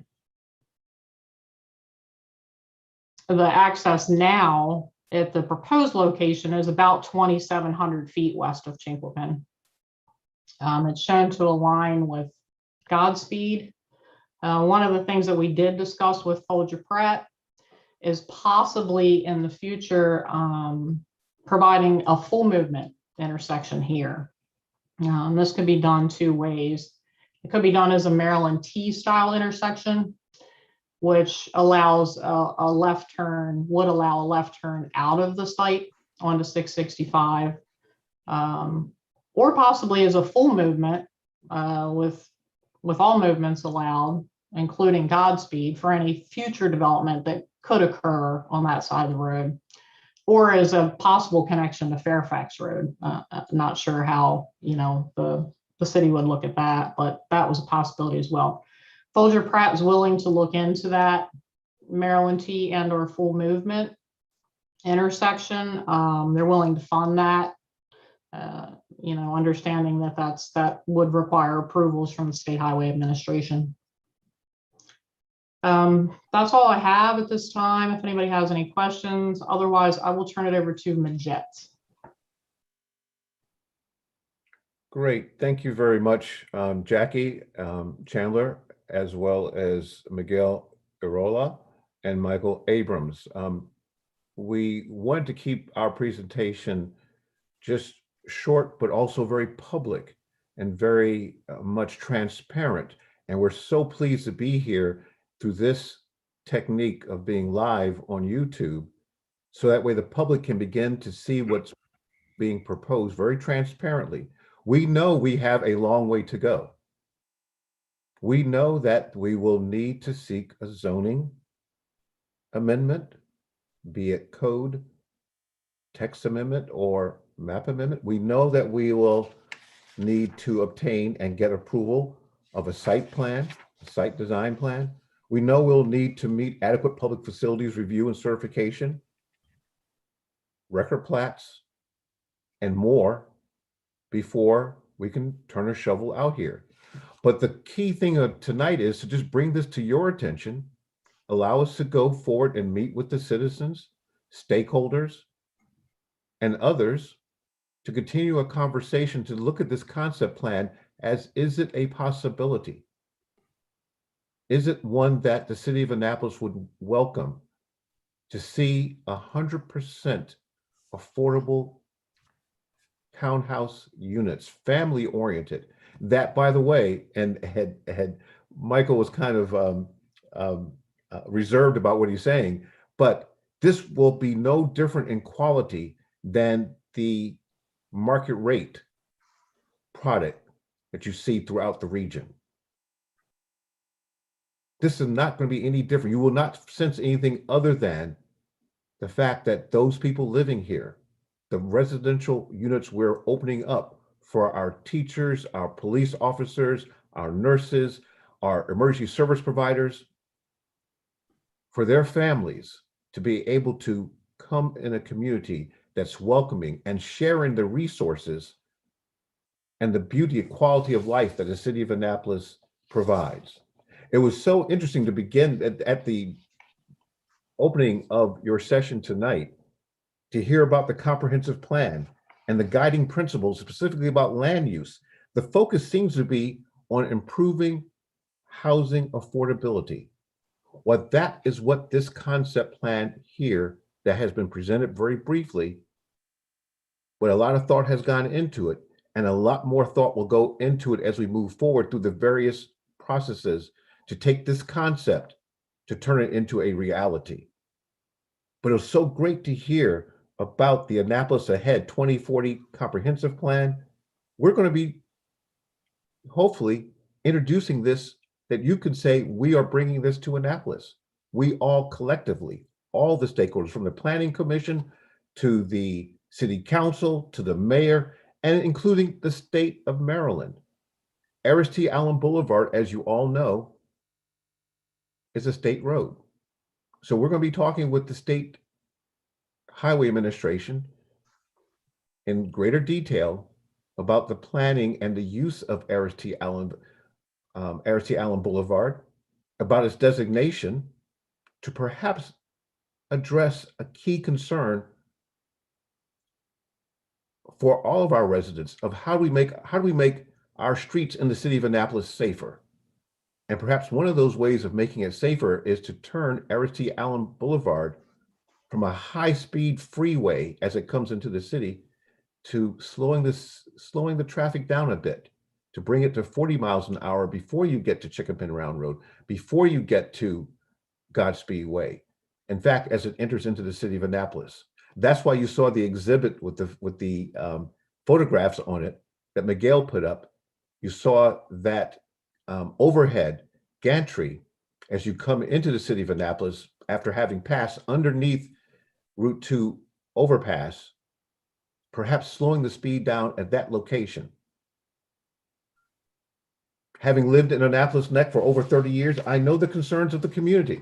access now at the proposed location is about 2,700 feet west of Chinquapin. It's shown to align with Godspeed. One of the things that we did discuss with Folger Pratt is possibly in the future providing a full movement intersection here. This could be done two ways. It could be done as a Maryland T style intersection, which allows a left turn, would allow a left turn out of the site onto 665, or possibly as a full movement with all movements allowed, including Godspeed, for any future development that could occur on that side of the road, or as a possible connection to Fairfax Road. Not sure how, the city would look at that, but that was a possibility as well. Folger Pratt is willing to look into that Maryland T and or full movement intersection. They're willing to fund that, understanding that would require approvals from the State Highway Administration. That's all I have at this time. If anybody has any questions, otherwise I will turn it over to Majette. Great. Thank you very much, Jackie Chandler, as well as Miguel Irola and Michael Abrams. We wanted to keep our presentation just short, but also very public and very much transparent. And we're so pleased to be here through this technique of being live on YouTube, so that way the public can begin to see what's being proposed very transparently. We know we have a long way to go. We know that we will need to seek a zoning amendment, be it code, text amendment, or map amendment. We know that we will need to obtain and get approval of a site plan, a site design plan. We know we'll need to meet adequate public facilities review and certification, record plats, and more before we can turn a shovel out here. But the key thing of tonight is to just bring this to your attention, allow us to go forward and meet with the citizens, stakeholders, and others to continue a conversation to look at this concept plan as, is it a possibility? Is it one that the city of Annapolis would welcome to see 100% affordable townhouse units, family oriented? That, by the way, and had Michael was kind of reserved about what he's saying, but this will be no different in quality than the market rate product that you see throughout the region. This is not going to be any different. You will not sense anything other than the fact that those people living here, the residential units we're opening up for our teachers, our police officers, our nurses, our emergency service providers, for their families to be able to come in a community that's welcoming and sharing the resources and the beauty and quality of life that the city of Annapolis provides. It was so interesting to begin at the opening of your session tonight to hear about the comprehensive plan and the guiding principles specifically about land use. The focus seems to be on improving housing affordability. That is what this concept plan here that has been presented very briefly, but a lot of thought has gone into it, and a lot more thought will go into it as we move forward through the various processes to take this concept to turn it into a reality. But it was so great to hear about the Annapolis Ahead 2040 comprehensive plan. We're going to be hopefully introducing this, that you could say we are bringing this to Annapolis. We all collectively, all the stakeholders, from the Planning Commission to the City Council to the mayor, and including the state of Maryland. T. Allen Boulevard, as you all know, is a state road. So we're going to be talking with the State Highway Administration in greater detail about the planning and the use of T. Allen Boulevard, about its designation, to perhaps address a key concern for all of our residents of how do we make our streets in the city of Annapolis safer. And perhaps one of those ways of making it safer is to turn T. Allen Boulevard from a high-speed freeway as it comes into the city to slowing the traffic down a bit, to bring it to 40 miles an hour before you get to Chicken Pen Round Road, before you get to Godspeed Way. In fact, as it enters into the city of Annapolis. That's why you saw the exhibit with the photographs on it that Miguel put up. You saw that overhead gantry as you come into the city of Annapolis after having passed underneath Route 2 overpass, perhaps slowing the speed down at that location. Having lived in Annapolis Neck for over 30 years, I know the concerns of the community.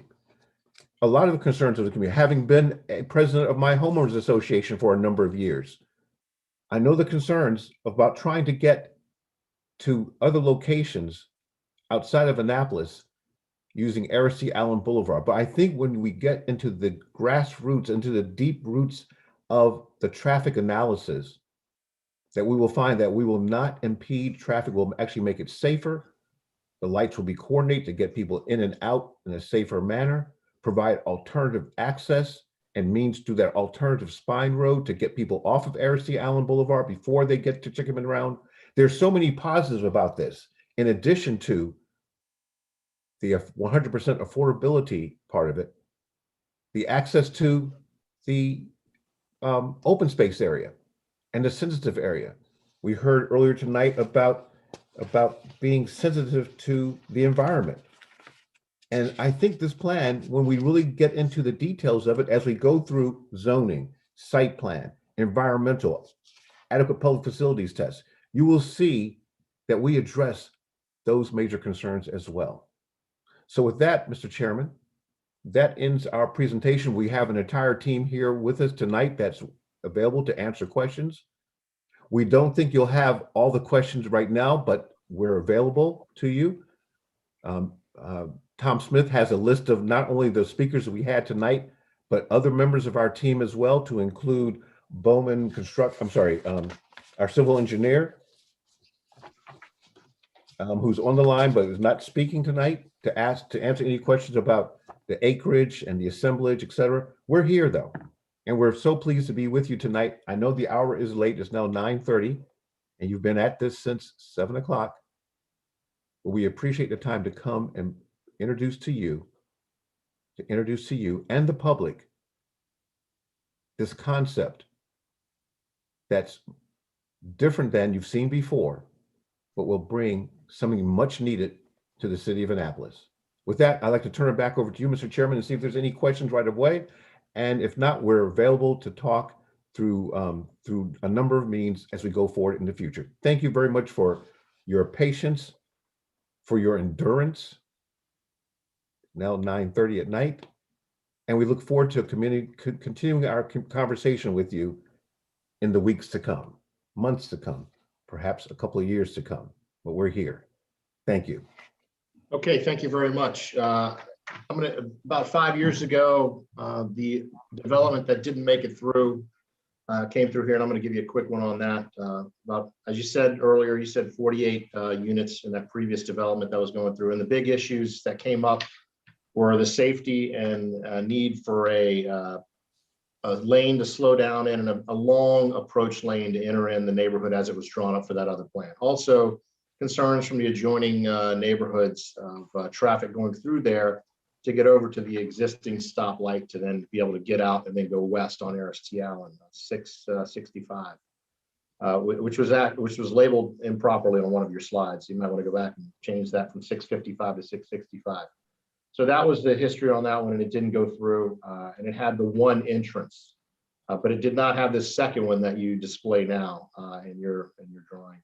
A lot of the concerns of the community, having been a president of my homeowners association for a number of years. I know the concerns about trying to get to other locations outside of Annapolis using Aristide Allen Boulevard. But I think when we get into the grassroots, into the deep roots of the traffic analysis, that we will find that we will not impede traffic, we'll actually make it safer. The lights will be coordinated to get people in and out in a safer manner, provide alternative access and means to that alternative spine road to get people off of Aristide Allen Boulevard before they get to Chicken Pen Round. There's so many positives about this, in addition to the 100% affordability part of it, the access to the open space area and the sensitive area. We heard earlier tonight about being sensitive to the environment. And I think this plan, when we really get into the details of it, as we go through zoning, site plan, environmental, adequate public facilities tests, you will see that we address those major concerns as well. So with that, Mr. Chairman, that ends our presentation. We have an entire team here with us tonight that's available to answer questions. We don't think you'll have all the questions right now, but we're available to you. Tom Smith has a list of not only the speakers that we had tonight, but other members of our team as well, to include Bowman our civil engineer, who's on the line but is not speaking tonight, to answer any questions about the acreage and the assemblage, et cetera. We're here though, and we're so pleased to be with you tonight. I know the hour is late, it's now 9:30, and you've been at this since 7 o'clock. But we appreciate the time to come and introduce to you and the public this concept that's different than you've seen before, but will bring something much needed to the city of Annapolis. With that, I'd like to turn it back over to you, Mr. Chairman, and see if there's any questions right away. And if not, we're available to talk through a number of means as we go forward in the future. Thank you very much for your patience, for your endurance. Now 9:30 at night, and we look forward to continuing our conversation with you in the weeks to come, months to come, perhaps a couple of years to come, but we're here. Thank you. Okay, thank you very much. About 5 years ago, the development that didn't make it through came through here, and I'm going to give you a quick one on that. About, as you said earlier, you said 48 units in that previous development that was going through, and the big issues that came up were the safety and need for a lane to slow down in and a long approach lane to enter in the neighborhood as it was drawn up for that other plan. Also, concerns from the adjoining neighborhoods of traffic going through there to get over to the existing stoplight to then be able to get out and then go west on Aristide Allen 665, which was labeled improperly on one of your slides. You might want to go back and change that from 655 to 665. So that was the history on that one, and it didn't go through, and it had the one entrance, but it did not have this second one that you display now in your drawing.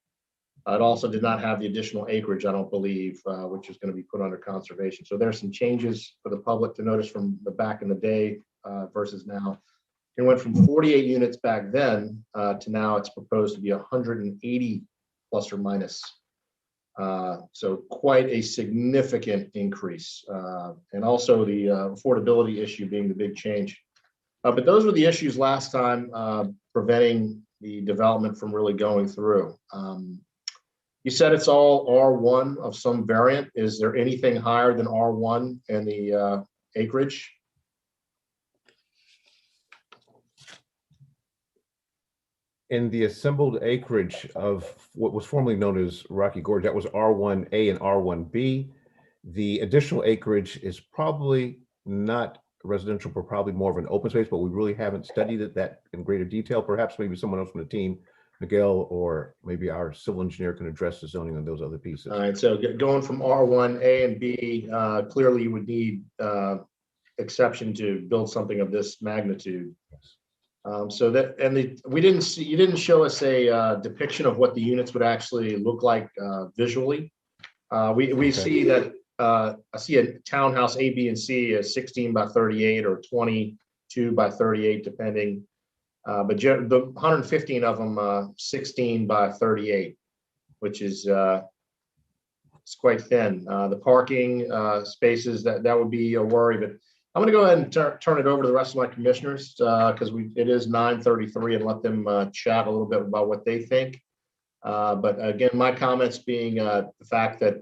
It also did not have the additional acreage, I don't believe, which is going to be put under conservation. So there's some changes for the public to notice from the back in the day versus now. It went from 48 units back then to now it's proposed to be 180 plus or minus. So quite a significant increase, and also the affordability issue being the big change. But those were the issues last time preventing the development from really going through. You said it's all R1 of some variant. Is there anything higher than R1 in the acreage? in the assembled acreage of what was formerly known as Rocky Gorge, that was R1A and R1B. The additional acreage is probably not residential, but probably more of an open space, but we really haven't studied it that in greater detail. Perhaps maybe someone else from the team, Miguel, or maybe our civil engineer can address the zoning on those other pieces. All right, so going from R1A and B, clearly you would need exception to build something of this magnitude. So that, and you didn't show us a depiction of what the units would actually look like visually. We see that I see a townhouse A, B, and C as 16 by 38 or 22 by 38, depending. But the 115 of them, 16 by 38, which is it's quite thin. The parking spaces, that would be a worry. But I'm going to go ahead and turn it over to the rest of my commissioners because it is 9:33 and let them chat a little bit about what they think. But again, my comments being the fact that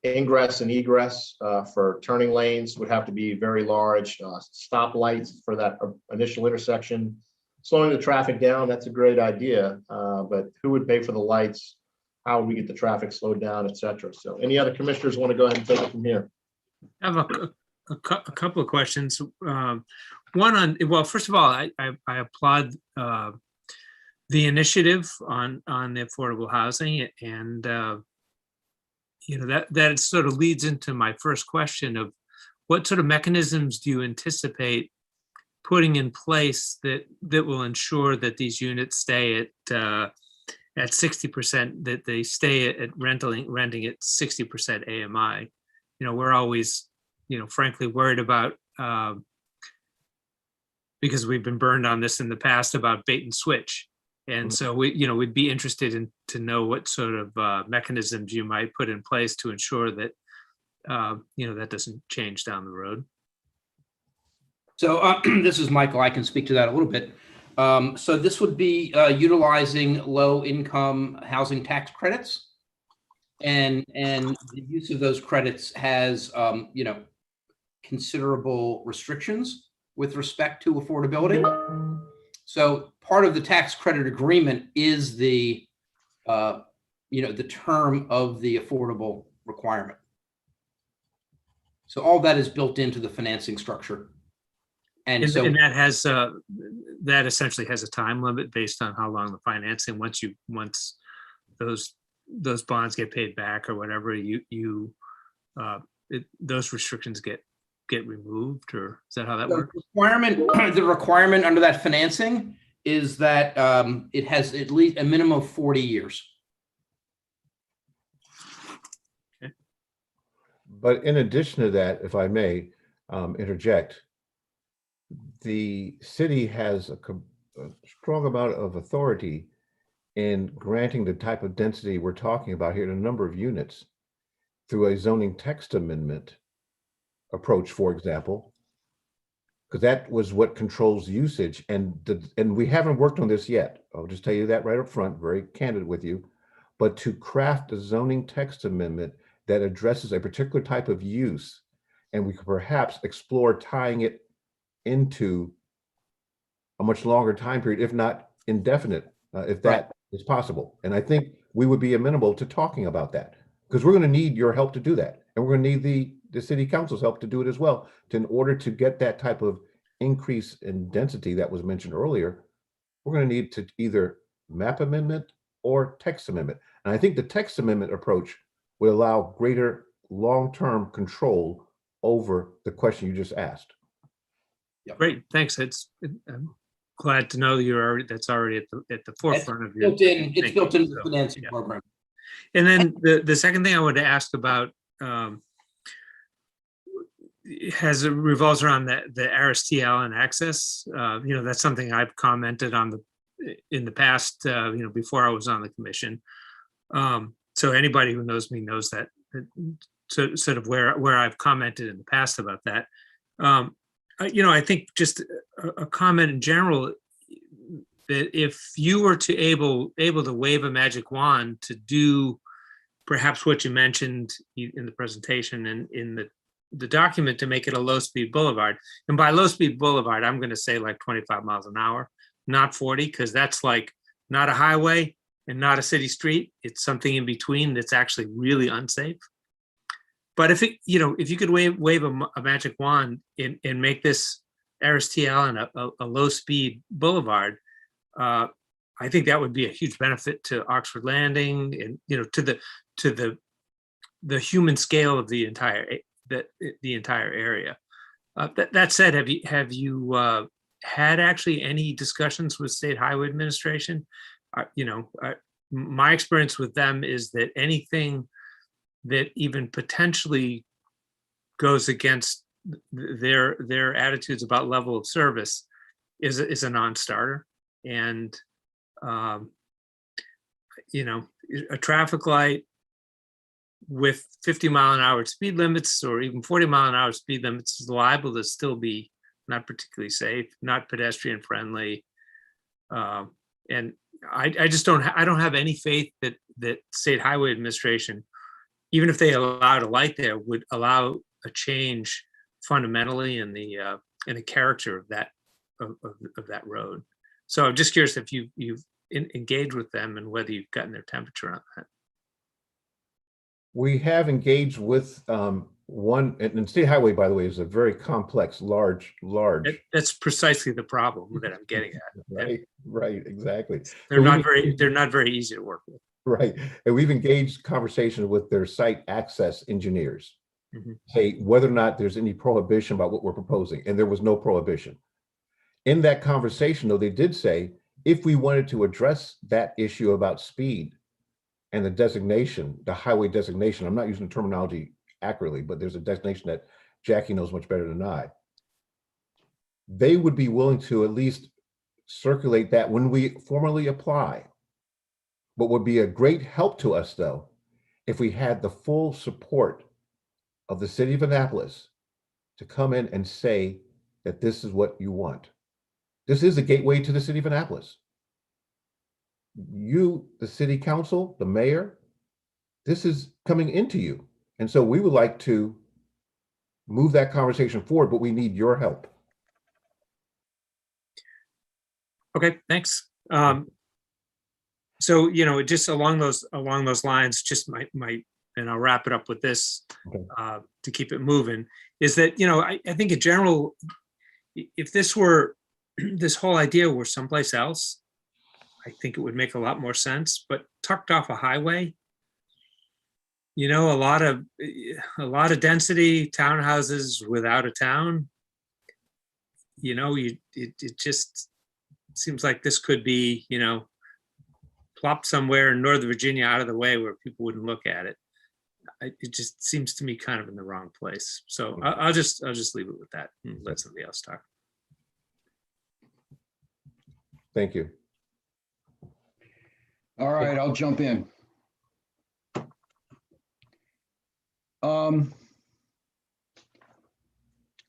ingress and egress for turning lanes would have to be very large. Stop lights for that initial intersection. Slowing the traffic down, that's a great idea. But who would pay for the lights? How would we get the traffic slowed down, et cetera? So any other commissioners want to go ahead and take it from here? I have a couple of questions. One on, well, first of all, I applaud the initiative on the affordable housing, and you know, that sort of leads into my first question of what sort of mechanisms do you anticipate putting in place that will ensure that these units stay at 60%, that they stay at renting at 60% AMI? You know, we're always, you know, frankly worried about, because we've been burned on this in the past, about bait and switch. And so we'd be interested to know what sort of mechanisms you might put in place to ensure that, that doesn't change down the road. So this is Michael. I can speak to that a little bit. So this would be utilizing low-income housing tax credits, and the use of those credits has considerable restrictions with respect to affordability. So part of the tax credit agreement is the term of the affordable requirement. So all that is built into the financing structure. And that essentially has a time limit based on how long the financing, once those bonds get paid back or whatever, those restrictions get removed, or is that how that works? The requirement under that financing is that it has at least a minimum of 40 years. Okay. But in addition to that, if I may interject, the city has a strong amount of authority in granting the type of density we're talking about here in a number of units through a zoning text amendment approach, for example, because that was what controls usage. And we haven't worked on this yet. I'll just tell you that right up front, very candid with you. But to craft a zoning text amendment that addresses a particular type of use, and we could perhaps explore tying it into a much longer time period, if not indefinite, if that is possible. And I think we would be amenable to talking about that, because we're going to need your help to do that. And we're going to need the city council's help to do it as well, in order to get that type of increase in density that was mentioned earlier. We're going to need to either map amendment or text amendment. And I think the text amendment approach would allow greater long-term control over the question you just asked. Yep. Great, thanks. I'm glad to know that's already at the forefront of your. It's built into the financing program. And then the second thing I wanted to ask about revolves around the RSTL and access. That's something I've commented on in the past. Before I was on the commission. So anybody who knows me knows that sort of where I've commented in the past about that. I think just a comment in general, that if you were to able to wave a magic wand to do perhaps what you mentioned in the presentation and in the the document to make it a low-speed boulevard. And by low-speed boulevard, I'm going to say like 25 miles an hour, not 40, because that's like not a highway and not a city street. It's something in between that's actually really unsafe. But if it, if you could wave a magic wand and make this Aristide Allen a low-speed boulevard, I think that would be a huge benefit to Oxford Landing and to the human scale of the entire area. That said, have you had actually any discussions with State Highway Administration? My experience with them is that anything that even potentially goes against their attitudes about level of service is a non-starter. And a traffic light with 50-mile-an-hour speed limits or even 40-mile-an-hour speed limits is liable to still be not particularly safe, not pedestrian friendly. And I just don't have any faith that State Highway Administration, even if they allowed a light there, would allow a change fundamentally in the character of that road. So I'm just curious if you've engaged with them and whether you've gotten their temperature on that. We have engaged with one, and State Highway, by the way, is a very complex, large. That's precisely the problem that I'm getting at. Right, exactly. They're not very easy to work with. Right, and we've engaged conversation with their site access engineers, Mhm. say whether or not there's any prohibition about what we're proposing, and there was no prohibition. In that conversation, though, they did say if we wanted to address that issue about speed and the designation, the highway designation, I'm not using the terminology accurately, but there's a designation that Jackie knows much better than I. They would be willing to at least circulate that when we formally apply. What would be a great help to us, though, if we had the full support of the city of Annapolis to come in and say that this is what you want. This is a gateway to the city of Annapolis. You, the city council, the mayor, this is coming into you. And so we would like to move that conversation forward, but we need your help. Okay, thanks. So, just along those lines, just my and I'll wrap it up with this to keep it moving, is that, I think in general, if this whole idea were someplace else, I think it would make a lot more sense, but tucked off a highway, a lot of density, townhouses without a town, it just seems like this could be, plopped somewhere in Northern Virginia out of the way where people wouldn't look at it. It just seems to me kind of in the wrong place. So I'll just leave it with that and let somebody else talk. Thank you. All right, I'll jump in.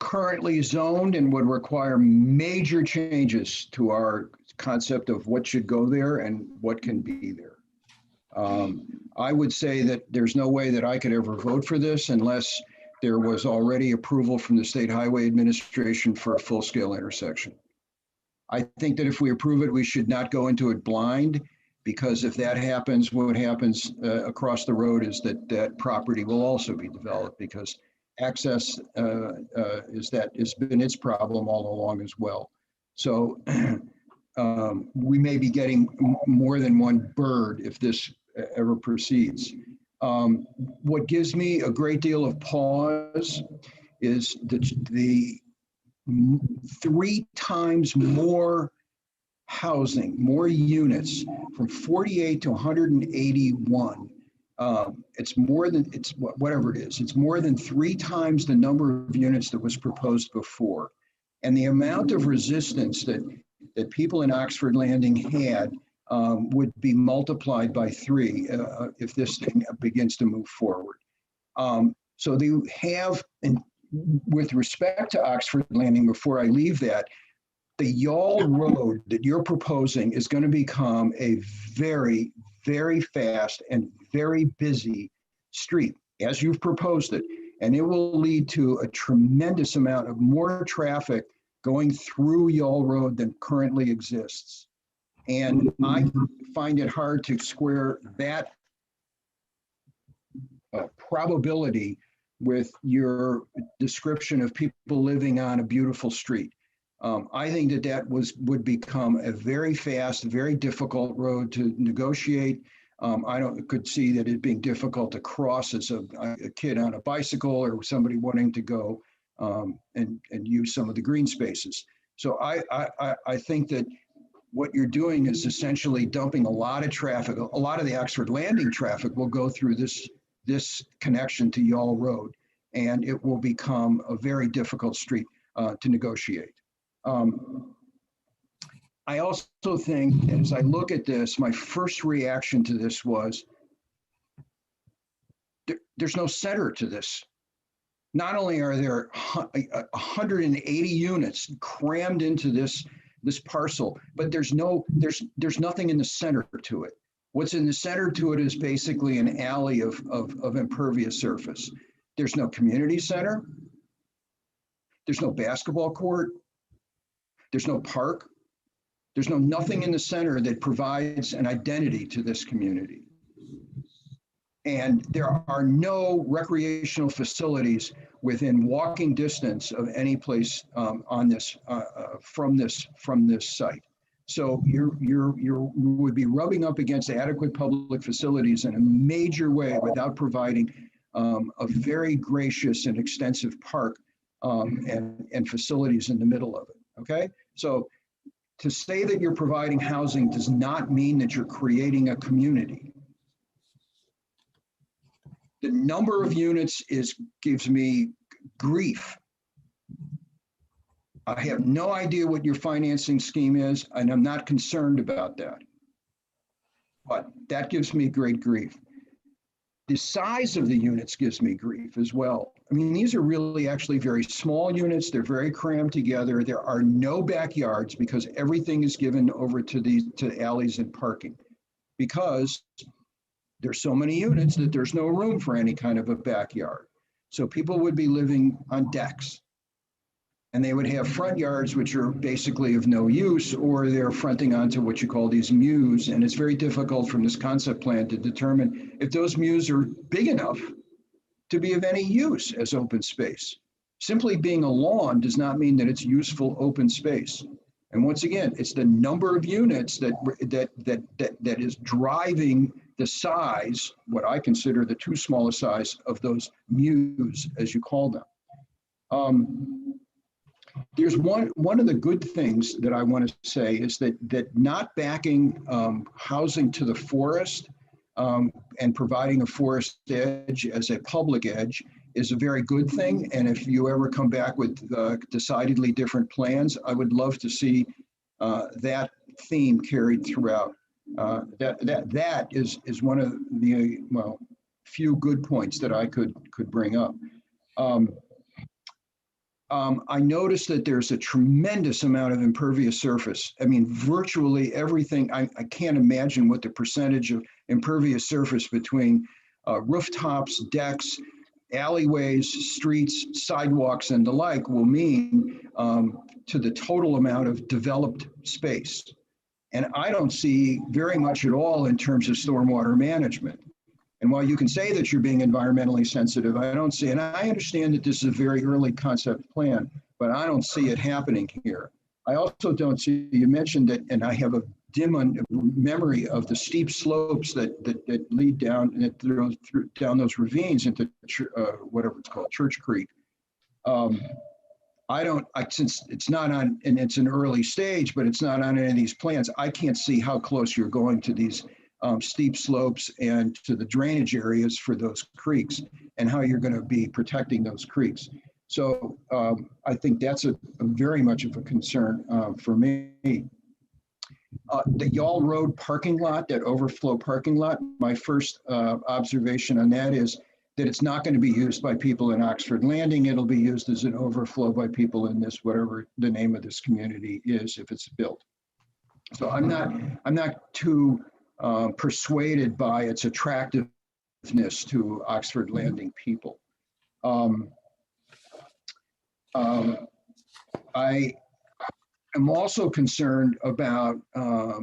Currently zoned and would require major changes to our concept of what should go there and what can be there. I would say that there's no way that I could ever vote for this unless there was already approval from the State Highway Administration for a full-scale intersection. I think that if we approve it, we should not go into it blind, because if that happens, what happens across the road is that property will also be developed, because access has been its problem all along as well. So we may be getting more than one bird if this ever proceeds. What gives me a great deal of pause is the 3 times more housing, more units from 48 to 181. It's more than, whatever it is, it's more than 3 times the number of units that was proposed before. And the amount of resistance that people in Oxford Landing had would be multiplied by 3 if this thing begins to move forward. So they have, and with respect to Oxford Landing, before I leave that, the Y'all Road that you're proposing is going to become a very, very fast and very busy street, as you've proposed it. And it will lead to a tremendous amount of more traffic going through Yall Road than currently exists. And I find it hard to square that probability with your description of people living on a beautiful street. I think that would become a very fast, very difficult road to negotiate. Could see that it being difficult to cross as a kid on a bicycle or somebody wanting to go and use some of the green spaces. So I think that what you're doing is essentially dumping a lot of traffic. A lot of the Oxford Landing traffic will go through this connection to Yall Road, and it will become a very difficult street to negotiate. I also think, as I look at this, my first reaction to this was, there's no center to this. Not only are there 180 units crammed into this parcel, but there's nothing in the center to it. What's in the center to it is basically an alley of impervious surface. There's no community center. There's no basketball court. There's no park. There's nothing in the center that provides an identity to this community. And there are no recreational facilities within walking distance of any place on this from this site. So you would be rubbing up against adequate public facilities in a major way without providing a very gracious and extensive park and facilities in the middle of it. Okay, so to say that you're providing housing does not mean that you're creating a community. The number of units gives me grief. I have no idea what your financing scheme is, and I'm not concerned about that. But that gives me great grief. The size of the units gives me grief as well. I mean, these are really actually very small units. They're very crammed together. There are no backyards because everything is given over to alleys and parking, because there's so many units that there's no room for any kind of a backyard. So people would be living on decks, and they would have front yards which are basically of no use, or they're fronting onto what you call these mews. And it's very difficult from this concept plan to determine if those mews are big enough to be of any use as open space. Simply being a lawn does not mean that it's useful open space. And once again, it's the number of units that is driving the size, what I consider the too small a size of those mews, as you call them. There's one of the good things that I want to say is that not backing housing to the forest and providing a forest edge as a public edge is a very good thing. And if you ever come back with decidedly different plans, I would love to see that theme carried throughout. That is one of the few good points that I could bring up. I noticed that there's a tremendous amount of impervious surface. I mean, virtually everything. I can't imagine what the percentage of impervious surface between rooftops, decks, alleyways, streets, sidewalks, and the like will mean to the total amount of developed space. And I don't see very much at all in terms of stormwater management. And while you can say that you're being environmentally sensitive, I don't see, and I understand that this is a very early concept plan, but I don't see it happening here. I also don't see, you mentioned that, and I have a dim memory of the steep slopes that lead down down those ravines into whatever it's called, Church Creek. Since it's not on, and it's an early stage, but it's not on any of these plans, I can't see how close you're going to these steep slopes and to the drainage areas for those creeks and how you're going to be protecting those creeks. So I think that's a very much of a concern for me. The Yall Road parking lot, that overflow parking lot, my first observation on that is that it's not going to be used by people in Oxford Landing. It'll be used as an overflow by people in this, whatever the name of this community is, if it's built. So I'm not too persuaded by its attractiveness to Oxford Landing people. I am also concerned about, I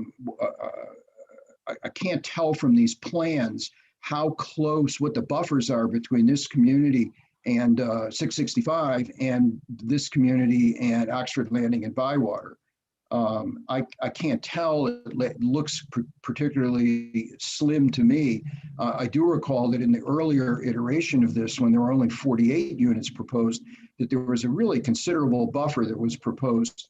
can't tell from these plans how close, what the buffers are between this community and 665 and this community and Oxford Landing and Bywater. I can't tell. It looks particularly slim to me. I do recall that in the earlier iteration of this, when there were only 48 units proposed, that there was a really considerable buffer that was proposed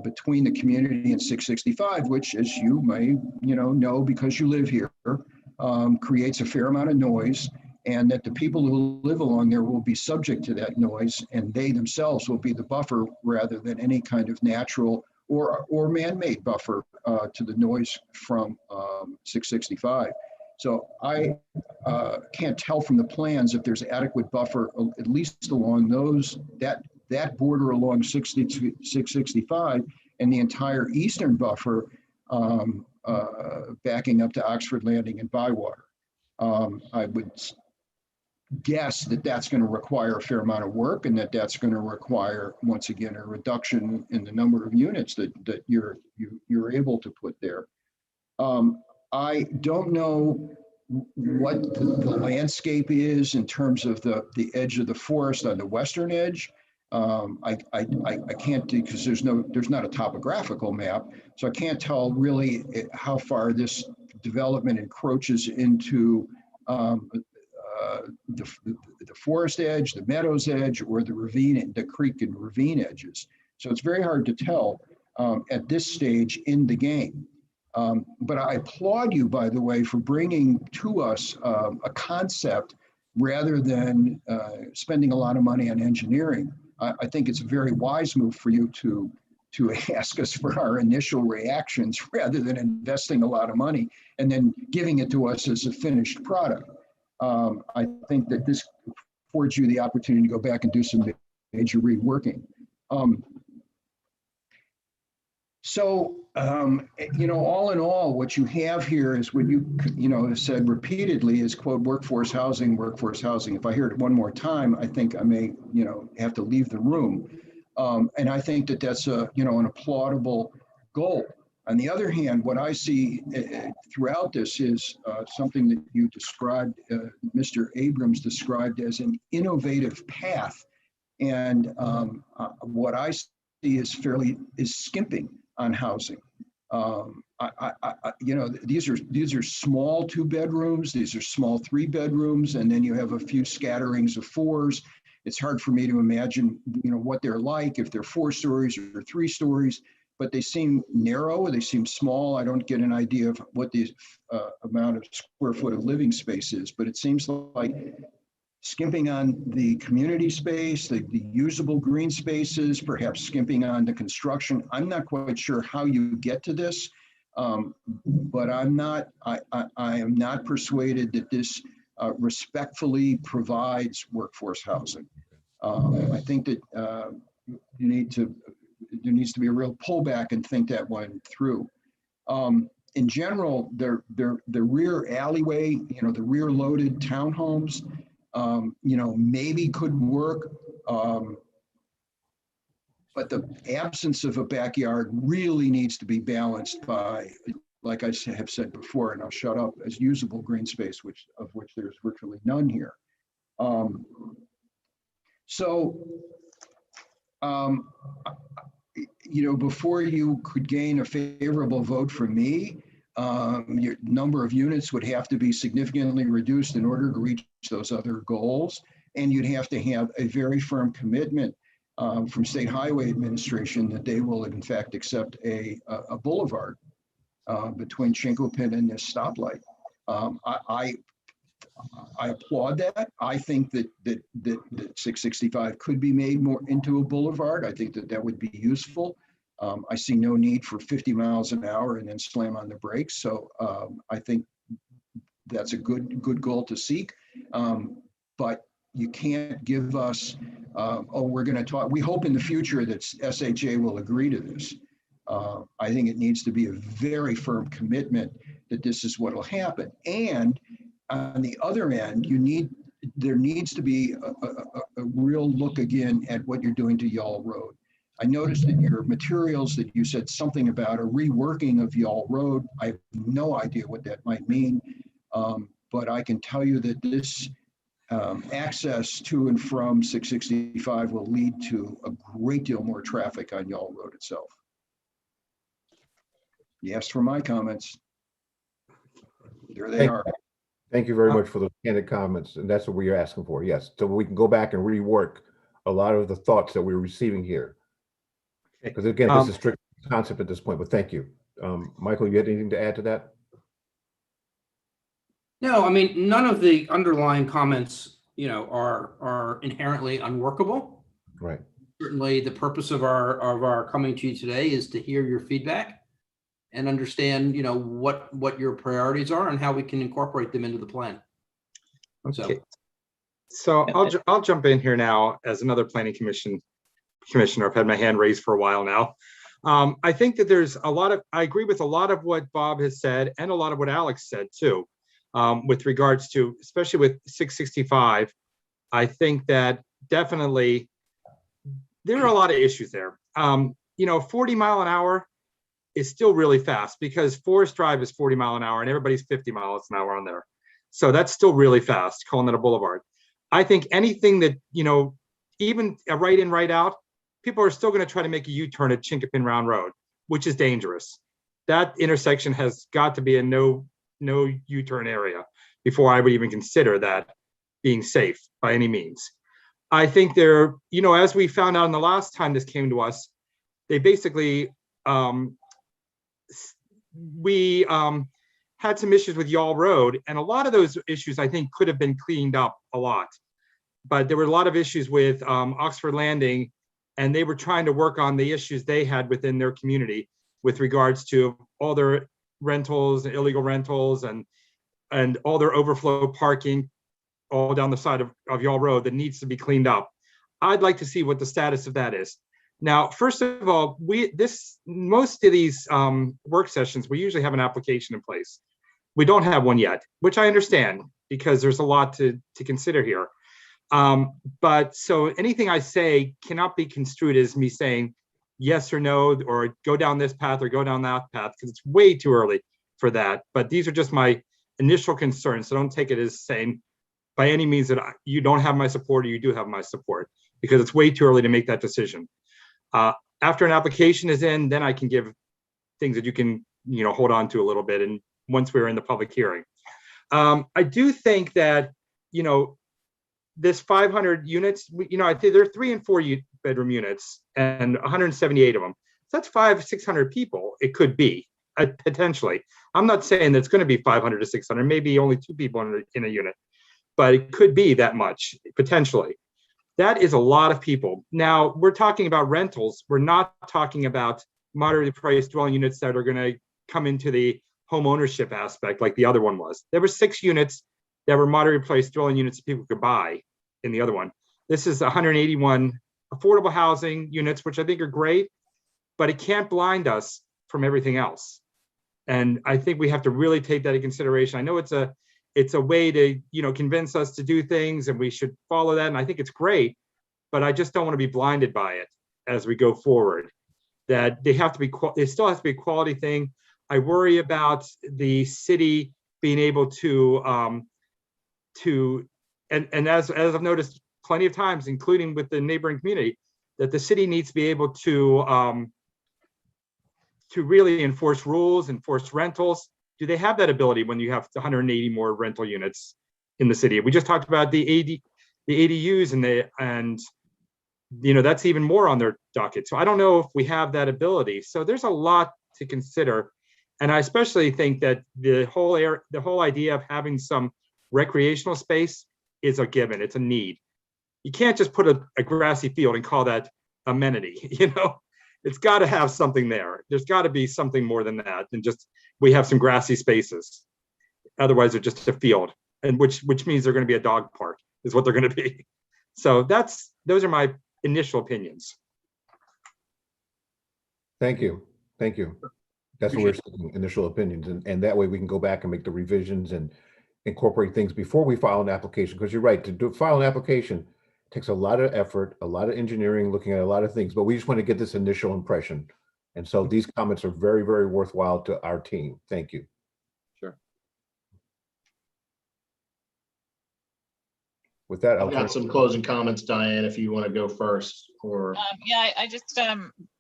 between the community and 665, which, as you may know because you live here, creates a fair amount of noise, and that the people who live along there will be subject to that noise, and they themselves will be the buffer rather than any kind of natural or man-made buffer to the noise from 665. So I can't tell from the plans if there's adequate buffer, at least along that border along 665 and the entire eastern buffer backing up to Oxford Landing and Bywater. I would guess that that's going to require a fair amount of work, and that's going to require, once again, a reduction in the number of units that you're able to put there. I don't know what the landscape is in terms of the edge of the forest on the western edge. I can't, because there's not a topographical map, so I can't tell really how far this development encroaches into the forest edge, the meadows edge, or the ravine, the creek and ravine edges. So it's very hard to tell at this stage in the game. But I applaud you, by the way, for bringing to us a concept rather than spending a lot of money on engineering. I think it's a very wise move for you to ask us for our initial reactions rather than investing a lot of money and then giving it to us as a finished product. I think that this affords you the opportunity to go back and do some major reworking. All in all, what you have here is what you have said repeatedly is, quote, workforce housing, workforce housing. If I hear it one more time, I think I may, have to leave the room. And I think that that's an applaudable goal. On the other hand, what I see throughout this is something that you described, Mr. Abrams described as an innovative path. And what I see is skimping on housing. These are small 2 bedrooms, these are small 3 bedrooms, and then you have a few scatterings of 4s. It's hard for me to imagine, what they're like, if they're 4 stories or 3 stories, but they seem narrow, they seem small. I don't get an idea of what the amount of square foot of living space is, but it seems like skimping on the community space, the usable green spaces, perhaps skimping on the construction. I'm not quite sure how you get to this, but I am not persuaded that this respectfully provides workforce housing. I think that there needs to be a real pullback and think that one through. In general, the rear alleyway, the rear loaded townhomes, maybe could work, but the absence of a backyard really needs to be balanced by, like I have said before, and I'll shut up, as usable green space, of which there's virtually none here. Before you could gain a favorable vote from me, your number of units would have to be significantly reduced in order to reach those other goals. And you'd have to have a very firm commitment from State Highway Administration that they will in fact accept a boulevard between Chinkopin and this stoplight. I applaud that. I think that 665 could be made more into a boulevard. I think that would be useful. I see no need for 50 miles an hour and then slam on the brakes. So I think that's a good goal to seek. But you can't give us, we're going to talk. We hope in the future that SHA will agree to this. I think it needs to be a very firm commitment that this is what will happen. And on the other end, there needs to be a real look again at what you're doing to Y'all Road. I noticed in your materials that you said something about a reworking of Y'all Road. I have no idea what that might mean, but I can tell you that this access to and from 665 will lead to a great deal more traffic on Y'all Road itself. You asked for my comments. There they are. Thank you very much for those candid comments, and that's what we are asking for. Yes, so we can go back and rework a lot of the thoughts that we're receiving here. Because again, this is strict concept at this point. But thank you, Michael. You had anything to add to that? No, I mean, none of the underlying comments, you know, are inherently unworkable. Right. Certainly, the purpose of our coming to you today is to hear your feedback and understand, you know, what your priorities are and how we can incorporate them into the plan. Okay. So I'll jump in here now as another planning commissioner. I've had my hand raised for a while now. I think that there's I agree with a lot of what Bob has said and a lot of what Alex said too, with regards to, especially with 665. I think that definitely there are a lot of issues there. You know, 40 mile an hour is still really fast because Forest Drive is 40 mile an hour and everybody's 50 miles an hour on there. So that's still really fast, calling it a boulevard. I think anything that, you know, even a right in, right out, people are still going to try to make a U-turn at Chinkapin Round Road, which is dangerous. That intersection has got to be a no U-turn area before I would even consider that being safe by any means. I think there, you know, as we found out in the last time this came to us, they basically, we had some issues with Y'all Road, and a lot of those issues I think could have been cleaned up a lot. But there were a lot of issues with Oxford Landing, and they were trying to work on the issues they had within their community with regards to all their rentals, illegal rentals, and all their overflow parking all down the side of Y'all Road that needs to be cleaned up. I'd like to see what the status of that is. Now, first of all, most of these work sessions, we usually have an application in place. We don't have one yet, which I understand because there's a lot to consider here. But so anything I say cannot be construed as me saying yes or no, or go down this path or go down that path, because it's way too early for that. But these are just my initial concerns. So don't take it as saying by any means that you don't have my support or you do have my support, because it's way too early to make that decision. After an application is in, then I can give things that you can, you know, hold on to a little bit. And once we're in the public hearing, I do think that, you know, this 500 units, you know, I think there are 3 and 4 bedroom units and 178 of them. So that's 500-600 people. It could be potentially. I'm not saying that it's going to be 500 to 600, maybe only 2 people in a unit, but it could be that much potentially. That is a lot of people. Now we're talking about rentals. We're not talking about moderately priced dwelling units that are going to come into the home ownership aspect like the other one was. There were 6 units that were moderately priced dwelling units that people could buy in the other one. This is 181 affordable housing units, which I think are great, but it can't blind us from everything else. And I think we have to really take that into consideration. I know it's a way to, you know, convince us to do things and we should follow that. And I think it's great, but I just don't want to be blinded by it as we go forward. That they have to be, it still has to be a quality thing. I worry about the city being able to and as I've noticed plenty of times, including with the neighboring community, that the city needs to be able to really enforce rules, enforce rentals. Do they have that ability when you have 180 more rental units in the city? We just talked about the ADUs and you know, that's even more on their docket. So I don't know if we have that ability. So there's a lot to consider. And I especially think that the whole idea of having some recreational space is a given. It's a need. You can't just put a grassy field and call that amenity. You know, it's got to have something there. There's got to be something more than that than just we have some grassy spaces. Otherwise, they're just a field, and which means they're going to be a dog park is what they're going to be. So those are my initial opinions. Thank you. Thank you. That's what we're saying, initial opinions. And that way we can go back and make the revisions and incorporate things before we file an application. Because you're right, to file an application takes a lot of effort, a lot of engineering, looking at a lot of things, but we just want to get this initial impression. And so these comments are very, very worthwhile to our team. Thank you. Sure. With that, I'll I've got some closing comments, Diane, if you want to go first, or Yeah, I just,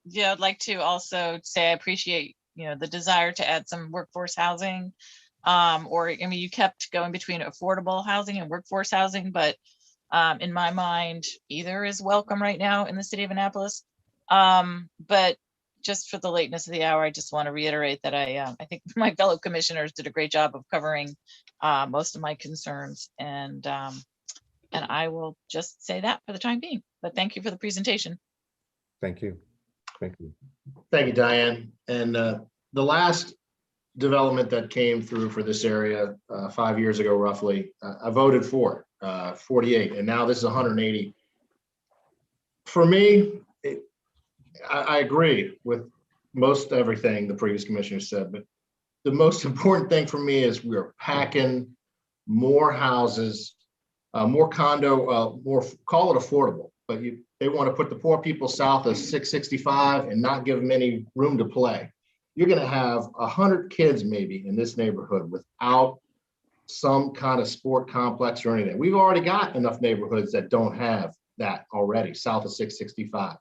yeah, I'd like to also say I appreciate, the desire to add some workforce housing. Or, I mean, you kept going between affordable housing and workforce housing, but in my mind, either is welcome right now in the city of Annapolis. But just for the lateness of the hour, I just want to reiterate that I think my fellow commissioners did a great job of covering most of my concerns, and I will just say that for the time being. But thank you for the presentation. thank you. Thank you. thank you, Diane. And the last development that came through for this area 5 years ago, roughly, I voted for 48, and now this is 180. For me, I agree with most everything the previous commissioner said, but the most important thing for me is we're packing more houses, more condo, more, call it affordable, but they want to put the poor people south of 665 and not give them any room to play. You're going to have 100 kids maybe in this neighborhood without some kind of sport complex or anything. We've already got enough neighborhoods that don't have that already, south of 665.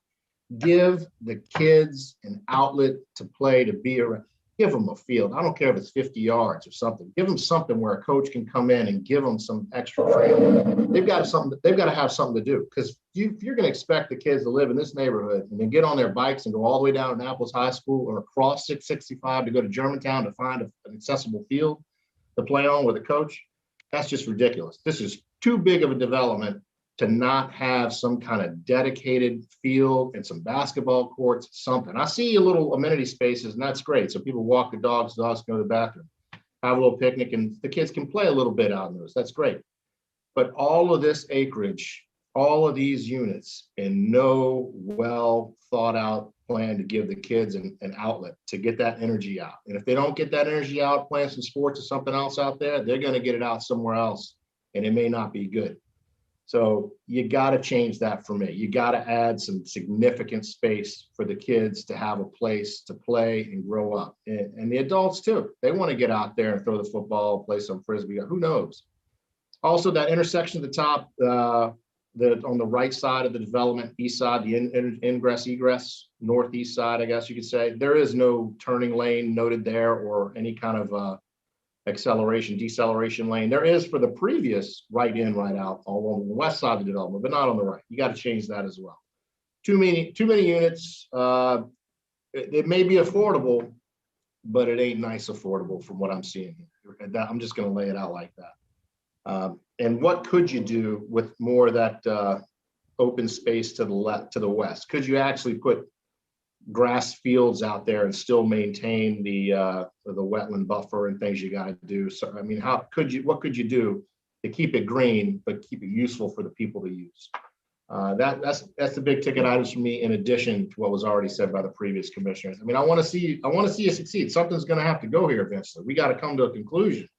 Give the kids an outlet to play, to be around. Give them a field. I don't care if it's 50 yards or something. Give them something where a coach can come in and give them some extra training. They've got to have something to do, because if you're going to expect the kids to live in this neighborhood and then get on their bikes and go all the way down to Annapolis High School or across 665 to go to Germantown to find an accessible field to play on with a coach, that's just ridiculous. This is too big of a development to not have some kind of dedicated field and some basketball courts, something. I see a little amenity spaces, and that's great. So people walk the dogs can go to the bathroom, have a little picnic, and the kids can play a little bit out in those. That's great. But all of this acreage, all of these units, and no well thought out plan to give the kids an outlet to get that energy out. And if they don't get that energy out, playing some sports or something else out there, they're going to get it out somewhere else, and it may not be good. So you got to change that for me. You got to add some significant space for the kids to have a place to play and grow up. And the adults too. They want to get out there and throw the football, play some Frisbee, who knows? Also, that intersection at the top, on the right side of the development, east side, the ingress, egress, northeast side, I guess you could say, there is no turning lane noted there or any kind of acceleration, deceleration lane. There is for the previous right in, right out, all on the west side of the development, but not on the right. You got to change that as well. Too many units. It may be affordable, but it ain't nice affordable from what I'm seeing here. I'm just going to lay it out like that. And what could you do with more of that open space to the left, to the west? Could you actually put grass fields out there and still maintain the wetland buffer and things you got to do? So, I mean, what could you do to keep it green, but keep it useful for the people to use? That's the big ticket items for me, in addition to what was already said by the previous commissioners. I mean, I want to see you succeed. Something's going to have to go here eventually. We got to come to a conclusion.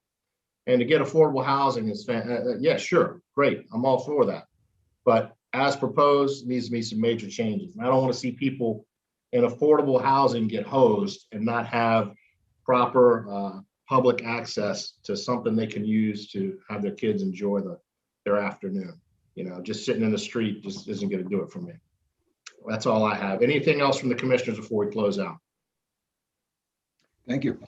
And to get affordable housing is yeah, sure, great. I'm all for that. But as proposed, needs to be some major changes. And I don't want to see people in affordable housing get hosed and not have proper public access to something they can use to have their kids enjoy their afternoon. Just sitting in the street just isn't going to do it for me. That's all I have. Anything else from the commissioners before we close out? Thank you.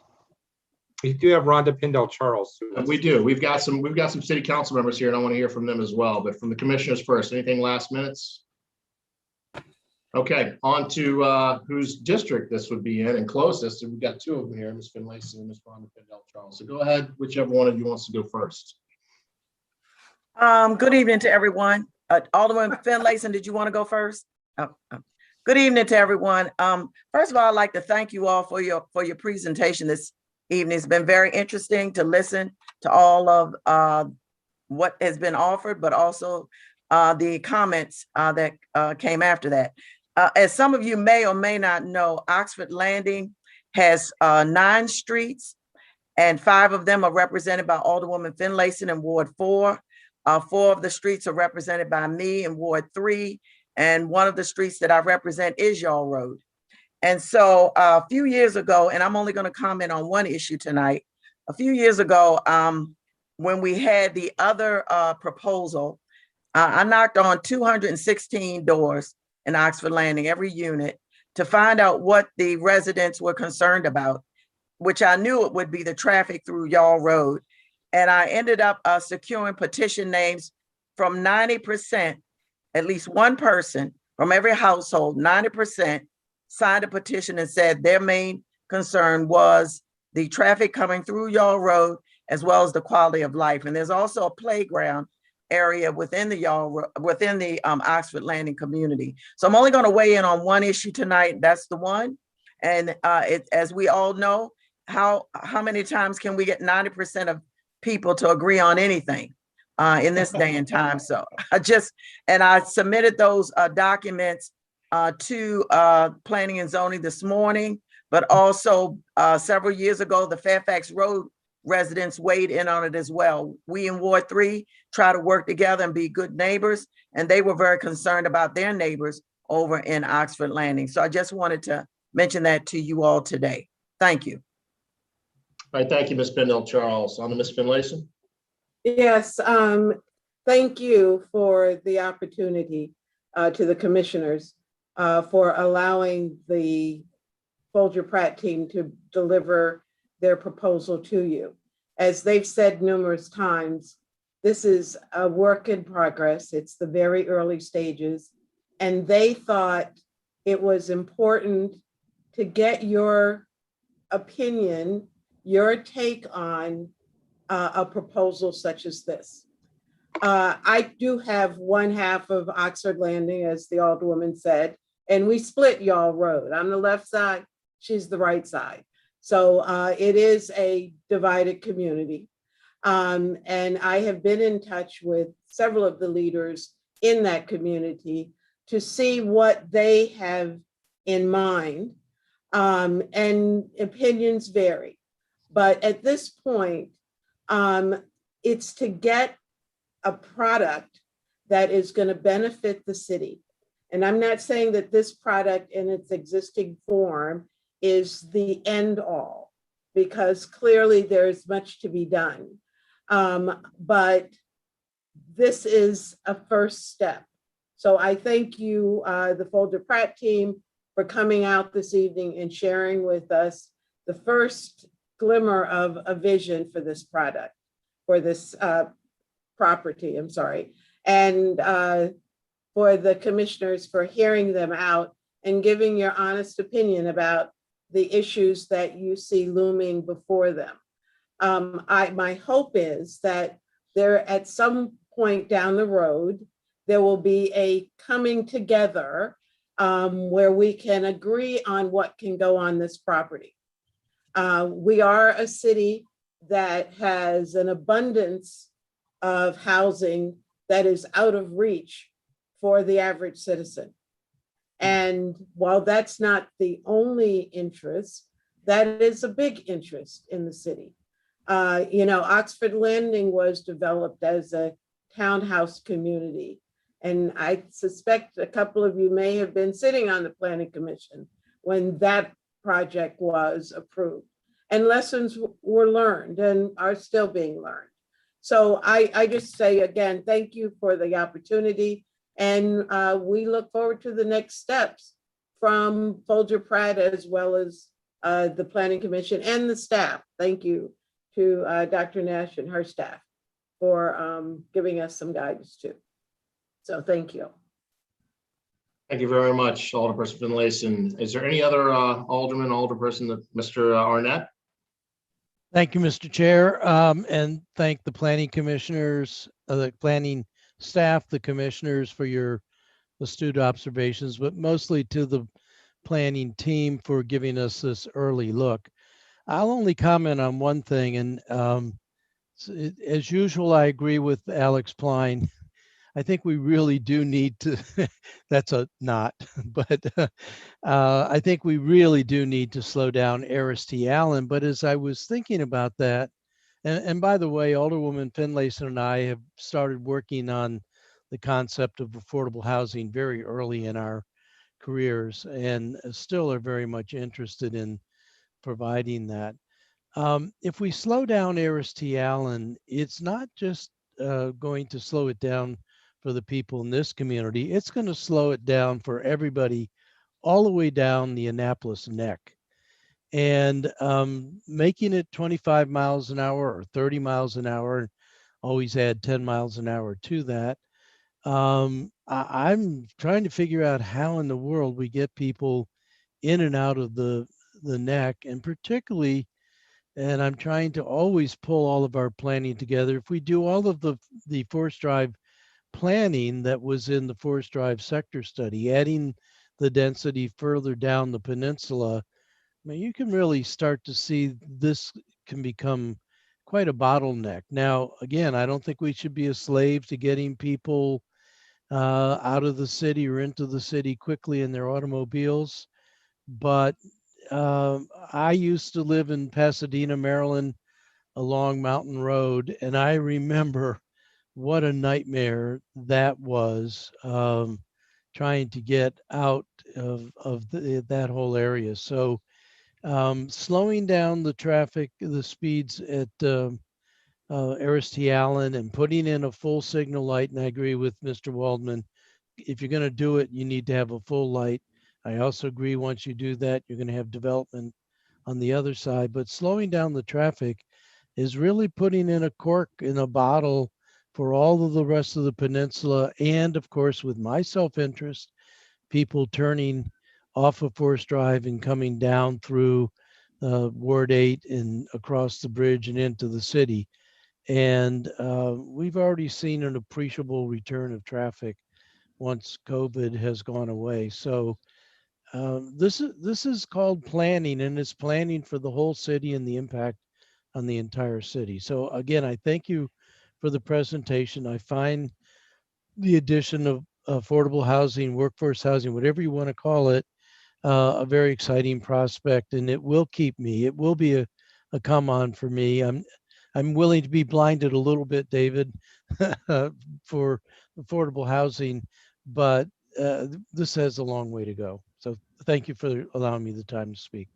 We do have Rhonda Pindell Charles. We do. We've got some city council members here, and I want to hear from them as well. But from the commissioners first, anything last minutes? Okay, on to whose district this would be in and closest. And we've got two of them here, Ms. Finlayson and Ms. Rhonda Pindell Charles. So go ahead, whichever one of you wants to go first. Good evening to everyone. Alderman Finlayson, did you want to go first? Good evening to everyone. First of all, I'd like to thank you all for your presentation this evening. It's been very interesting to listen to all of what has been offered, but also the comments that came after that. As some of you may or may not know, Oxford Landing has 9 streets, and 5 of them are represented by Alderwoman Finlayson in Ward 4. 4 of the streets are represented by me in Ward 3, and one of the streets that I represent is Y'all Road. And so a few years ago, and I'm only going to comment on one issue tonight. A few years ago, when we had the other proposal, I knocked on 216 doors in Oxford Landing, every unit, to find out what the residents were concerned about, which I knew it would be the traffic through Y'all Road. And I ended up securing petition names from 90%, at least one person from every household, 90% signed a petition and said their main concern was the traffic coming through Y'all Road, as well as the quality of life. And there's also a playground area within the Oxford Landing community. So I'm only going to weigh in on one issue tonight. That's the one. And as we all know, how many times can we get 90% of people to agree on anything in this day and time? So I submitted those documents to Planning and Zoning this morning, but also several years ago, the Fairfax Road residents weighed in on it as well. We in Ward 3 try to work together and be good neighbors, and they were very concerned about their neighbors over in Oxford Landing. So I just wanted to mention that to you all today. Thank you. All right, thank you, Ms. Bindel. Charles, on to Ms. Finlayson. Yes, thank you for the opportunity to the commissioners for allowing the Folger Pratt team to deliver their proposal to you. As they've said numerous times, this is a work in progress. It's the very early stages, and they thought it was important to get your opinion, your take on a proposal such as this. I do have one half of Oxford Landing, as the Alderwoman said, and we split Y'all Road. I'm the left side, she's the right side. So it is a divided community. And I have been in touch with several of the leaders in that community to see what they have in mind. And opinions vary. But at this point, it's to get a product that is going to benefit the city. And I'm not saying that this product in its existing form is the end all, because clearly there's much to be done. But this is a first step. So I thank you, the Folger Pratt team, for coming out this evening and sharing with us the first glimmer of a vision for this product, for this property, I'm sorry. And for the commissioners for hearing them out and giving your honest opinion about the issues that you see looming before them. My hope is that there, at some point down the road, there will be a coming together where we can agree on what can go on this property. We are a city that has an abundance of housing that is out of reach for the average citizen. And while that's not the only interest, that is a big interest in the city. Oxford Landing was developed as a townhouse community. And I suspect a couple of you may have been sitting on the Planning Commission when that project was approved. And lessons were learned and are still being learned. So I just say again, thank you for the opportunity. And we look forward to the next steps from Folger Pratt, as well as the Planning Commission and the staff. Thank you to Dr. Nash and her staff for giving us some guidance too. So thank you. Thank you very much, Alderperson Finlayson. Is there any other alderman, alderperson, Mr. Arnett? Thank you, Mr. Chair, and thank the planning commissioners, the planning staff, the commissioners for your astute observations, but mostly to the planning team for giving us this early look. I'll only comment on one thing, and as usual, I agree with Alex Pline. I think we really do need to, that's a not, but I think we really do need to slow down Aris T. Allen. But as I was thinking about that, And by the way, Alderwoman Finlayson and I have started working on the concept of affordable housing very early in our careers, and still are very much interested in providing that. If we slow down Aris T. Allen, it's not just going to slow it down for the people in this community, it's going to slow it down for everybody all the way down the Annapolis neck. And making it 25 miles an hour or 30 miles an hour, always add 10 miles an hour to that. I'm trying to figure out how in the world we get people in and out of the neck, and particularly, and I'm trying to always pull all of our planning together. If we do all of the Forest Drive planning that was in the Forest Drive sector study, adding the density further down the peninsula, I mean, you can really start to see this can become quite a bottleneck. Now, again, I don't think we should be a slave to getting people out of the city or into the city quickly in their automobiles. But I used to live in Pasadena, Maryland, along Mountain Road, and I remember what a nightmare that was, trying to get out of that whole area. So slowing down the traffic, the speeds at Aris T. Allen, and putting in a full signal light, and I agree with Mr. Waldman, if you're going to do it, you need to have a full light. I also agree once you do that, you're going to have development on the other side, but slowing down the traffic is really putting in a cork in a bottle for all of the rest of the peninsula. And of course, with my self-interest, people turning off of Forest Drive and coming down through Ward 8 and across the bridge and into the city. And we've already seen an appreciable return of traffic once COVID has gone away. So this is called planning, and it's planning for the whole city and the impact on the entire city. So again, I thank you for the presentation. I find the addition of affordable housing, workforce housing, whatever you want to call it, a very exciting prospect, and it will keep me. It will be a come on for me. I'm willing to be blinded a little bit, David, for affordable housing, but this has a long way to go. So thank you for allowing me the time to speak.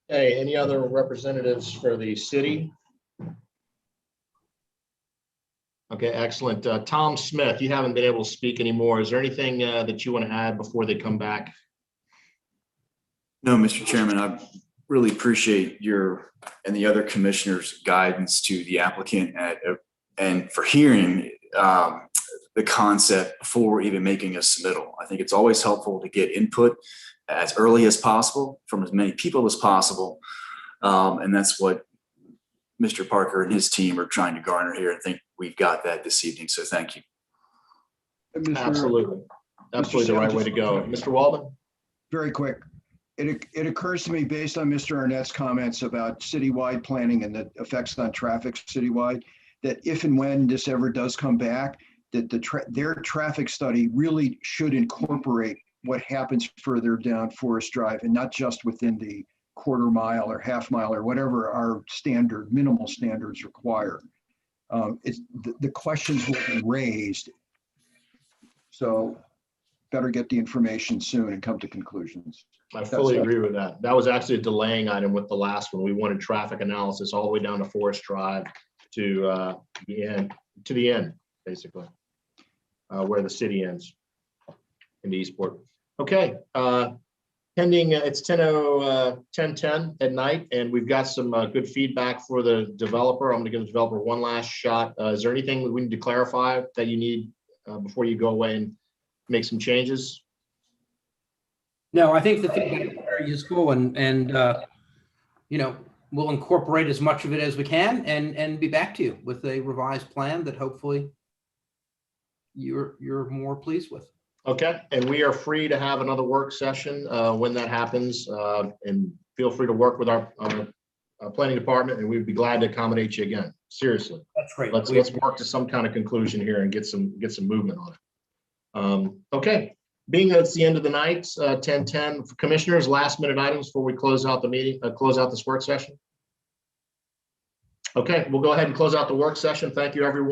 Hey, any other representatives for the city? Okay, excellent. Tom Smith, you haven't been able to speak anymore. Is there anything that you want to add before they come back? No, Mr. Chairman, I really appreciate your and the other commissioners' guidance to the applicant and for hearing the concept before even making a submittal. I think it's always helpful to get input as early as possible from as many people as possible. And that's what Mr. Parker and his team are trying to garner here. I think we've got that this evening. So thank you. Absolutely. Absolutely the right way to go. Mr. Waldman? Very quick. It occurs to me, based on Mr. Arnett's comments about citywide planning and the effects on traffic citywide, that if and when this ever does come back, that their traffic study really should incorporate what happens further down Forest Drive, and not just within the quarter mile or half mile or whatever our minimal standards require. The questions will be raised. So better get the information soon and come to conclusions. I fully agree with that. That was actually a delaying item with the last one. We wanted traffic analysis all the way down to Forest Drive to the end, basically, where the city ends in the Eastport. Okay, pending, it's 10:10 at night, and we've got some good feedback for the developer. I'm going to give the developer one last shot. Is there anything we need to clarify that you need before you go away and make some changes? No, I think the feedback is very useful, and you know, we'll incorporate as much of it as we can and be back to you with a revised plan that hopefully you're more pleased with. Okay, and we are free to have another work session when that happens, and feel free to work with our planning department, and we'd be glad to accommodate you again. Seriously, that's great. Let's work to some kind of conclusion here and get some movement on it. Okay, being that it's the end of the night, 10:10, commissioners, last minute items before we close out the meeting, close out this work session. Okay, we'll go ahead and close out the work session. Thank you, everyone.